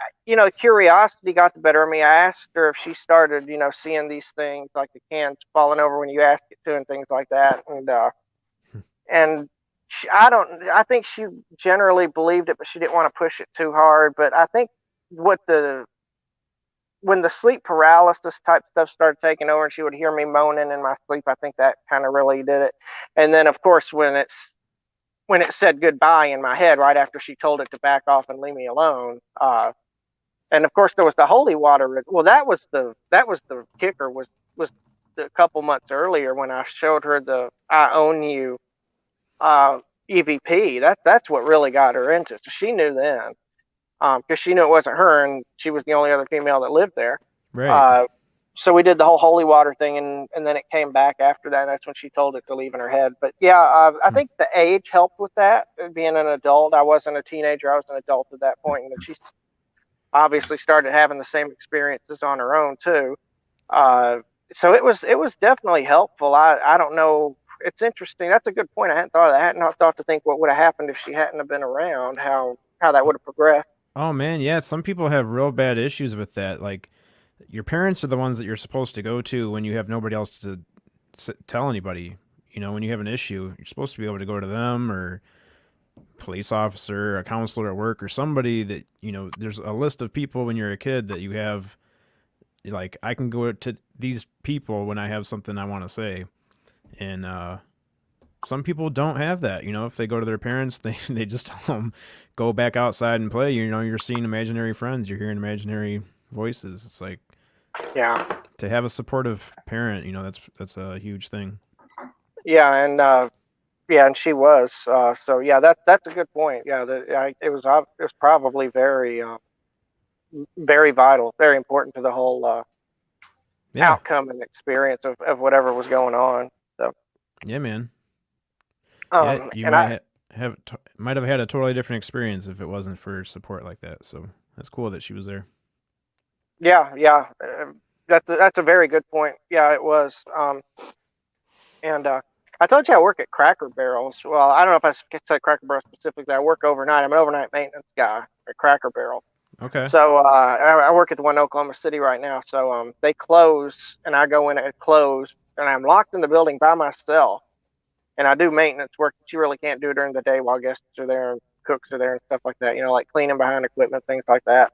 curiosity got the better of me. I asked her if she started, seeing these things like the cans falling over when you ask it to and things like that, and I think she generally believed it, but she didn't want to push it too hard. But I think when the sleep paralysis type stuff started taking over and she would hear me moaning in my sleep, I think that kind of really did it. And then of course, when it said goodbye in my head, right after she told it to back off and leave me alone. And of course there was the holy water. Well, that was the kicker was a couple months earlier when I showed her the I Own You EVP. That's what really got her into it. So she knew then, because she knew it wasn't her and she was the only other female that lived there. Right. So we did the whole holy water thing, and then it came back after that. And that's when she told it to leave in her head. But yeah, I think the age helped with that. Being an adult, I wasn't a teenager; I was an adult at that point, and then she obviously started having the same experiences on her own too. So it was definitely helpful. I don't know. It's interesting. That's a good point. I hadn't thought of that. I hadn't thought to think what would have happened if she hadn't have been around. How that would have progressed. Oh man, yeah. Some people have real bad issues with that. Like, your parents are the ones that you're supposed to go to when you have nobody else to tell anybody. You know, when you have an issue, you're supposed to be able to go to them or police officer, a counselor at work, or somebody that, you know, there's a list of people when you're a kid that you have, like, I can go to these people when I have something I want to say. And some people don't have that. You know, if they go to their parents, they just tell them, go back outside and play. You know, you're seeing imaginary friends, you're hearing imaginary voices. It's like, Yeah. to have a supportive parent, you know, that's a huge thing. Yeah, and she was. So yeah, that's a good point. Yeah, it was probably very very vital, very important to the whole Yeah. outcome and experience of whatever was going on. So Yeah, man. Yeah, you and might might have had a totally different experience if it wasn't for support like that. So that's cool that she was there. yeah, that's a very good point. Yeah, it was. And I told you I work at Cracker Barrels. Well, I don't know if I said Cracker Barrel specifically. I work overnight. I'm an overnight maintenance guy at Cracker Barrel. Okay. So I work at the one in Oklahoma City right now. So they close, and I go in at close, and I'm locked in the building by myself. And I do maintenance work that you really can't do during the day while guests are there and cooks are there and stuff like that. You know, like cleaning behind equipment, things like that.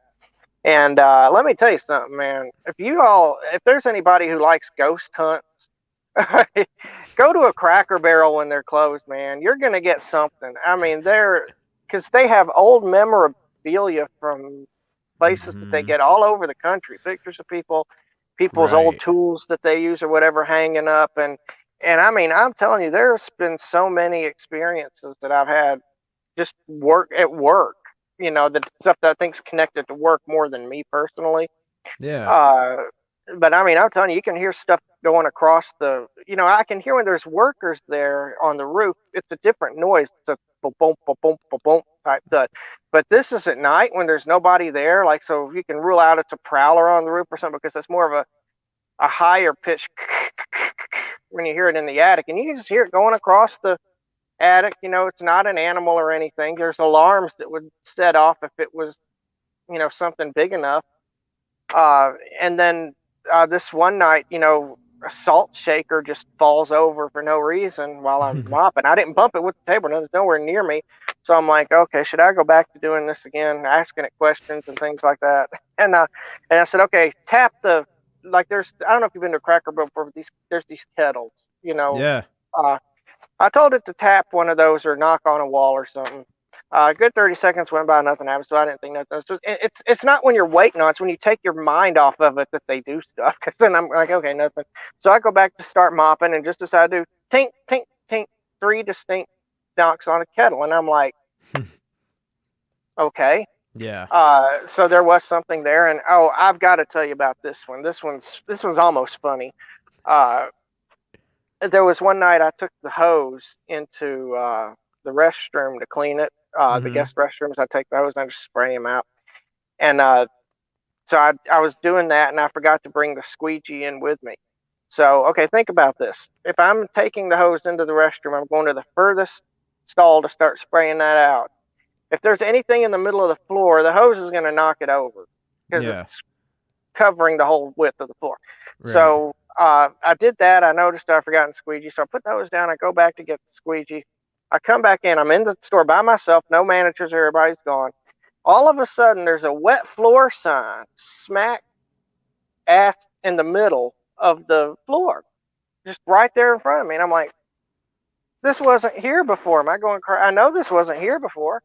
And let me tell you something, man. If there's anybody who likes ghost hunts, go to a Cracker Barrel when they're closed, man. You're gonna get something. I mean, because they have old memorabilia from places that they get all over the country. Pictures of people's old tools that they use or whatever hanging up, and I mean, I'm telling you, there's been so many experiences that I've had just work. You know, the stuff that I think's connected to work more than me personally. Yeah. But I mean, I'm telling you, you can hear stuff going across you know, I can hear when there's workers there on the roof. It's a different noise. It's a boom, boom, boom, boom, boom, boom type thud. But this is at night when there's nobody there. Like, so you can rule out it's a prowler on the roof or something because it's more of a higher pitch when you hear it in the attic. And you can just hear it going across the attic. You know, it's not an animal or anything. There's alarms that would set off if it was, you know, something big enough. And then this one night, you know, a salt shaker just falls over for no reason while I'm mopping. I didn't bump it with the table. No, it's nowhere near me. So I'm like, okay, should I go back to doing this again, asking it questions and things like that? And I said, okay, tap I don't know if you've been to Cracker Barrel before, but there's these kettles, you know. Yeah. I told it to tap one of those or knock on a wall or something. A good 30 seconds went by, nothing happened, so I didn't think nothing. So it's not when you're waiting on it, it's when you take your mind off of it that they do stuff. Because then I'm like, okay, nothing. So I go back to start mopping and just as I do, tink, tink, tink, 3 distinct knocks on a kettle. And I'm like, okay. Yeah. So there was something there. And I've got to tell you about this one. This one's almost funny. There was one night I took the hose into the restroom to clean it. The guest restrooms, I take the hose and I just spray them out. And so I was doing that and I forgot to bring the squeegee in with me. So, okay, think about this. If I'm taking the hose into the restroom, I'm going to the furthest stall to start spraying that out. If there's anything in the middle of the floor, the hose is going to knock it over because it's covering the whole width of the floor. Right. So I did that. I noticed I forgot the squeegee. So I put the hose down. I go back to get the squeegee. I come back in. I'm in the store by myself. No managers. Everybody's gone. All of a sudden, there's a wet floor sign smack in the middle of the floor, just right there in front of me. And I'm like, this wasn't here before. Am I going crazy? I know this wasn't here before.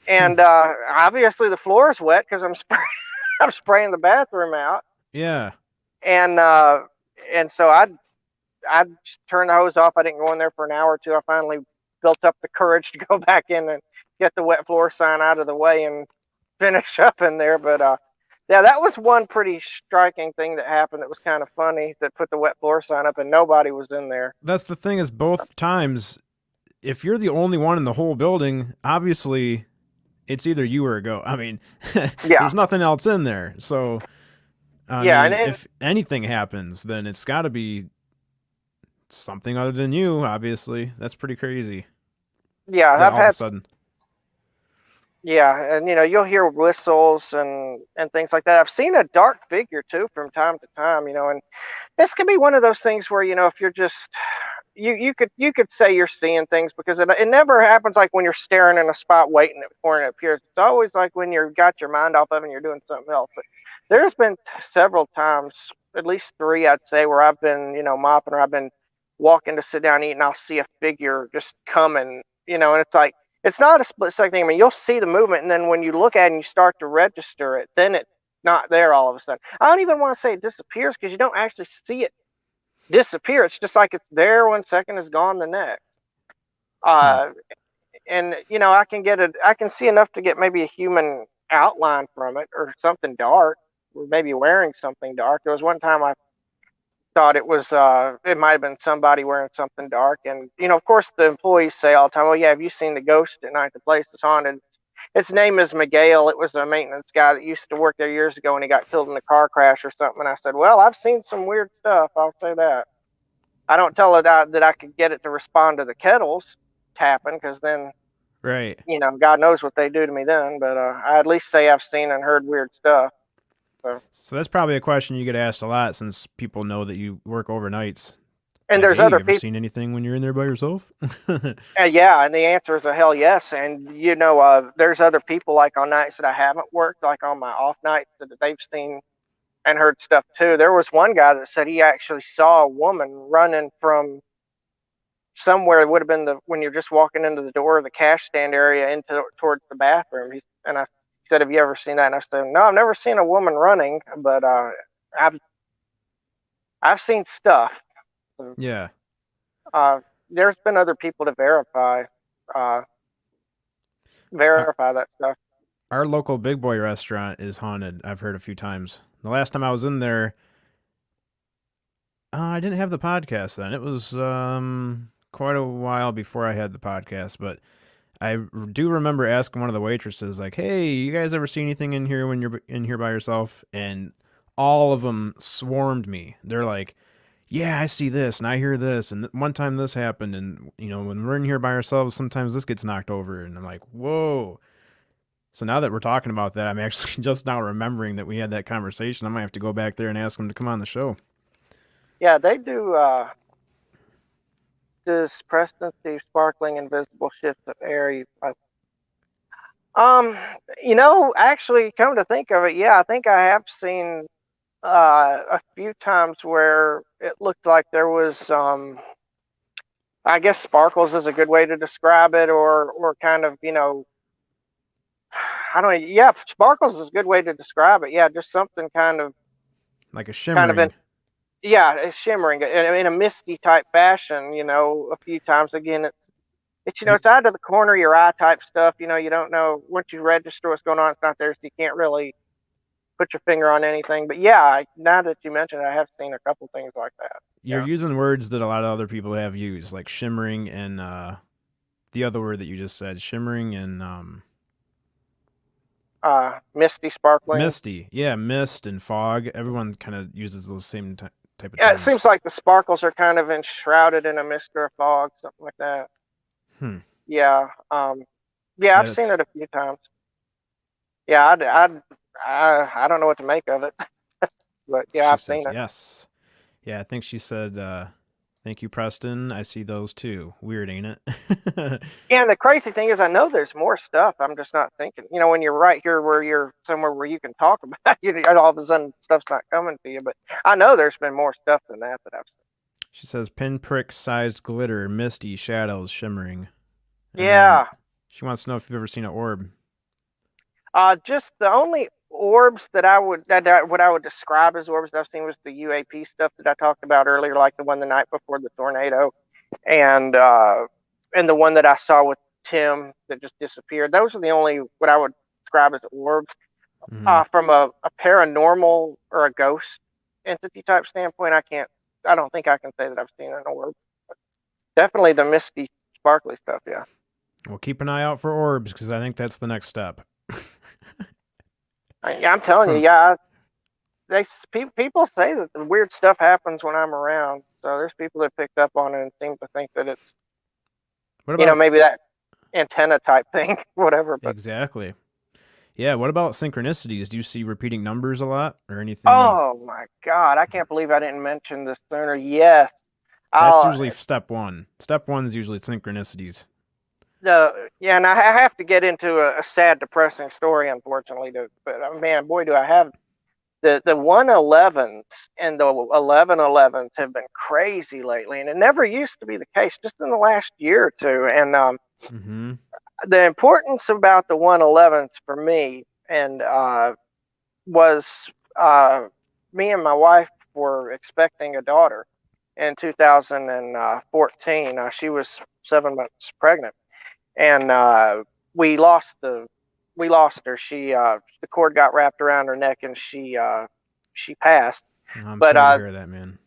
And obviously the floor is wet because I'm spraying the bathroom out. Yeah. And so I just turned the hose off. I didn't go in there for an hour or two. I finally built up the courage to go back in and get the wet floor sign out of the way and finish up in there. But yeah, that was one pretty striking thing that happened that was kind of funny, that put the wet floor sign up and nobody was in there. That's the thing, is both times, if you're the only one in the whole building, obviously it's either you or a ghost. I mean, there's nothing else in there. So I mean, if anything happens, then it's got to be something other than you, obviously. That's pretty crazy. Yeah, all of a sudden. Yeah, and you know, you'll hear whistles and things like that. I've seen a dark figure too from time to time, you know, and this could be one of those things where, you know, if you're just, you could say you're seeing things because it never happens like when you're staring in a spot waiting for it appears. It's always like when you've got your mind off of it and you're doing something else. But there's been several times, at least 3, I'd say, where I've been, mopping or I've been walking to sit down and eat, and I'll see a figure just coming, and it's like, it's not a split second thing. I mean, you'll see the movement, and then when you look at it and you start to register it, then it's not there all of a sudden. I don't even want to say it disappears because you don't actually see it disappear. It's just like it's there one second, is gone the next. And I can see enough to get maybe a human outline from it or something dark, or maybe wearing something dark. There was one time I thought it might have been somebody wearing something dark, and of course the employees say all the time, "Oh yeah, have you seen the ghost at night? The place is haunted." Its name is Miguel. It was a maintenance guy that used to work there years ago, and he got killed in a car crash or something. And I said, "Well, I've seen some weird stuff. I'll say that." I don't tell it that I could get it to respond to the kettles tapping, because then, Right. God knows what they do to me then. But I at least say I've seen and heard weird stuff. So that's probably a question you get asked a lot, since people know that you work overnights. And Like, there's hey, other you ever people. seen anything when you're in there by yourself? Yeah, and the answer is a hell yes. And there's other people, like on nights that I haven't worked, like on my off nights, that they've seen and heard stuff too. There was one guy that said he actually saw a woman running from somewhere. It would have been when you're just walking into the door of the cash stand area towards the bathroom. He said, "Have you ever seen that?" And I said, "No, I've never seen a woman running, but I've seen stuff." Yeah. There's been other people to verify that stuff. Our local Big Boy restaurant is haunted. I've heard a few times. The last time I was in there, I didn't have the podcast then. It was quite a while before I had the podcast, but I do remember asking one of the waitresses, like, "Hey, you guys ever see anything in here when you're in here by yourself?" And all of them swarmed me. They're like, "Yeah, I see this and I hear this, and one time this happened, and when we're in here by ourselves, sometimes this gets knocked over." And I'm like, "Whoa." So now that we're talking about that, I'm actually just now remembering that we had that conversation. I might have to go back there and ask them to come on the show. Yeah, they do this Preston Steve sparkling invisible shifts of air. Actually, come to think of it, yeah, I think I have seen a few times where it looked like there was I guess sparkles is a good way to describe it, or kind of, I don't know. Yeah, sparkles is a good way to describe it. Yeah, just something kind of Like a shimmering. it's shimmering in a misty type fashion. A few times. Again, it's it's out of the corner of your eye type stuff. You don't know once you register what's going on. It's not there, so you can't really put your finger on anything. But yeah, now that you mentioned it, I have seen a couple things like that. You're using words that a lot of other people have used, like shimmering and the other word that you just said, shimmering and misty, sparkling. Misty. Yeah, mist and fog. Everyone kind of uses those same type of Yeah, terms. it seems like the sparkles are kind of enshrouded in a mist or a fog, something like that. Yeah. I've seen it a few times. Yeah, I don't know what to make of it, but yeah, I've seen it. Yes. Yeah, I think she said, "Thank you, Preston. I see those too." Weird, ain't it? Yeah, and the crazy thing is, I know there's more stuff. I'm just not thinking. When you're right here, where you're somewhere where you can talk about it, all of a sudden stuff's not coming to you. But I know there's been more stuff than that I've seen. She says, "Pinprick-sized glitter, misty shadows shimmering." And yeah. She wants to know if you've ever seen an orb. Just the only orbs that what I would describe as orbs that I've seen was the UAP stuff that I talked about earlier, like the one the night before the tornado, and the one that I saw with Tim that just disappeared. Those are the only what I would describe as orbs. From a paranormal or a ghost entity type standpoint, I don't think I can say that I've seen an orb. But definitely the misty, sparkly stuff. Yeah. Well, keep an eye out for orbs, because I think that's the next step. I'm telling you, yeah. People say that the weird stuff happens when I'm around. So there's people that picked up on it and seem to think that it's, maybe that antenna type thing, whatever. But. Exactly. Yeah. What about synchronicities? Do you see repeating numbers a lot or anything? Oh my God! I can't believe I didn't mention this sooner. Yes, That's usually step one. Step one is usually synchronicities. And I have to get into a sad, depressing story, unfortunately. But man, boy, do I have the 111s and the 1111s have been crazy lately, and it never used to be the case. Just in the last year or two, and Mm-hmm. the importance about the 111s for me and was me and my wife were expecting a daughter in 2014. She was 7 months pregnant, and we lost her. She the cord got wrapped around her neck, and she passed. I'm But sorry to hear that, man.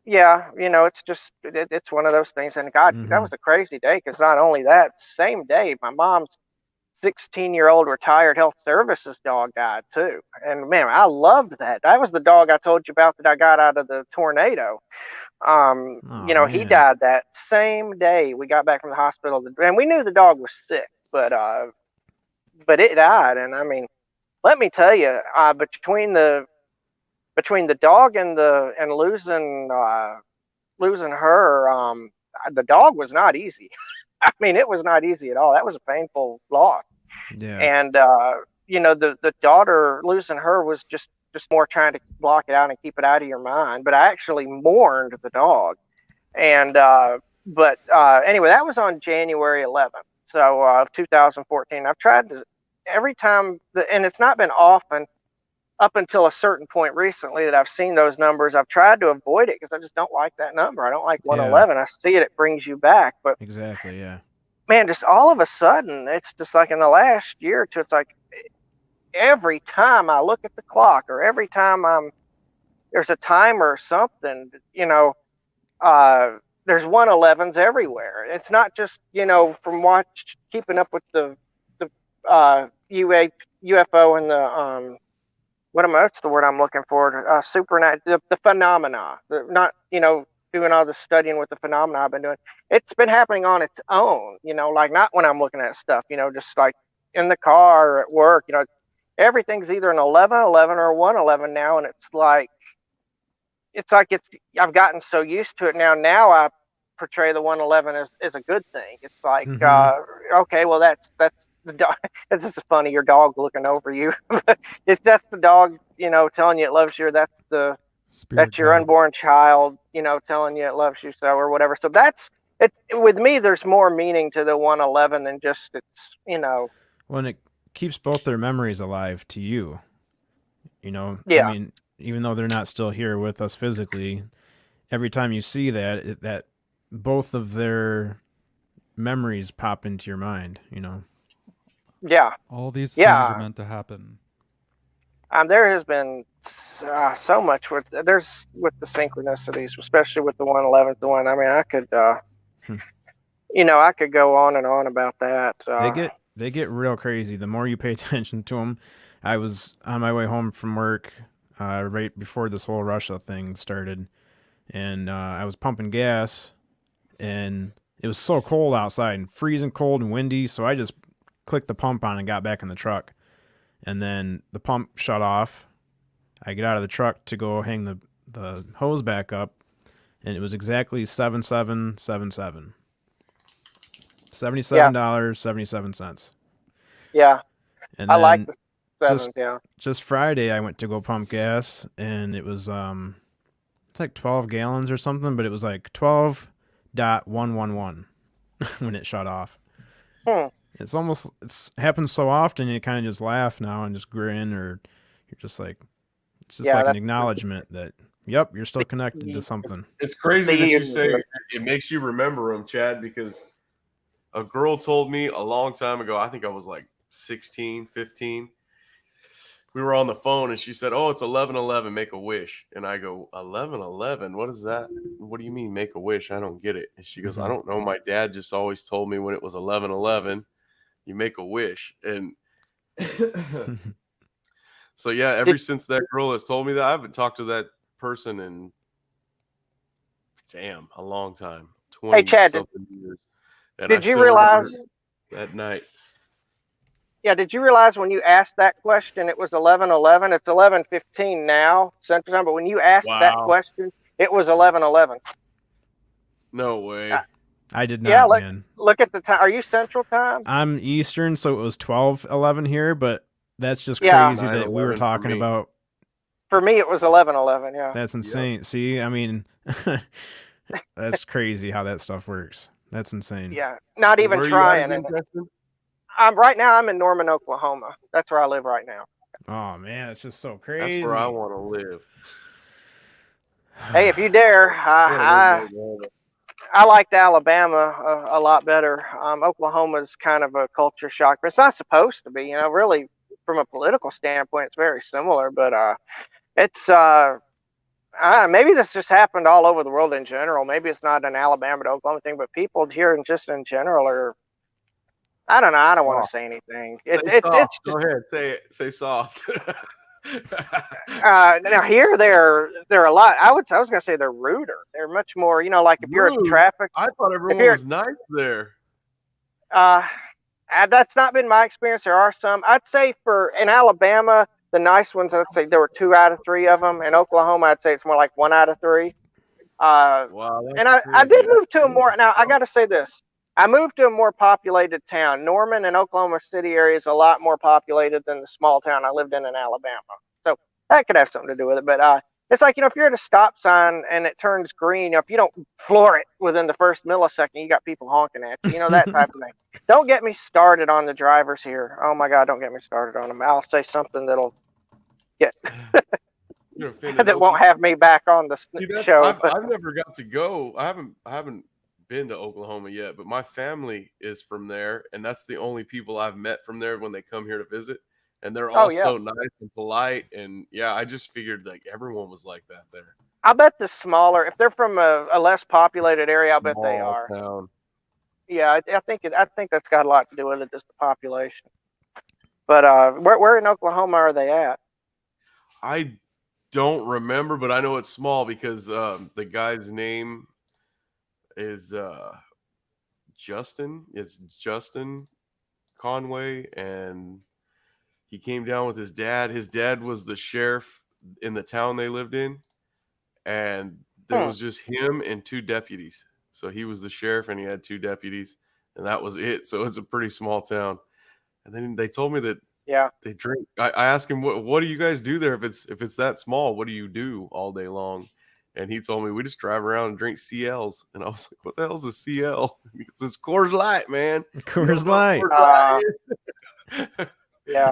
yeah, it's just it's one of those things. And God, that was a crazy day, because not only that, same day my mom's 16-year-old retired health services dog died too. And man, I loved that. That was the dog I told you about that I got out of the tornado. He died that same day we got back from the hospital, and we knew the dog was sick, but it died. And I mean, let me tell you, between the dog and losing her, the dog was not easy. I mean, it was not easy at all. That was a painful loss. Yeah. And the daughter, losing her was just more trying to block it out and keep it out of your mind. But I actually mourned the dog. And anyway, that was on January 11th, of 2014. I've tried to every time, and it's not been often up until a certain point recently that I've seen those numbers. I've tried to avoid it because I just don't like that number. I don't like 111. I see it; it brings you back. But exactly, yeah. Man, just all of a sudden, it's just like in the last year or two, it's like every time I look at the clock, or every time there's a timer or something, there's 111s everywhere. It's not just, from keeping up with the UFO and the what's the word I'm looking for? The phenomena. Not, doing all the studying with the phenomena I've been doing. It's been happening on its own, like not when I'm looking at stuff, just like in the car or at work, everything's either an 1111 or a 111 now. And I've gotten so used to it now. Now I portray the 111 as a good thing. It's like, okay, well, that's the dog. This is funny. Your dog looking over you. That's the dog, telling you it loves you. That's your unborn child, telling you it loves you, or whatever. So it's with me. There's more meaning to the 111 than just it's. Well, and it keeps both their memories alive to you. Yeah. I mean, even though they're not still here with us physically, every time you see that both of their memories pop into your mind. Yeah. All these things are meant to happen. There has been so much with the synchronicities, especially with the 111th one. I mean, I could, I could go on and on about that. They get real crazy the more you pay attention to them. I was on my way home from work right before this whole Russia thing started, and I was pumping gas, and it was so cold outside and freezing cold and windy, so I just clicked the pump on and got back in the truck. And then the pump shut off. I get out of the truck to go hang the hose back up, and it was exactly 7777. $77.77. Yeah. And I like the 7, just Friday I went to go pump gas, and it was it's like 12 gallons or something, but it was like 12.111 when it shut off. It's happened so often you kind of just laugh now and just grin, or you're just like, it's just like an acknowledgement that, yep, you're still connected to something. It's crazy that you say it makes you remember them, Chad, because a girl told me a long time ago, I think I was like 16, 15. We were on the phone and she said, "Oh, it's 11:11, make a wish." And I go, 11:11? What is that? What do you mean make a wish? I don't get it. And she goes, "I don't know. My dad just always told me when it was 11:11, you make a wish." And so, yeah, since that girl has told me that, I haven't talked to that person in, a long time. 20 something years. And did you realize that night? Yeah, did you realize when you asked that question, it was 11:11? It's 11:15 now, Central Time. But when you asked that question, it was 11:11. No way. I did not, Yeah, man. look at the time. Are you Central Time? I'm Eastern, so it was 12:11 here, but that's just Yeah. crazy that we were 9/11 for talking me. about. For me, it was 11:11. Yeah. That's insane. See, I mean, that's crazy how that stuff works. That's insane. Yeah. Not even Where are you trying. at again, And Preston? right now. I'm in Norman, Oklahoma. That's where I live right now. Oh man, it's just so crazy. That's where I want to live. Hey, if you dare, I wanna live in Oklahoma. I liked Alabama a lot better. Oklahoma's kind of a culture shock, but it's not supposed to be. Really, from a political standpoint, it's very similar. But it's maybe this just happened all over the world in general. Maybe it's not an Alabama to Oklahoma thing, but people here and just in general are. I don't know. I don't want to Soft. say anything. Say It's soft. just Go ahead. Say it. Say soft. now here they're a lot. I was gonna say they're ruder. They're much more. Like if you're in Rude? traffic. I thought everyone you're- was nice there. That's not been my experience. There are some. I'd say in Alabama, the nice ones, I'd say there were 2 out of 3 of them. In Oklahoma, I'd say it's more like 1 out of 3. Wow. And I did move to a more. Now I got to say this. I moved to a more populated town. Norman and Oklahoma City area is a lot more populated than the small town I lived in Alabama. So that could have something to do with it. But it's like, if you're at a stop sign and it turns green, if you don't floor it within the first millisecond, you got people honking at you, that type of thing. Don't get me started on the drivers here. Oh my God, don't get me started on them. I'll say something that'll get that won't have me back on the show. I've never got to go. I haven't been to Oklahoma yet, but my family is from there, and that's the only people I've met from there when they come here to visit. And they're all so nice and polite, and I just figured like everyone was like that there. I bet the smaller, if they're from a less populated area, I bet they are. Town. Yeah, I think that's got a lot to do with it, just the population. But where in Oklahoma are they at? I don't remember, but I know it's small because the guy's name is Justin. It's Justin Conway, and he came down with his dad. His dad was the sheriff in the town they lived in, and there was just him and 2 deputies. So he was the sheriff, and he had 2 deputies, and that was it. So it's a pretty small town. And then they told me that they drink. I asked him, what do you guys do there if it's that small? What do you do all day long? And he told me we just drive around and drink CLs. And I was like, what the hell's a CL? Because it's Coors Light, man. Coors Light. Yeah.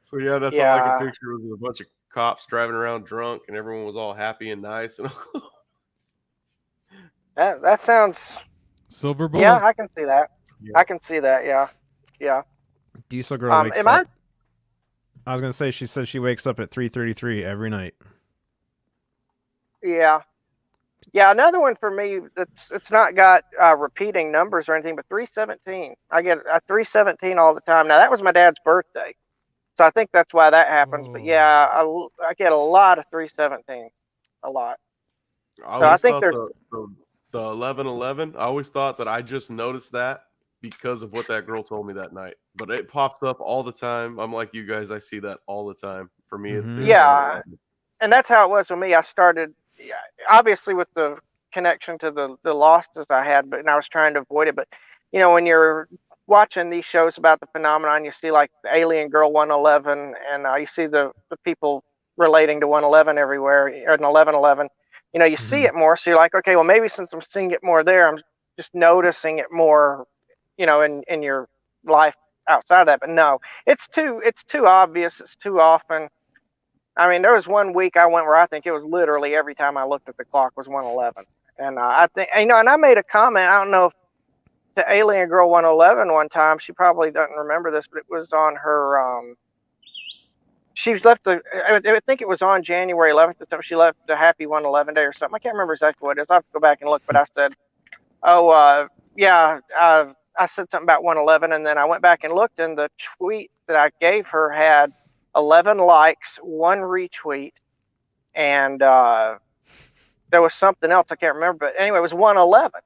So that's all I could picture was a bunch of cops driving around drunk, and everyone was all happy and nice. And that sounds Silver bullet. Yeah, I can see that. Yeah. I can see that. Yeah. Diesel girl wakes am up. I was gonna say she says she wakes up at 3:33 every night. Yeah. Another one for me it's not got repeating numbers or anything, but 317. I get a 317 all the time. Now that was my dad's birthday, so I think that's why that happens. But I get a lot of 317, a lot. I think there's the 1111. I always thought that I just noticed that because of what that girl told me that night, but it pops up all the time. I'm like you guys, I see that all the time. For me, it's the and that's how it was with me. I started obviously with the connection to the losses I had, but I was trying to avoid it. But when you're watching these shows about the phenomenon, you see like the Alien Girl 111, and you see the people relating to 111 everywhere, or 1111. You see it more, so you're like, okay, well maybe since I'm seeing it more there, I'm just noticing it more, in your life outside of that. But no, it's too obvious. It's too often. I mean, there was one week I went where I think it was literally every time I looked at the clock was 111. And I think, and I made a comment. I don't know if to Alien Girl 111 one time, she probably doesn't remember this, but it was on her, she's left I think it was on January 11th. She left a happy 111 day or something. I can't remember exactly what it is. I have to go back and look, but I said, I said something about 111, and then I went back and looked, and the tweet that I gave her had 11 likes, 1 retweet, and there was something else I can't remember. But anyway, it was 111.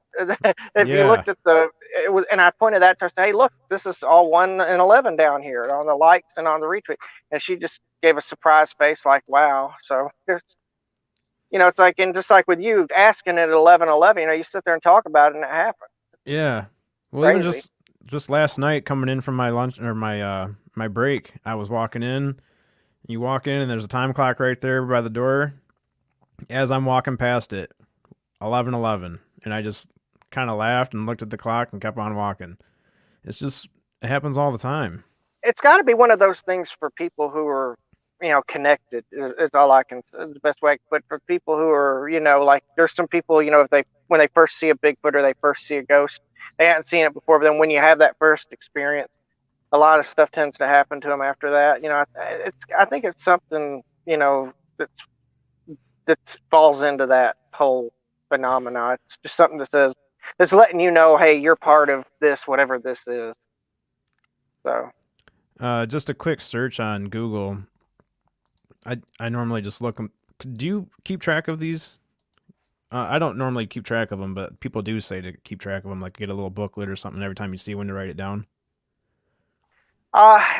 If you looked at it was, and I pointed that to her, said, hey, look, this is all 1 and 11 down here on the likes and on the retweet. And she just gave a surprised face, like, wow. So You know, it's like, and just like with you asking at 11:11, you know, you sit there and talk about it and it happens. Yeah. Well, even Crazy. just last night coming in from my lunch or my break, I was walking in. You walk in and there's a time clock right there by the door. As I'm walking past it, 11:11, and I just kind of laughed and looked at the clock and kept on walking. It happens all the time. It's got to be one of those things for people who are, you know, connected. Is all I can. The best way I can put it. For people who are, you know, like there's some people, you know, if they when they first see a Bigfoot or they first see a ghost, they hadn't seen it before. But then when you have that first experience, a lot of stuff tends to happen to them after that. You know, I think it's something, you know, that falls into that whole phenomena. It's just something that says it's letting you know, hey, you're part of this, whatever this is. So Just a quick search on Google. I normally just look 'em. Do you keep track of these? I don't normally keep track of them, but people do say to keep track of them, like get a little booklet or something every time you see one to write it down.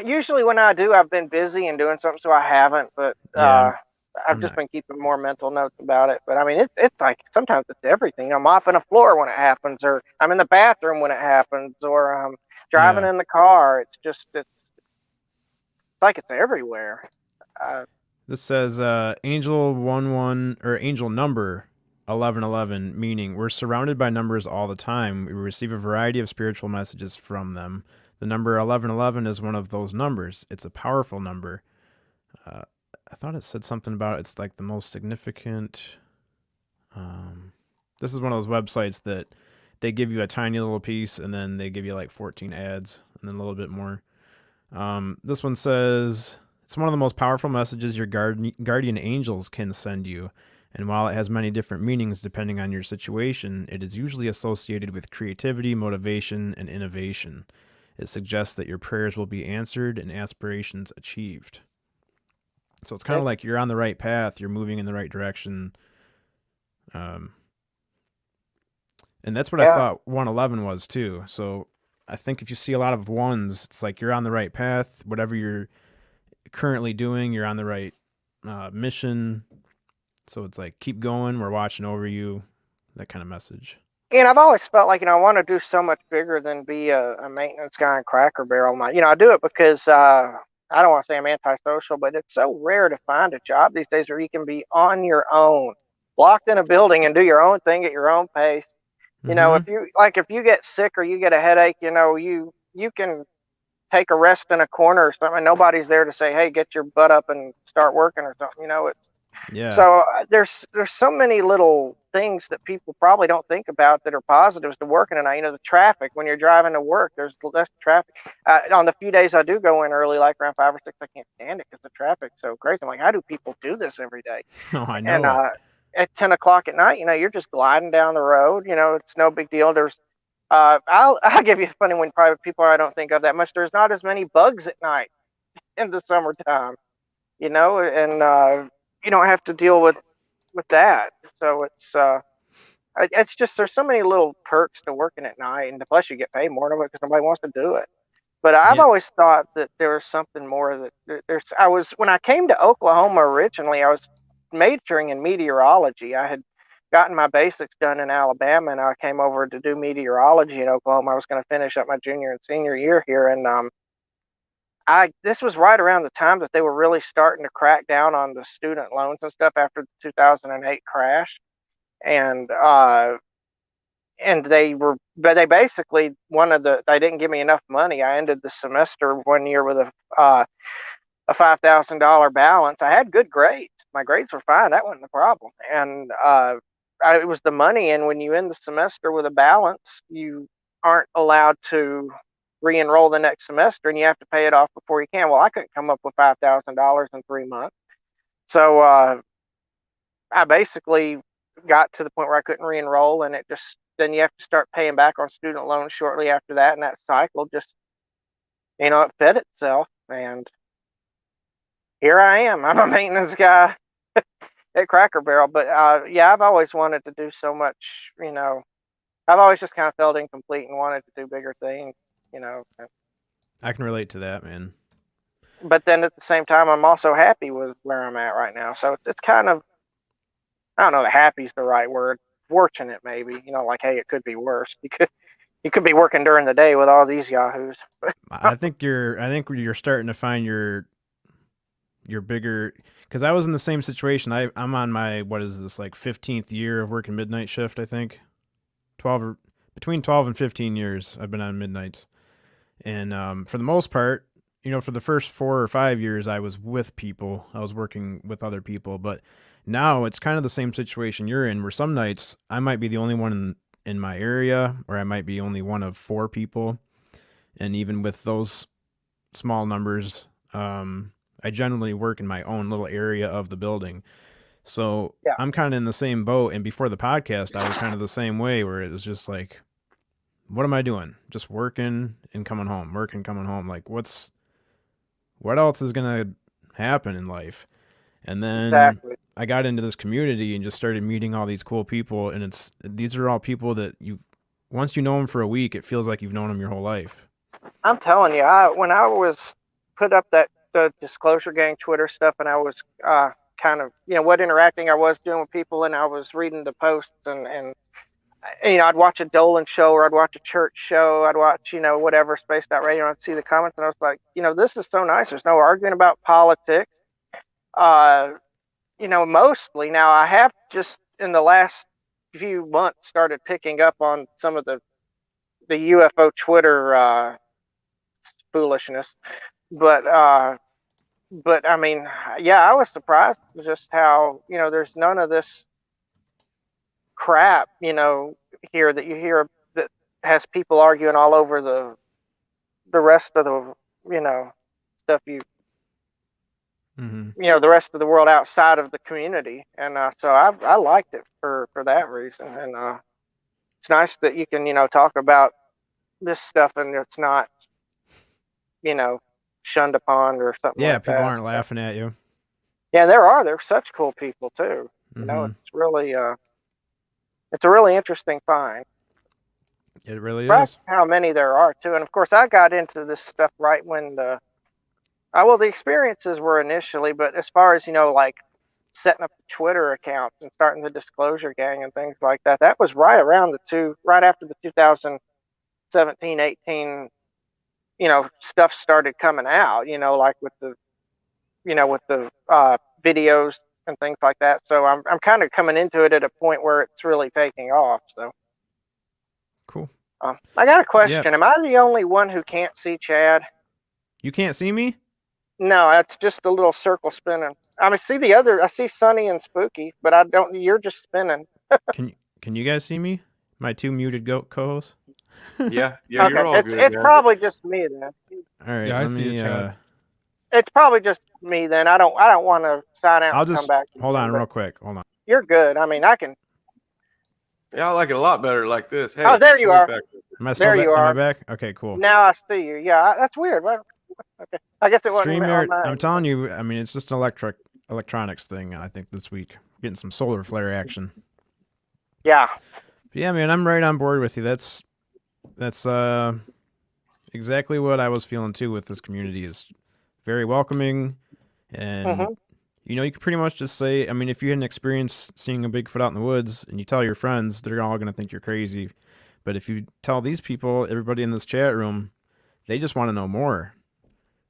usually when I do, I've been busy and doing something, so I haven't. But Yeah, I've I'm just not. been keeping more mental notes about it. But I mean, it's like sometimes it's everything. I'm mopping a floor when it happens, or I'm in the bathroom when it happens, or I'm driving Yeah, in the car. It's just it's like it's everywhere. Uh, this says Angel 11 or Angel number 1111, meaning we're surrounded by numbers all the time. We receive a variety of spiritual messages from them. The number 1111 is one of those numbers. It's a powerful number. Uh, I thought it said something about it's like the most significant. Um, this is one of those websites that they give you a tiny little piece and then they give you like 14 ads and then a little bit more. This one says it's one of the most powerful messages your guardian angels can send you. And while it has many different meanings depending on your situation, it is usually associated with creativity, motivation, and innovation. It suggests that your prayers will be answered and aspirations achieved. So it's kind of like you're on the right path, you're moving in the right direction. Um, and that's what I yeah, thought 111 was too. So I think if you see a lot of ones, it's like you're on the right path. Whatever you're currently doing, you're on the right mission. So it's like, keep going. We're watching over you. That kind of message. and I've always felt like, you know, I want to do so much bigger than be a maintenance guy in Cracker Barrel. You know, I do it because I don't want to say I'm antisocial, but it's so rare to find a job these days where you can be on your own, locked in a building and do your own thing at your own pace. You know, Mm-hmm. if you get sick or you get a headache, you know, you can take a rest in a corner or something. Nobody's there to say, hey, get your butt up and start working or something. You know, it's Yeah. so there's so many little things that people probably don't think about that are positives to working tonight. You know, the traffic when you're driving to work, there's less traffic. On the few days I do go in early, like around 5 or 6, I can't stand it because the traffic's so crazy. I'm like, how do people do this every day? Oh, I And know. at 10 o'clock at night, you know, you're just gliding down the road. You know, it's no big deal. There's I'll give you a funny one. Private people I don't think of that much. There's not as many bugs at night in the summertime. You know, and you don't have to deal with that. So it's just there's so many little perks to working at night, and plus you get paid more of it because nobody wants to do it. But I've Yeah. always thought that there was something more there's. I was when I came to Oklahoma originally, I was majoring in meteorology. I had gotten my basics done in Alabama, and I came over to do meteorology in Oklahoma. I was going to finish up my junior and senior year here, and I this was right around the time that they were really starting to crack down on the student loans and stuff after the 2008 crash, and but they basically they didn't give me enough money. I ended the semester one year with a $5,000 balance. I had good grades. My grades were fine. That wasn't the problem, and it was the money. And when you end the semester with a balance, you aren't allowed to re-enroll the next semester, and you have to pay it off before you can. Well, I couldn't come up with $5,000 in 3 months, so I basically got to the point where I couldn't re-enroll, and it just then you have to start paying back on student loans shortly after that, and that cycle just it fed itself, and here I am. I'm a maintenance guy at Cracker Barrel, but yeah, I've always wanted to do so much. I've always just kind of felt incomplete and wanted to do bigger things. You know, I can relate to that, man. but then at the same time, I'm also happy with where I'm at right now. So it's kind of I don't know that happy's the right word. Fortunate, maybe. Like, hey, it could be worse. You could be working during the day with all these yahoos. I think you're starting to find your bigger, because I was in the same situation. I'm on my, what is this, like 15th year of working midnight shift, I think. Between 12 and 15 years I've been on midnights. And for the most part, for the first 4 or 5 years I was with people. I was working with other people, but now it's kind of the same situation you're in, where some nights I might be the only one in my area, or I might be only one of 4 people. And even with those small numbers, I generally work in my own little area of the building. So Yeah. I'm kind of in the same boat. And before the podcast, I was kind of the same way, where it was just like, what am I doing? Just working and coming home, working, coming home. Like, what else is going to happen in life? And then Exactly. I got into this community and just started meeting all these cool people. And these are all people that once you know them for a week, it feels like you've known them your whole life. I'm telling you, when I was put up the Disclosure Gang Twitter stuff, and I was kind of, what interacting I was doing with people, and I was reading the posts, and I'd watch a Dolan show, or I'd watch a church show, I'd watch, whatever, Spaced Out Radio, and I'd see the comments, and I was like, this is so nice. There's no arguing about politics. Mostly now I have just in the last few months started picking up on some of the UFO Twitter foolishness, but I mean, yeah, I was surprised just how there's none of this crap here that you hear that has people arguing all over the rest of the stuff the rest of the world outside of the community, and so I liked it for that reason, and it's nice that you can talk about this stuff and it's not shunned upon or something like that. Yeah, people aren't laughing at you. Yeah, there's such cool people too. It's really it's a really interesting find. It really Surprised is. how many there are too. And of course I got into this stuff right when the experiences were initially, but as far as like setting up the Twitter accounts and starting the Disclosure Gang and things like that, that was right around right after the 2017, 18 stuff started coming out, like with the videos and things like that. So I'm kind of coming into it at a point where it's really taking off. So cool. I got a question. Yep. Am I the only one who can't see Chad? You can't see me? No, it's just a little circle spinning. I see I see Sunny and Spooky, but I don't. You're just spinning. Can you guys see me? My 2 muted co-hosts? Yeah, okay. You're all good. It's probably just me then. All right, yeah, I see you, Chad. It's probably just me then. I don't want to sign out. I'll just come back. Hold on, real quick. Hold on. You're good. I mean, I can. Yeah, I like it a lot better like this. Hey, there you are. Am I still there you are. Am I back? Okay, cool. Now I see you. Yeah, that's weird. Well, okay. I guess it wasn't. I'm telling you. I mean, it's just an electronics thing. I think this week getting some solar flare action. Yeah. But yeah, man, I'm right on board with you. That's exactly what I was feeling too with this community. Is very welcoming, and you can pretty much just say, I mean, if you had an experience seeing a Bigfoot out in the woods and you tell your friends, they're all going to think you're crazy. But if you tell these people, everybody in this chat room, they just want to know more.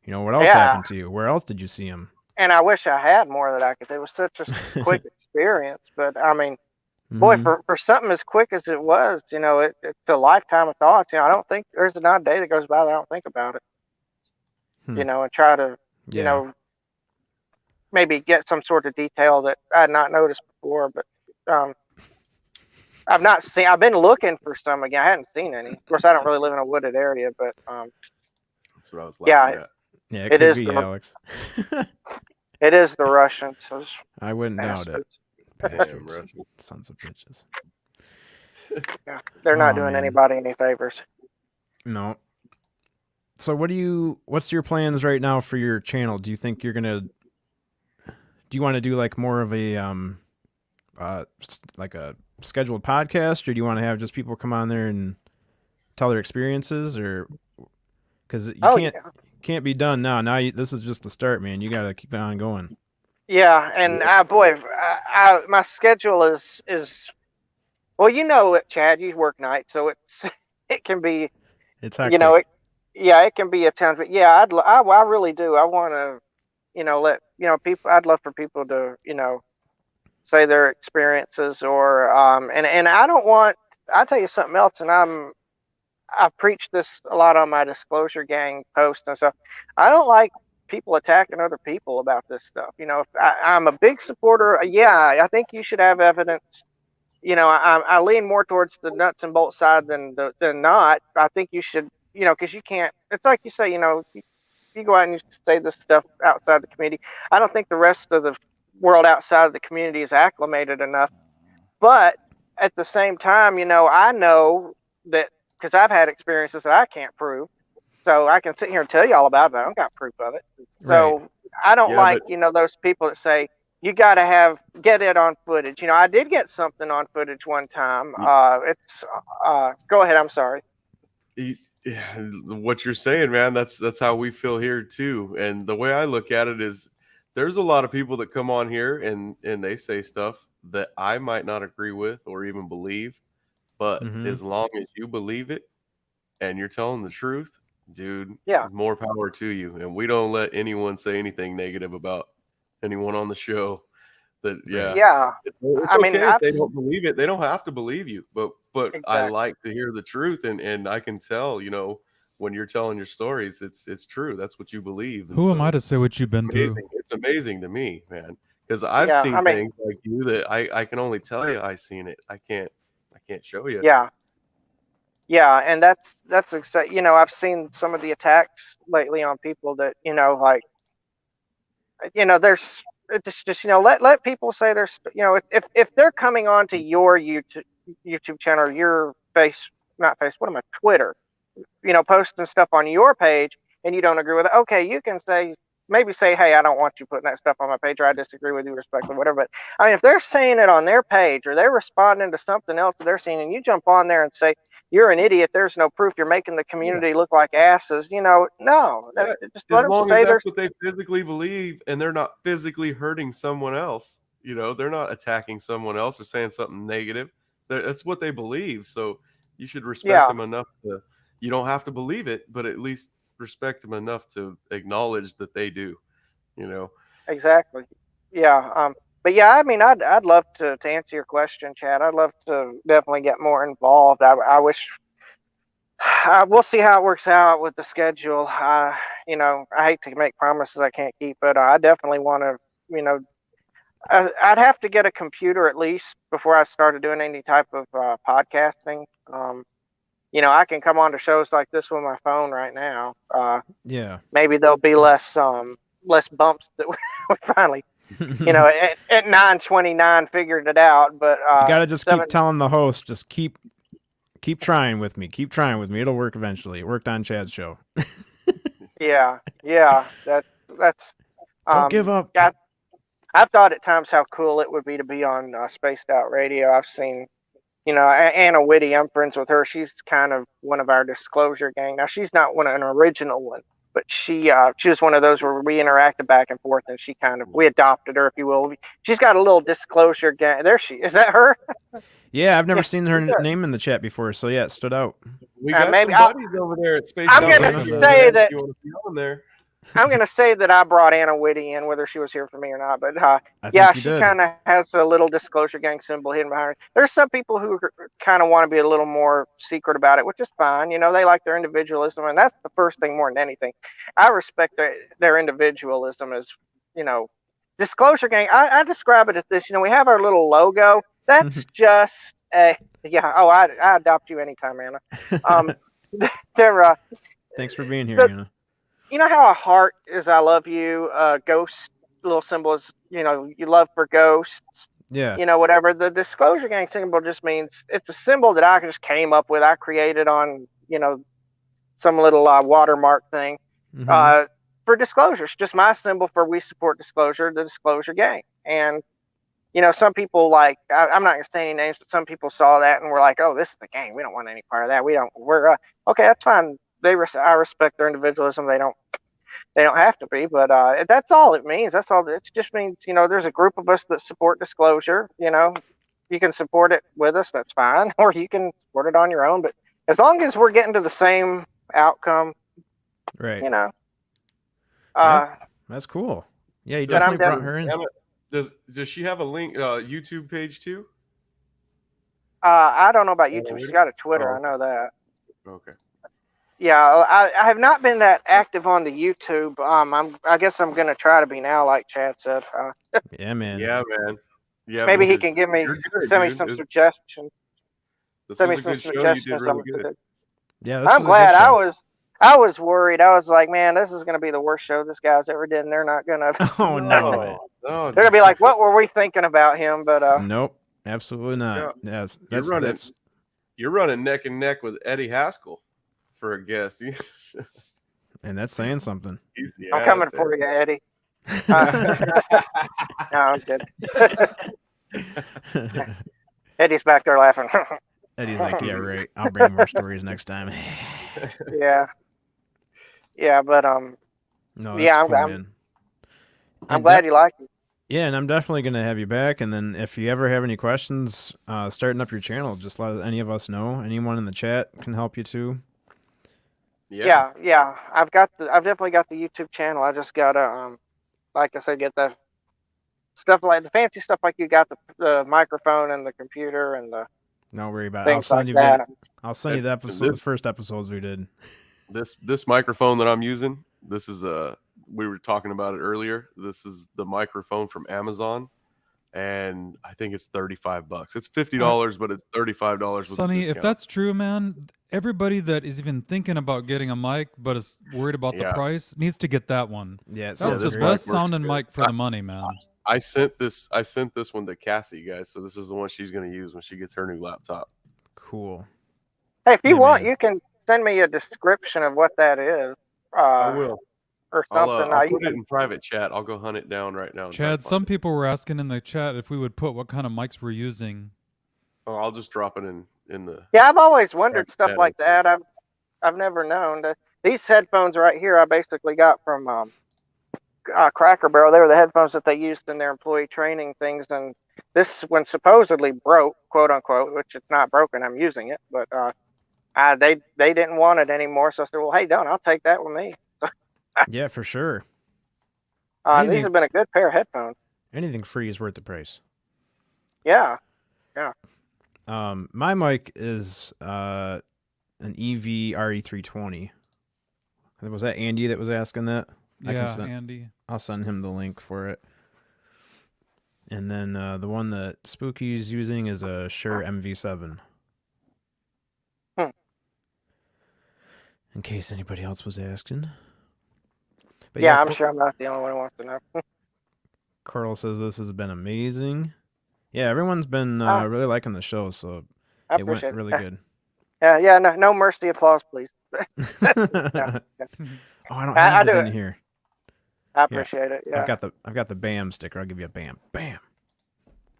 What else happened to you? Where else did you see him? And I wish I had more that I could. It was such a quick experience, but I mean, boy, for something as quick as it was, it's a lifetime of thoughts. I don't think there's not a day that goes by that I don't think about it. And try to, maybe get some sort of detail that I had not noticed before. But I've been looking for some again. I hadn't seen any. Of course, I don't really live in a wooded area, but that's what I was laughing at. Yeah, it could be Alex. It is the Russians. I wouldn't doubt it. Damn Russians. Sons of bitches. Yeah, they're not doing anybody any favors. No. So what's your plans right now for your channel? Do you think do you want to do like more of a like a scheduled podcast, or do you want to have just people come on there and tell their experiences, or because you can't be done now. Now this is just the start, man. You got to keep it on going. Yeah, and my schedule is well, you know it, Chad. You work nights, so it's it can be, It's you know, hectic. it can be a ton. But yeah, I really do. I want to, let people. I'd love for people to, say their experiences, or and I don't want. I tell you something else, and I preach this a lot on my Disclosure Gang post and stuff. I don't like people attacking other people about this stuff. If I'm a big supporter. Yeah, I think you should have evidence. I lean more towards the nuts and bolts side than not. I think you should, because you can't. It's like you say, you go out and you say this stuff outside the community. I don't think the rest of the world outside of the community is acclimated enough. But at the same time, I know that because I've had experiences that I can't prove. So I can sit here and tell you all about it, but I don't got proof of it. Right. So I don't Yeah, like, but those people that say you got to get it on footage. I did get something on footage one time. Go ahead. I'm sorry. yeah, what you're saying, man, that's how we feel here too. And the way I look at it is there's a lot of people that come on here and they say stuff that I might not agree with or even believe, but Mm-hmm. as long as you believe it and you're telling the truth, dude, Yeah. more power to you. And we don't let anyone say anything negative about anyone on the show. That Right. Yeah. it's I mean, okay if they don't believe it. They don't have to believe you, but I exactly. like to hear the truth, and I can tell, when you're telling your stories, it's true. That's what you believe, and Who am I so to say what you've been through? amazing. It's amazing to me, man, because I've Yeah. I seen mean, things like you that I can only tell you I seen it. I can't show you. yeah. Yeah. And that's exactly, I've seen some of the attacks lately on people that, like, there's it's just let people say there's if they're coming onto your YouTube channel, your face not face what am I Twitter, posting stuff on your page and you don't agree with it, okay, you can maybe say, hey, I don't want you putting that stuff on my page, or I disagree with you respectfully, whatever. But I mean, if they're saying it on their page or they're responding to something else that they're seeing, and you jump on there and say you're an idiot, there's no proof, you're making the Yeah. community look like asses, no, Yeah, just as let them long as say that's there's. what they physically believe and they're not physically hurting someone else, they're not attacking someone else or saying something negative. That's what they believe. So you should respect Yeah, them enough you don't have to believe it, but at least respect them enough to acknowledge that they do, you know. exactly. Yeah. But yeah, I mean, I'd love to answer your question, Chad. I'd love to definitely get more involved. I wish. We'll see how it works out with the schedule. I hate to make promises I can't keep, but I definitely want to. You know, I'd have to get a computer at least before I started doing any type of podcasting. I can come on to shows like this with my phone right now. Yeah. Maybe there'll be less bumps that we finally, at 9:29 figured it out. But You gotta just keep seven, telling the host, just keep trying with me. Keep trying with me. It'll work eventually. It worked on Chad's show. yeah, that's Don't give up. yeah. I've thought at times how cool it would be to be on Spaced Out Radio. I've seen, Anna Whitty. I'm friends with her. She's kind of one of our Disclosure Gang. Now she's not an original one, but she was one of those where we interacted back and forth, and we adopted her, if you will. She's got a little Disclosure Gang. There she is. That her? Yeah, I've never Yeah, seen her she's good. name in the chat before, so yeah, it stood out. We got Maybe some buddies over there at Space I'm Out gonna Radio, say man, that if you want to be on there. I'm gonna say that I brought Anna Whitty in, whether she was here for me or not. But I yeah, think you she did. kind of has a little Disclosure Gang symbol hidden behind her. There's some people who kind of want to be a little more secret about it, which is fine. They like their individualism, and that's the first thing more than anything. I respect their individualism as, Disclosure Gang. I describe it as this. We have our little logo. That's just yeah. Oh, I adopt you anytime, Anna. They're Thanks for being here, the, Anna. you know how a heart is I love you, ghost little symbol is, you love for ghosts, Yeah. whatever. The Disclosure Gang symbol just means it's a symbol that I just came up with. I created on, some little watermark thing Mm-hmm. for disclosure. It's just my symbol for we support disclosure, the Disclosure Gang. And, some people I'm not going to say any names, but some people saw that and were like, oh, this is the gang. We don't want any part of that. We're okay, that's fine. I respect their individualism. They don't They don't have to be, but that's all it means. That's all. It just means, there's a group of us that support disclosure. You can support it with us, that's fine, or you can support it on your own. But as long as we're getting to the same outcome, Right. That's cool. Yeah, you definitely brought her in. Does she have a link YouTube page too? I don't know about YouTube. She's got a Twitter. I know that. Okay. Yeah, I have not been that active on the YouTube. I guess I'm gonna try to be now, like Chad said. Yeah, man. Yeah, man. Yeah. Maybe he can give me send me some suggestions. Send me some suggestions. Yeah, I'm glad. I was worried. I was like, man, this is gonna be the worst show this guy's ever did, and they're not gonna. Oh no. No, they're gonna be like, what were we thinking about him? But nope, absolutely not. Yeah. Yes, you're running neck and neck with Eddie Haskell for a guest. And that's saying something. I'm coming for you, Eddie. No, I'm kidding. Eddie's back there laughing. Eddie's like, yeah, right. I'll bring more stories next time. Yeah, but no, yeah, cool, man. I'm glad you like it. Yeah, and I'm definitely gonna have you back. And then if you ever have any questions starting up your channel, just let any of us know. Anyone in the chat can help you too. Yeah. I've definitely got the YouTube channel. I just gotta like I said, get the stuff like the fancy stuff like you got the microphone and the computer and the. Don't worry about it. I'll send you the first episodes we did. This microphone that I'm using, this is we were talking about it earlier. This is the microphone from Amazon, and I think it's $35. It's $50, but it's $35. Sonny, if that's true, man, everybody that is even thinking about getting a mic but is worried about the price needs to get that one. Yeah, that's the best sounding mic for the money, man. I sent this one to Cassie, guys. So this is the one she's going to use when she gets her new laptop. Cool. Hey, if you want, you can send me a description of what that is. I will. Or something. I'll put it in private chat. I'll go hunt it down right now. Chad, some people were asking in the chat if we would put what kind of mics we're using. Oh, I'll just drop it in the. Yeah, I've always wondered stuff like that. I've never known. These headphones right here, I basically got from Cracker Barrel. They were the headphones that they used in their employee training things, and this one supposedly broke, quote unquote, which it's not broken. I'm using it, but they didn't want it anymore. So I said, well, hey, I'll take that with me. Yeah, for sure. These have been a good pair of headphones. Anything free is worth the price. Yeah. My mic is an EV RE320. Was that Andy that was asking that? Yeah, Andy. I'll send him the link for it. And then the one that Spooky's using is a Shure MV7. In case anybody else was asking. But yeah, I'm sure I'm not the only one who wants to know. Carl says this has been amazing. Yeah, everyone's been really liking the show, so it went really good. Yeah, no mercy applause, please. Oh, I don't have it in here. I appreciate it. Yeah. I've got the BAM sticker. I'll give you a BAM. BAM.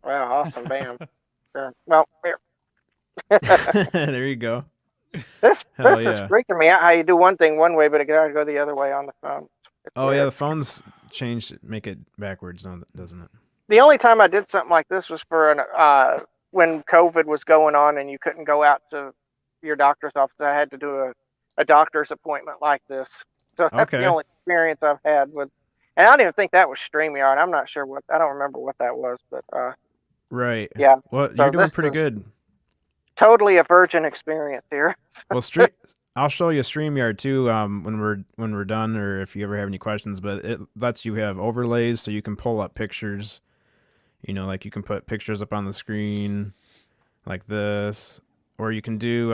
Wow, awesome, BAM. Sure. Well, here. There you go. This is freaking me out. How you do one thing one way, but it gotta go the other way on the phone. Yeah, the phone's changed. Make it backwards, doesn't it? The only time I did something like this was for when COVID was going on and you couldn't go out to your doctor's office. I had to do a doctor's appointment like this. So that's the only experience I've had with. And I don't even think that was StreamYard. I'm not sure I don't remember what that was, but right. Yeah. Well, you're doing pretty good. Totally a virgin experience here. Well, I'll show you StreamYard too when we're done, or if you ever have any questions. But it lets you have overlays, so you can pull up pictures. Like you can put pictures up on the screen, like this, or you can do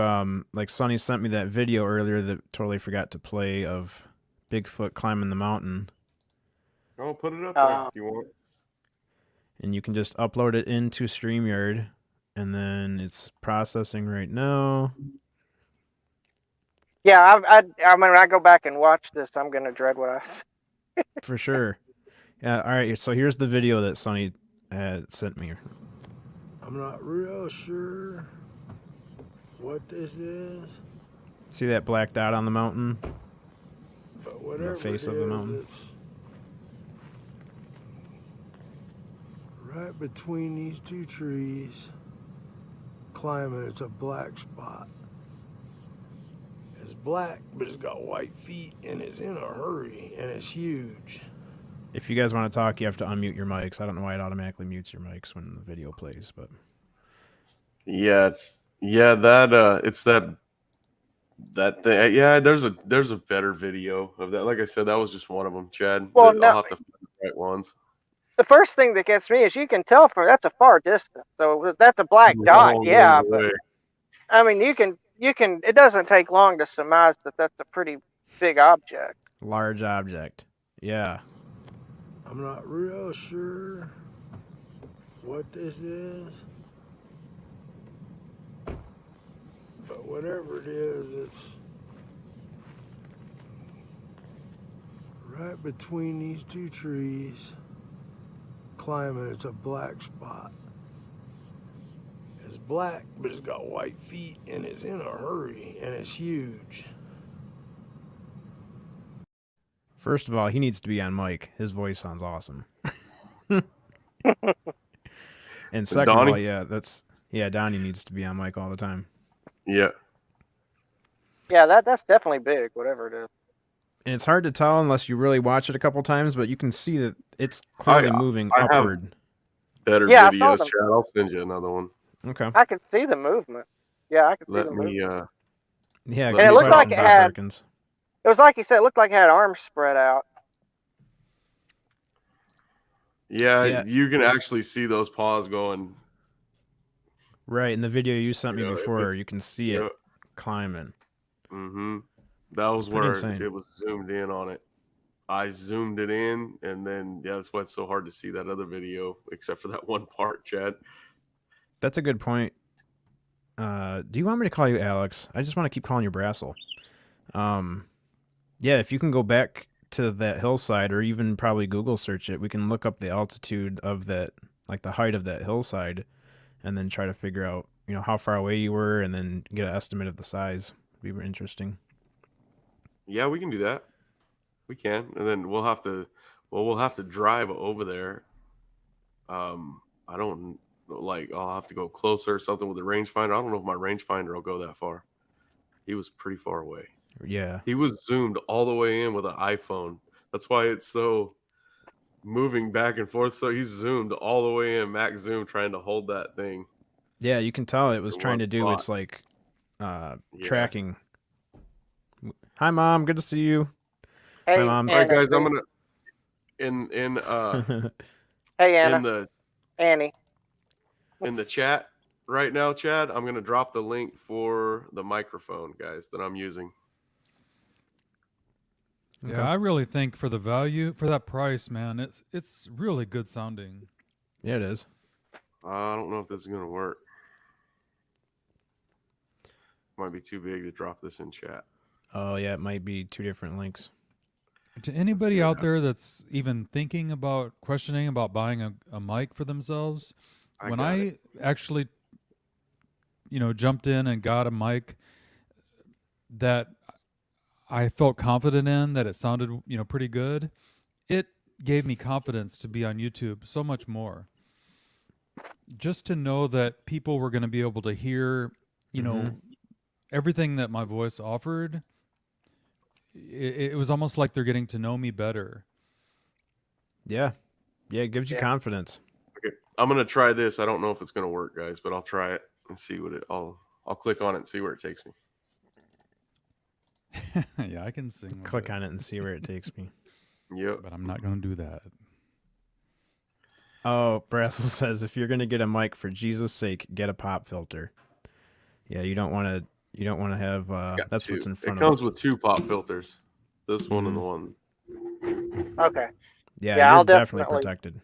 like Sonny sent me that video earlier that totally forgot to play of Bigfoot climbing the mountain. Oh, put it up there if you want. And you can just upload it into StreamYard, and then it's processing right now. Yeah, I mean, when I go back and watch this, I'm gonna dread what I see. For sure. Yeah. All right. So here's the video that Sonny had sent me. I'm not real sure what this is. See that black dot on the mountain? But in whatever the face it of the is, mountain. it's right between these two trees. Climbing, it's a black spot. It's black, but it's got white feet, and it's in a hurry, and it's huge. If you guys want to talk, you have to unmute your mics. I don't know why it automatically mutes your mics when the video plays, but Yeah, that it's that thing. Yeah, there's a better video of that. Like I said, that was just one of them, Chad. Well, no, I'll have to find the right ones. the first thing that gets me is you can tell from that's a far distance. So that's a black dot, Long yeah. ways But away. I mean, you can. It doesn't take long to surmise that that's a pretty big object. large object. Yeah. I'm not real sure what this is. But whatever it is, it's right between these two trees. Climbing, it's a black spot. It's black, but it's got white feet, and it's in a hurry, and it's huge. First of all, he needs to be on mic. His voice sounds awesome. And second of Donnie? all, Donnie needs to be on mic all the time. Yeah. Yeah, that's definitely big, whatever it is. And it's hard to tell unless you really watch it a couple times, but you can see that it's clearly moving I have upward. Better Yeah, I saw videos, them. Chad. I'll send you another one. Okay. I can see the movement. Yeah, I can see Let the me movement. Yeah. And good it looked question, like it Bob had- Perkins. It was like you said. It looked like it had arms spread out. Yeah. you can actually see those paws going. Right. In the video you sent me Yeah, before, it's- you can see it climbing. Mm-hmm. That was Pretty where insane. it was zoomed in on it. I zoomed it in, and then that's why it's so hard to see that other video, except for that one part, Chad. That's a good point. Do you want me to call you Alex? I just want to keep calling you Brassel. Yeah, if you can go back to that hillside, or even probably Google search it, we can look up the altitude of that, like the height of that hillside, and then try to figure out, how far away you were, and then get an estimate of the size. It'd be interesting. Yeah, we can do that. We can, and then we'll have to drive over there. I don't I'll have to go closer or something with the rangefinder. I don't know if my rangefinder will go that far. He was pretty far away. Yeah. He was zoomed all the way in with an iPhone. That's why it's so moving back and forth. So he's zoomed all the way in, max zoom, trying to hold that thing. Yeah, you can tell it was In trying one to do spot. its like tracking. Hi, Mom. Good to see you. Hey, My mom's- All right, Anna, guys, I'm gonna Hey, Anna. in the Annie. in the chat right now, Chad. I'm gonna drop the link for the microphone, guys, that I'm using. Okay. Yeah, I really think for the value, for that price, man, it's really good sounding. Yeah, it is. I don't know if this is gonna work. Might be too big to drop this in chat. Oh, yeah, it might be two different links. To anybody see out what there that's even thinking about questioning about buying a mic for themselves, when got I it. actually, jumped in and got a mic that I felt confident in, that it sounded, pretty good, it gave me confidence to be on YouTube so much more. Just to know that people were going to be able to hear, everything that my voice offered. It was almost like they're getting to know me better. Yeah. Yeah, it gives you Yeah. confidence. Okay, I'm gonna try this. I don't know if it's gonna work, guys, but I'll try it and see what it. I'll click on it and see where it takes me. Yeah, I can sing. with Click it, on it and see where it takes me. Yep. but I'm not going to do that. Oh, Brassel says, if you're going to get a mic, for Jesus' sake, get a pop filter. Yeah, you don't want to have, Got that's two. what's in It front comes of it. with two pop filters. This one and the one. Okay. Yeah, Yeah, you're I'll definitely definitely- protected.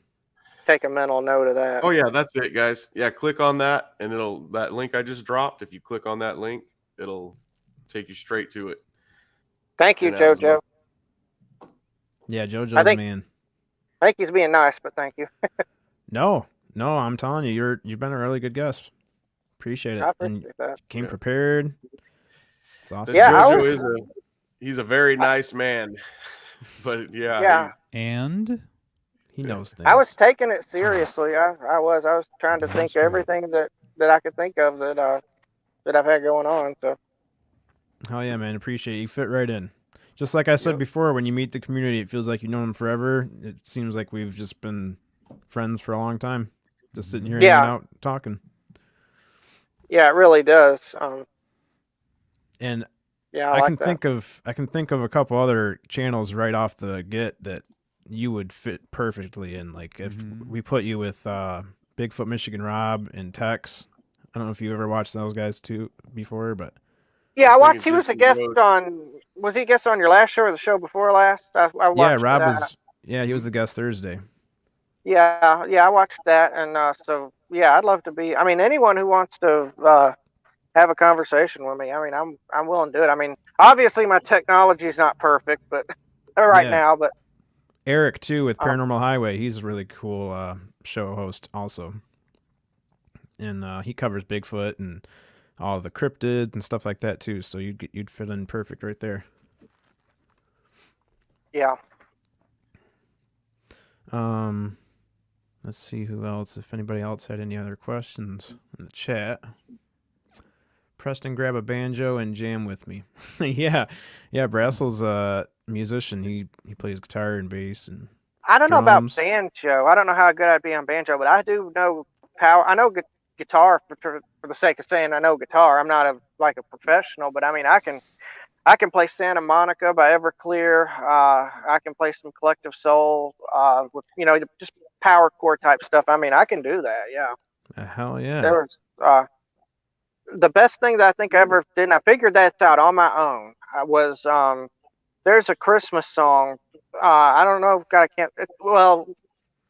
Take a mental note of that. Oh yeah, that's it, guys. Yeah, click on that, and that link I just dropped. If you click on that link, it'll take you straight to it. Thank you, And that was JoJo. Yeah, JoJo's I think- man. I think he's being nice, but thank you. No, I'm telling you, you've been a really good guest. Appreciate it. I And appreciate that. came Yeah. prepared. It's awesome. Yeah, I JoJo was- is He's a very nice man, but Yeah. And He knows things. I was taking it seriously. I was trying to Damn think of straight. everything that I could think of that I've had going on. So Oh yeah, man, appreciate it. You fit right in. Just like I said Yep. before, when you meet the community, it feels like you've known them forever. It seems like we've just been friends for a long time, just sitting here Yeah. hanging out, talking. yeah, it really does. And Yeah, I I like can that. think of a couple other channels right off the get that you would fit perfectly in. Like if we put you with Bigfoot Michigan Rob and Tex. I don't know if you ever watched those guys too before, but Yeah, I was watched. thinking He was a Gypsy guest Road. on. Was he a guest on your last show or the show before last? I yeah, watched Rob that. was he was the guest Thursday. Yeah, I watched that, and so yeah, I'd love to be. I mean, anyone who wants to have a conversation with me. I mean, I'm willing to do it. I mean, obviously my technology is not perfect, but right Yeah. now, but Eric too with um, Paranormal Highway. He's a really cool show host also, and he covers Bigfoot and all the cryptids and stuff like that too. So you'd fit in perfect right there. yeah. Let's see who else. If anybody else had any other questions in the chat. Preston, grab a banjo and jam with me. yeah, Brassel's a musician. He plays guitar and bass and I don't know about drums. banjo. I don't know how good I'd be on banjo, but I do know power. I know guitar for the sake of saying I know guitar. I'm not like a professional, but I mean I can play Santa Monica by Everclear. I can play some Collective Soul with just power chord type stuff. I mean I can do that. Yeah. Hell yeah. There was the best thing that I think I ever did, and I figured that out on my own. Was there's a Christmas song. I don't know. God, I can't. Well,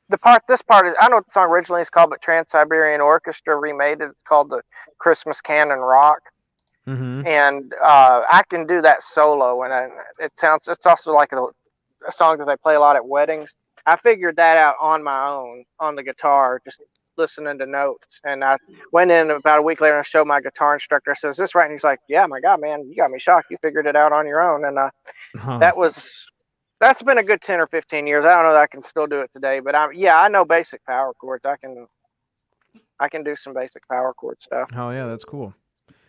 this part is, I don't know what the song originally is called, but Trans Siberian Orchestra remade it. It's called the Christmas Canon Rock, and I can do that solo, and it's also like a song that they play a lot at weddings. I figured that out on my own on the guitar, just listening to notes. And I went in about a week later and I showed my guitar instructor. I said, "Is this right?" And he's like, "Yeah, my God, man, you got me shocked. You figured it out on your own." And that's been a good 10 or 15 years. I don't know that I can still do it today, but I know basic power chords. I can do some basic power chord stuff. Hell yeah, that's cool.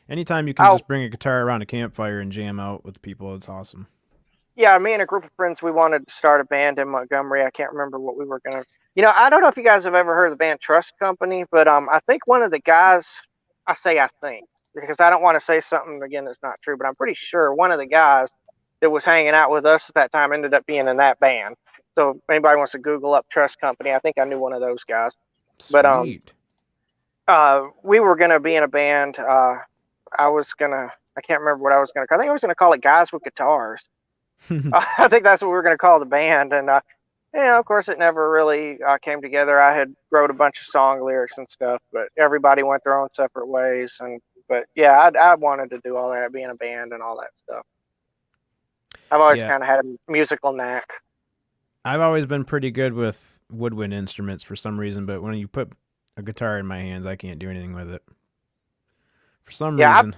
Anytime you can just bring a guitar around a campfire and jam out with people, it's awesome. Yeah, me and a group of friends, we wanted to start a band in Montgomery. I can't remember what we were gonna. I don't know if you guys have ever heard of the band Trust Company, but I think one of the guys, I think because I don't want to say something again that's not true, but I'm pretty sure one of the guys that was hanging out with us at that time ended up being in that band. So if anybody wants to Google up Trust Company, I think I knew one of those guys. Sweet. But we were gonna be in a band. I can't remember what I was gonna. I think I was gonna call it Guys with Guitars. I think that's what we were going to call the band. And, of course, it never really came together. I had wrote a bunch of song lyrics and stuff, but everybody went their own separate ways. But yeah, I wanted to do all that, be in a band and all that stuff. I've always kind of had a musical knack. I've always been pretty good with woodwind instruments for some reason, but when you put a guitar in my hands, I can't do anything with it. For some reason.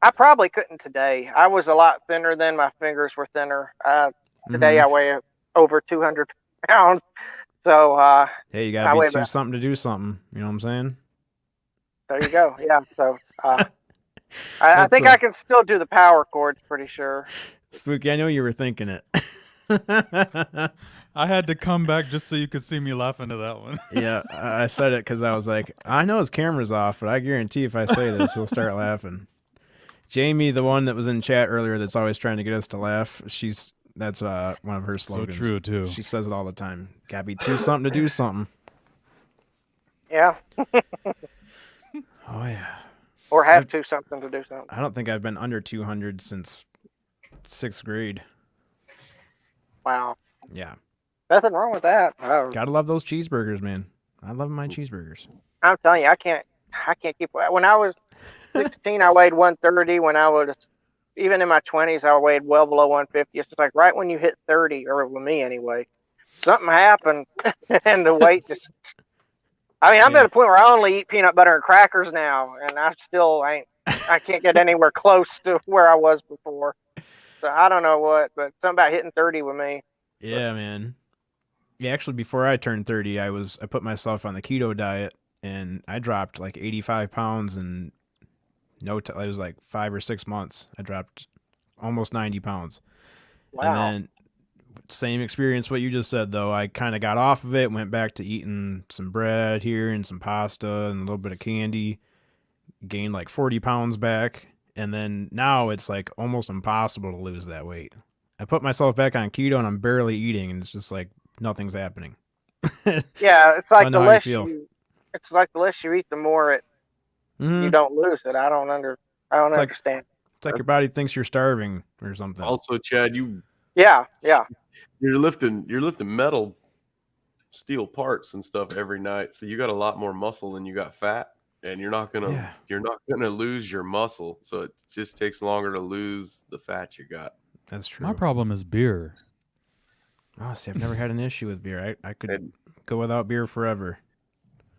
I probably couldn't today. I was a lot thinner then. My fingers were thinner. Today I weigh over 200 pounds. So hey, you gotta be something to do something. You know what I'm saying? There you go. Yeah. So I think I can still do the power chords. Pretty sure. Spooky, I know you were thinking it. I had to come back just so you could see me laughing at that one. Yeah, I said it because I was like, I know his camera's off, but I guarantee if I say this, he'll start laughing. Jamie, the one that was in chat earlier that's always trying to get us to laugh, that's one of her slogans. So true, too. She says it all the time. Gotta be something to do something. Yeah. Oh, yeah. Or have something to do something. I don't think I've been under 200 since 6th grade. Wow. Yeah. Nothing wrong with that. Gotta love those cheeseburgers, man. I love my cheeseburgers. I'm telling you, I can't keep. When I was 16, I weighed 130. When I was, even in my 20s, I weighed well below 150. It's just like right when you hit 30, or with me anyway, something happened, and the weight just. I mean, I'm at the point where I only eat peanut butter and crackers now, and I still I can't get anywhere close to where I was before. So I don't know what, but something about hitting 30 with me. Yeah, man. Yeah, actually, before I turned 30, I put myself on the keto diet, and I dropped like 85 pounds in it was like 5 or 6 months. I dropped almost 90 pounds. Wow. And then same experience what you just said, though. I kind of got off of it, went back to eating some bread here and some pasta and a little bit of candy, gained like 40 pounds back. And then now it's like almost impossible to lose that weight. I put myself back on keto and I'm barely eating, and it's just like nothing's happening. Yeah, it's So like I the know how you less feel. it's like the less you eat, the more you Mhm. don't lose it. I don't like- understand. It's like your body thinks you're starving or something. Also, Chad, Yeah. you're lifting metal, steel parts and stuff every night, so you got a lot more muscle than you got fat, and you're not gonna lose your muscle. So it just takes longer to lose the fat you got. That's true. My problem is beer. Oh, see, I've never had an issue with beer. I could go without beer forever.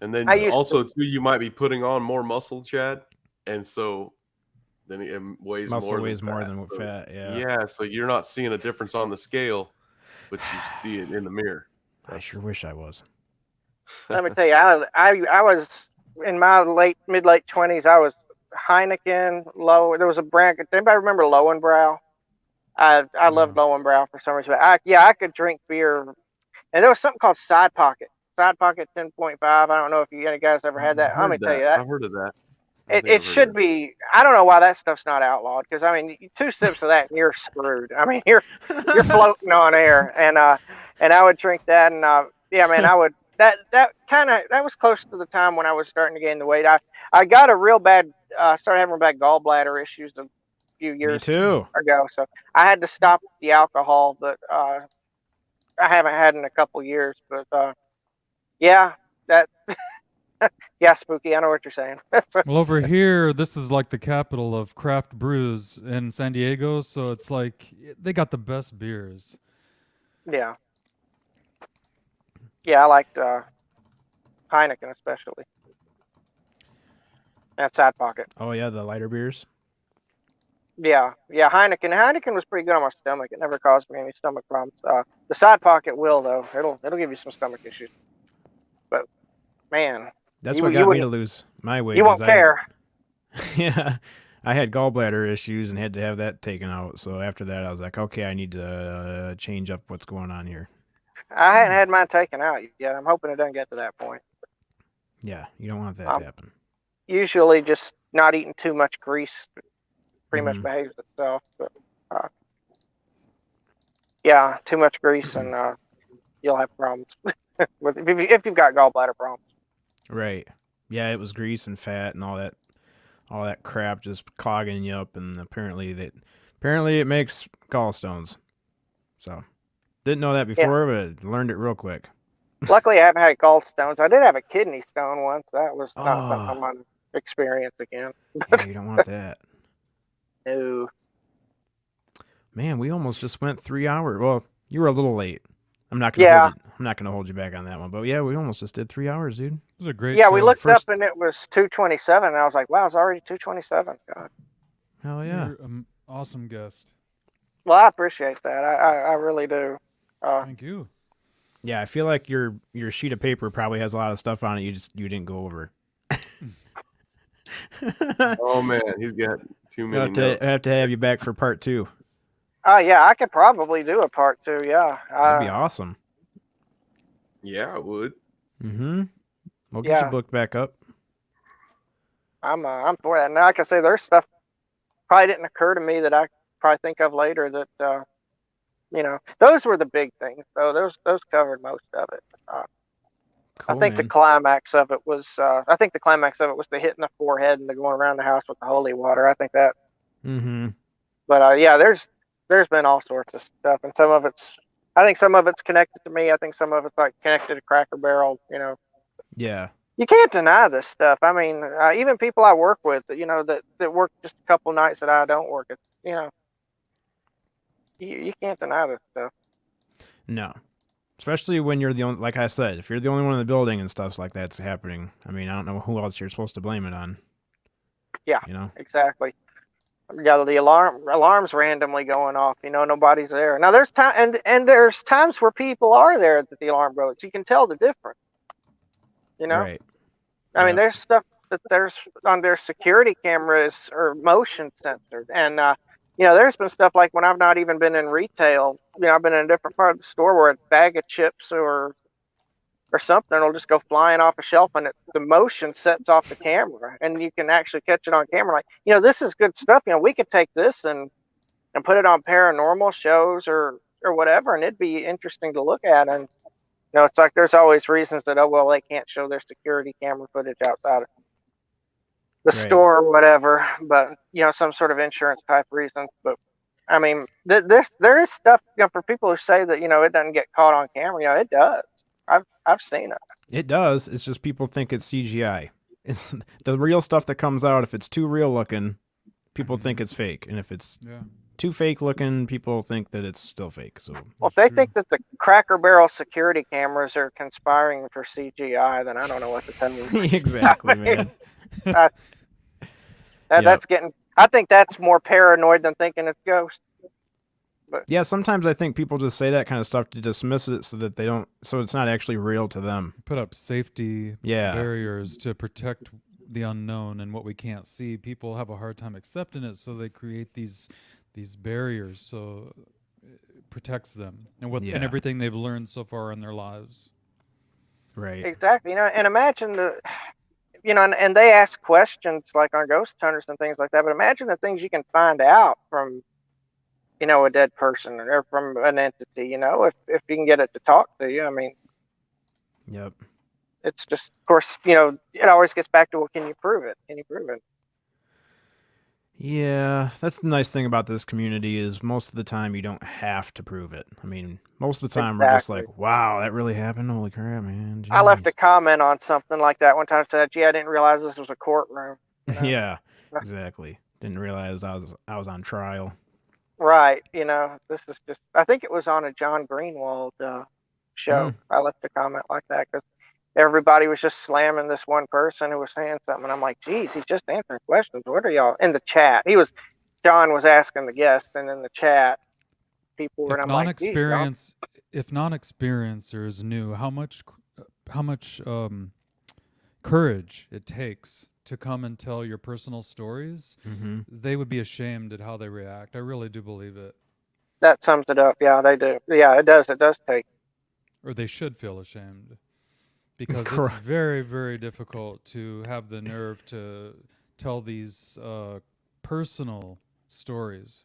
And then I used also too, you might be putting on more muscle, Chad, and so then it weighs Muscle more weighs than more fat. than So, fat. Yeah. yeah, so you're not seeing a difference on the scale, but you see it in the mirror. I sure wish I was. Let me tell you, I was in my mid late 20s. I was Heineken low. There was a brand. Anybody remember Lowenbrow? I loved Lowenbrow for some reason. I could drink beer, and there was something called Side Pocket. Side Pocket 10.5. I don't know if you guys ever had that. Let me tell you that. I've heard of that. It should be. I don't know why that stuff's not outlawed, because I mean, 2 sips of that and you're screwed. I mean, you're floating on air, and I would drink that, and yeah, man, I would. That was close to the time when I was starting to gain the weight. I got a real bad. Started having bad gallbladder issues a few years too. ago, so I had to stop the alcohol, but I haven't had in a couple years. But yeah, that. Yeah, Spooky. I know what you're saying. Well, over here, this is like the capital of craft brews in San Diego, so it's like they got the best beers. Yeah. Yeah, I liked Heineken especially. And Side Pocket. Oh yeah, the lighter beers. Yeah, Heineken. Heineken was pretty good on my stomach. It never caused me any stomach problems. The Side Pocket will, though. It'll give you some stomach issues. But man, That's what got me to lose my weight. You won't care. Yeah, I had gallbladder issues and had to have that taken out. So after that, I was like, okay, I need to change up what's going on here. I hadn't had mine taken out yet. I'm hoping it doesn't get to that point. Yeah, you don't want that to happen. Usually, just not eating too much grease pretty much behaves itself. But yeah, too much grease and you'll have problems if you've got gallbladder problems. Right. Yeah, it was grease and fat and all that crap just clogging you up, and apparently it makes gallstones. So didn't know that before, but learned it real quick. Luckily, I haven't had gallstones. I did have a kidney stone once. That was not something I want to experience again. Yeah, you don't want that. No. Man, we almost just went 3 hours. Well, you were a little late. I'm not gonna hold you back on that one. But yeah, we almost just did 3 hours, dude. It was a great Yeah, show. we looked up and it was 2:27. And I was like, wow, it's already 2:27. God. Hell yeah. You're an awesome guest. Well, I appreciate that. I really do. Thank you. Yeah, I feel like your sheet of paper probably has a lot of stuff on it you didn't go over. Oh man, he's got too many notes. I have to have you back for part 2. Yeah, I could probably do a part 2. Yeah. That'd be awesome. Yeah, I would. Mm-hmm. We'll get you booked back up. I'm for that. Now, like I say, there's stuff probably didn't occur to me that I probably think of later that those were the big things. So those covered most of it. Cool, I think the climax of it was the hitting the forehead and the going around the house with the holy water. I think that. Mm-hmm. But yeah, there's been all sorts of stuff, and I think some of it's connected to me. I think some of it's like connected to Cracker Barrel. Yeah. You can't deny this stuff. I mean, even people I work with, that work just a couple nights that I don't work. You can't deny this stuff. No. Especially when you're the only, like I said, if you're the only one in the building and stuff like that's happening. I mean, I don't know who else you're supposed to blame it on. Yeah, exactly. Yeah, the alarms randomly going off. Nobody's there. Now there's time, and there's times where people are there that the alarm goes. You can tell the difference. Right. I mean, Yep. there's stuff that there's on their security cameras or motion censored, and there's been stuff like when I've not even been in retail. I've been in a different part of the store where a bag of chips or something will just go flying off a shelf, and the motion sets off the camera, and you can actually catch it on camera. Like, this is good stuff. We could take this and put it on paranormal shows or whatever, and it'd be interesting to look at. And it's like there's always reasons that they can't show their security camera footage outside of the Right. store or whatever, but some sort of insurance type reasons. But I mean, there is stuff for people who say that it doesn't get caught on camera. It does. I've seen it. It does. It's just people think it's CGI. It's the real stuff that comes out. If it's too real looking, people think it's fake, and if it's too fake looking, people think that it's still fake. So, well, if they think that the Cracker Barrel security cameras are conspiring for CGI, then I don't know what to tell you. Exactly, man. That's getting. I think that's more paranoid than thinking it's ghosts. But yeah, sometimes I think people just say that kind of stuff to dismiss it, so that so it's not actually real to them. Put up safety barriers to protect the unknown and what we can't see. People have a hard time accepting it, so they create these barriers so it protects them and everything they've learned so far in their lives. Right. Exactly. And imagine and they ask questions like on ghost hunters and things like that, but imagine the things you can find out from a dead person or from an entity, if you can get it to talk to you. I mean, yep. It's just, of course, it always gets back to, well, can you prove it? Can you prove it? Yeah, that's the nice thing about this community is most of the time you don't have to prove it. I mean, most of the time we're just like, wow, that really happened? Holy crap, man. Jeez. I left a comment on something like that one time, said, gee, I didn't realize this was a courtroom. Yeah, exactly. Didn't realize I was on trial. Right. This is just, I think it was on a John Greenwald show. I left a comment like that because everybody was just slamming this one person who was saying something. And I'm like, geez, he's just answering questions. What are y'all in the chat? John was asking the guest, and in the chat, people were, if non-experiencers knew how much courage it takes to come and tell your personal stories, they would be ashamed at how they react. I really do believe it. That sums it up. Yeah, they do. Yeah, it does. It does take. Or they should feel ashamed. Because it's very, very difficult to have the nerve to tell these personal stories.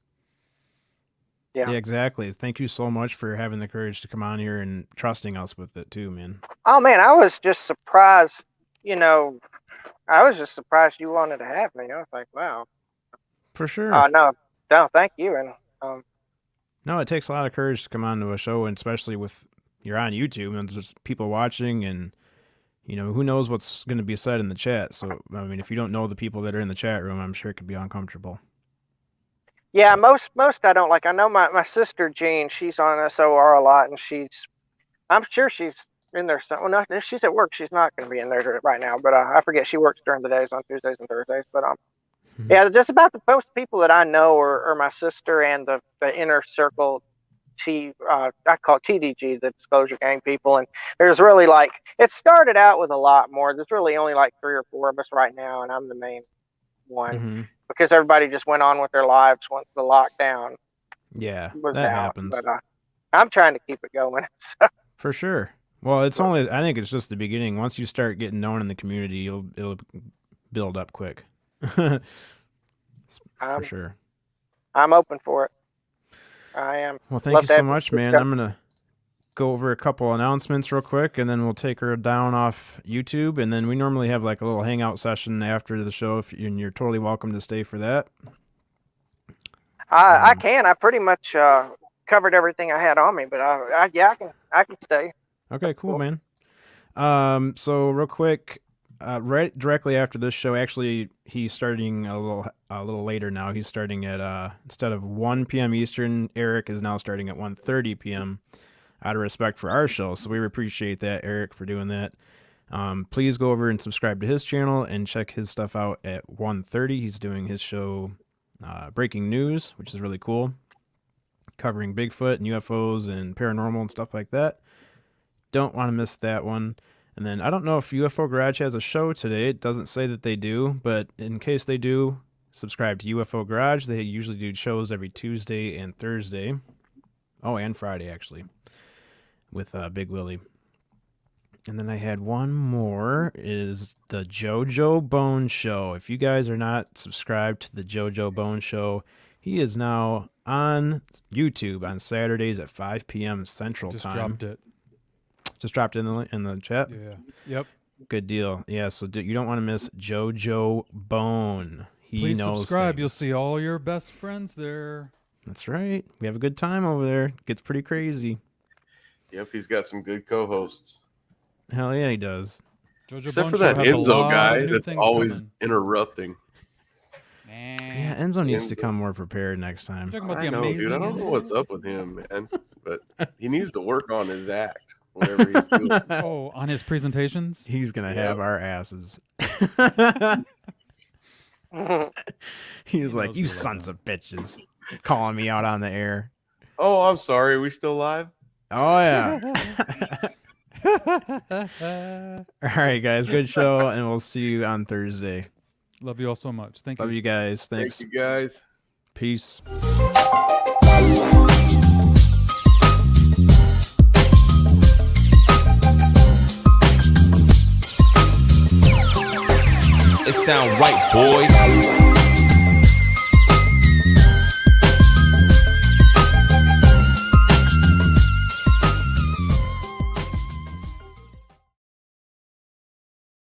Yeah, exactly. Thank you so much for having the courage to come on here and trusting us with it too, man. Oh, man, I was just surprised, I was just surprised you wanted to have me. I was like, wow. For sure. No, thank you. And no, it takes a lot of courage to come on to a show, and especially with you're on YouTube and there's people watching, and who knows what's going to be said in the chat. So, I mean, if you don't know the people that are in the chat room, I'm sure it could be uncomfortable. Yeah, most I don't like. I know my sister Jean, she's on SOR a lot, and I'm sure she's in there. Well, no, if she's at work, she's not going to be in there right now. But I forget she works during the days on Tuesdays and Thursdays. But yeah, just about the most people that I know are my sister and the inner circle. I call it TDG, the Disclosure Gang people, and there's really it started out with a lot more. There's really only 3 or 4 of us right now, and I'm the main one because everybody just went on with their lives once the lockdown. Yeah, that happens. But I'm trying to keep it going. For sure. Well, I think it's just the beginning. Once you start getting known in the community, it'll build up quick. For sure. I'm open for it. I am. Well, thank you so much, man. I'm going to go over a couple announcements real quick, and then we'll take her down off YouTube, and then we normally have a little hangout session after the show, and you're totally welcome to stay for that. I can. I pretty much covered everything I had on me, but I can stay. Okay, cool, man. So real quick, right directly after this show, actually, he's starting a little later now. He's starting at instead of 1 p.m. Eastern, Eric is now starting at 1:30 p.m. out of respect for our show. So we appreciate that, Eric, for doing that. Please go over and subscribe to his channel and check his stuff out at 1:30. He's doing his show breaking news, which is really cool, covering Bigfoot and UFOs and paranormal and stuff like that. Don't want to miss that one. And then I don't know if UFO Garage has a show today. It doesn't say that they do, but in case they do, subscribe to UFO Garage. They usually do shows every Tuesday and Thursday. Oh, and Friday, actually, with Big Willie. And then I had one more, is the JoJo Bone Show. If you guys are not subscribed to the JoJo Bone Show, he is now on YouTube on Saturdays at 5 p.m. Central Just Time. dropped it. Just dropped it in the chat? Yeah. Yep. Good deal. Yeah, so you don't want to miss JoJo Bone. He Please knows subscribe. things. You'll see all your best friends there. That's right. We have a good time over there. Gets pretty crazy. Yep, he's got some good co-hosts. Hell yeah, he does. JoJo Except Bone for Show that has a Enzo lot guy of new that's things always coming. interrupting. Yeah, Enzo needs to Enzo. come more prepared next time. Talking about I the know, amazing dude. I don't know Enzo? what's up with him, man. But he needs to work on his act, whatever he's doing. Oh, on his presentations? He's going to Yeah. have our asses. He's like, knows you we love sons him." of bitches. Calling me out on the air. Oh, I'm sorry. Are we still live? Oh, yeah. All right, guys. Good show, and we'll see you on Thursday. Love you all so much. Thank Love you. you guys. Thanks. Thank you, guys. Peace. It sound right, boys.